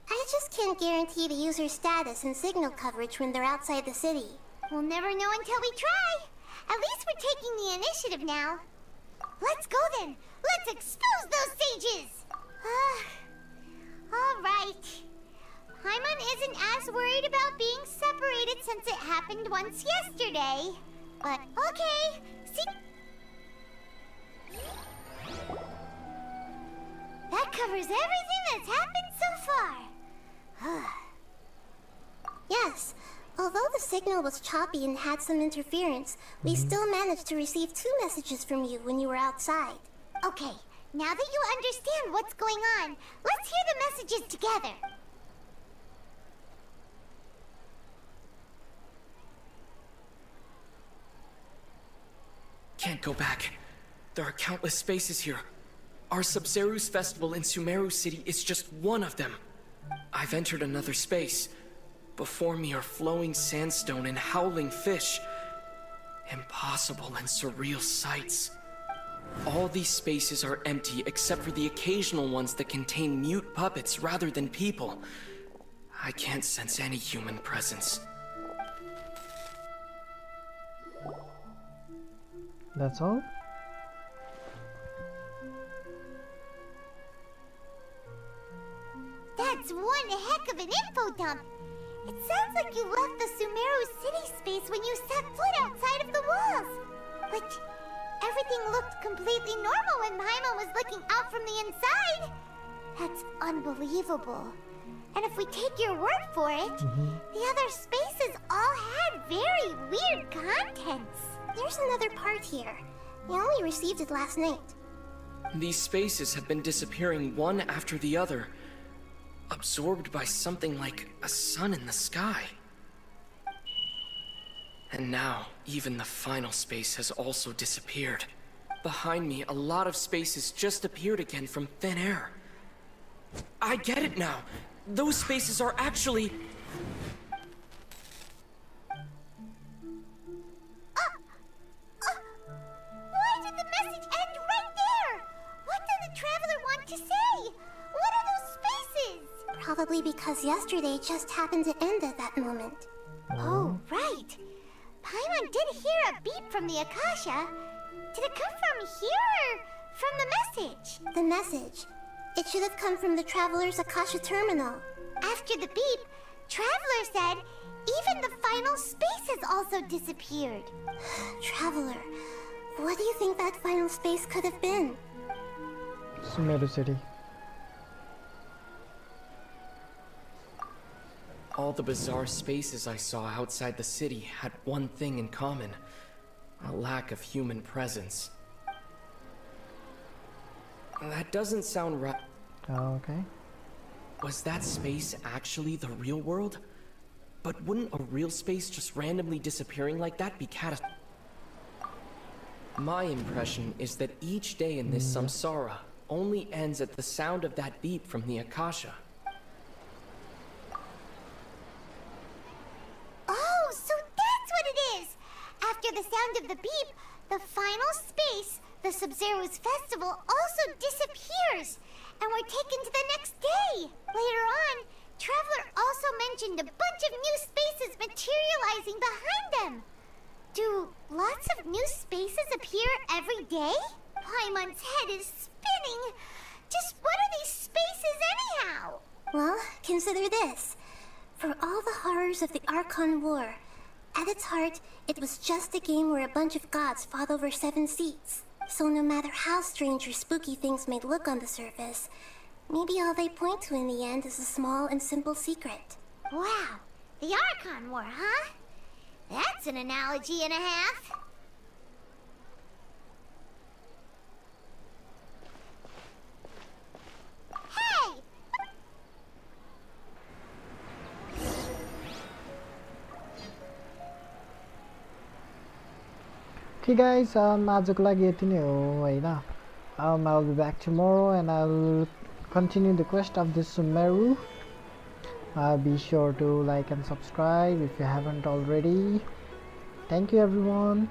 I just can't guarantee the user's status and signal coverage when they're outside the city. We'll never know until we try. At least we're taking the initiative now. Let's go then. Let's expose those sages. All right. Paimon isn't as worried about being separated since it happened once yesterday. But okay. See. That covers everything that's happened so far. Yes, although the signal was choppy and had some interference, we still managed to receive 2 messages from you when you were outside. Okay, now that you understand what's going on, let's hear the messages together. Can't go back. There are countless spaces here. Our Sub-Zeru's festival in Sumeru City is just one of them. I've entered another space. Before me are flowing sandstone and howling fish. Impossible and surreal sights. All these spaces are empty except for the occasional ones that contain mute puppets rather than people. I can't sense any human presence. That's all? That's one heck of an info dump. It sounds like you left the Sumeru city space when you set foot outside of the walls. But everything looked completely normal when Paimon was looking out from the inside. That's unbelievable. And if we take your word for it, the other spaces all had very weird contents. There's another part here. We only received it last night. These spaces have been disappearing one after the other, absorbed by something like a sun in the sky. And now, even the final space has also disappeared. Behind me, a lot of spaces just appeared again from thin air. I get it now. Those spaces are actually... Why did the message end right there? What did the traveler want to say? What are those spaces? Probably because yesterday just happened to end at that moment. Oh, right. Paimon did hear a beep from the Akasha. Did it come from here or from the message? The message. It should have come from the Traveler's Akasha terminal. After the beep, Traveler said even the final spaces also disappeared. Traveler, what do you think that final space could have been? Sumeru City. All the bizarre spaces I saw outside the city had one thing in common: a lack of human presence. That doesn't sound right. Oh, okay. Was that space actually the real world? But wouldn't a real space just randomly disappearing like that be catastrophic? My impression is that each day in this samsara only ends at the sound of that beep from the Akasha. Oh, so that's what it is! After the sound of the beep, the final space, the Sub-Zeru's festival, also disappears, and we're taken to the next day. Later on, Traveler also mentioned a bunch of new spaces materializing behind them. Do lots of new spaces appear every day? Paimon's head is spinning. Just what are these spaces anyhow? Well, consider this. For all the horrors of the Archon War, at its heart, it was just a game where a bunch of gods fought over 7 seats. So no matter how strange or spooky things may look on the surface, maybe all they point to in the end is a small and simple secret. Wow, the Archon War, huh? That's an analogy and a half. Hey! Okay guys, आजको लागि यति नै हो हैन. I'll be back tomorrow and I'll continue the quest of this Sumeru. Be sure to like and subscribe if you haven't already. Thank you everyone.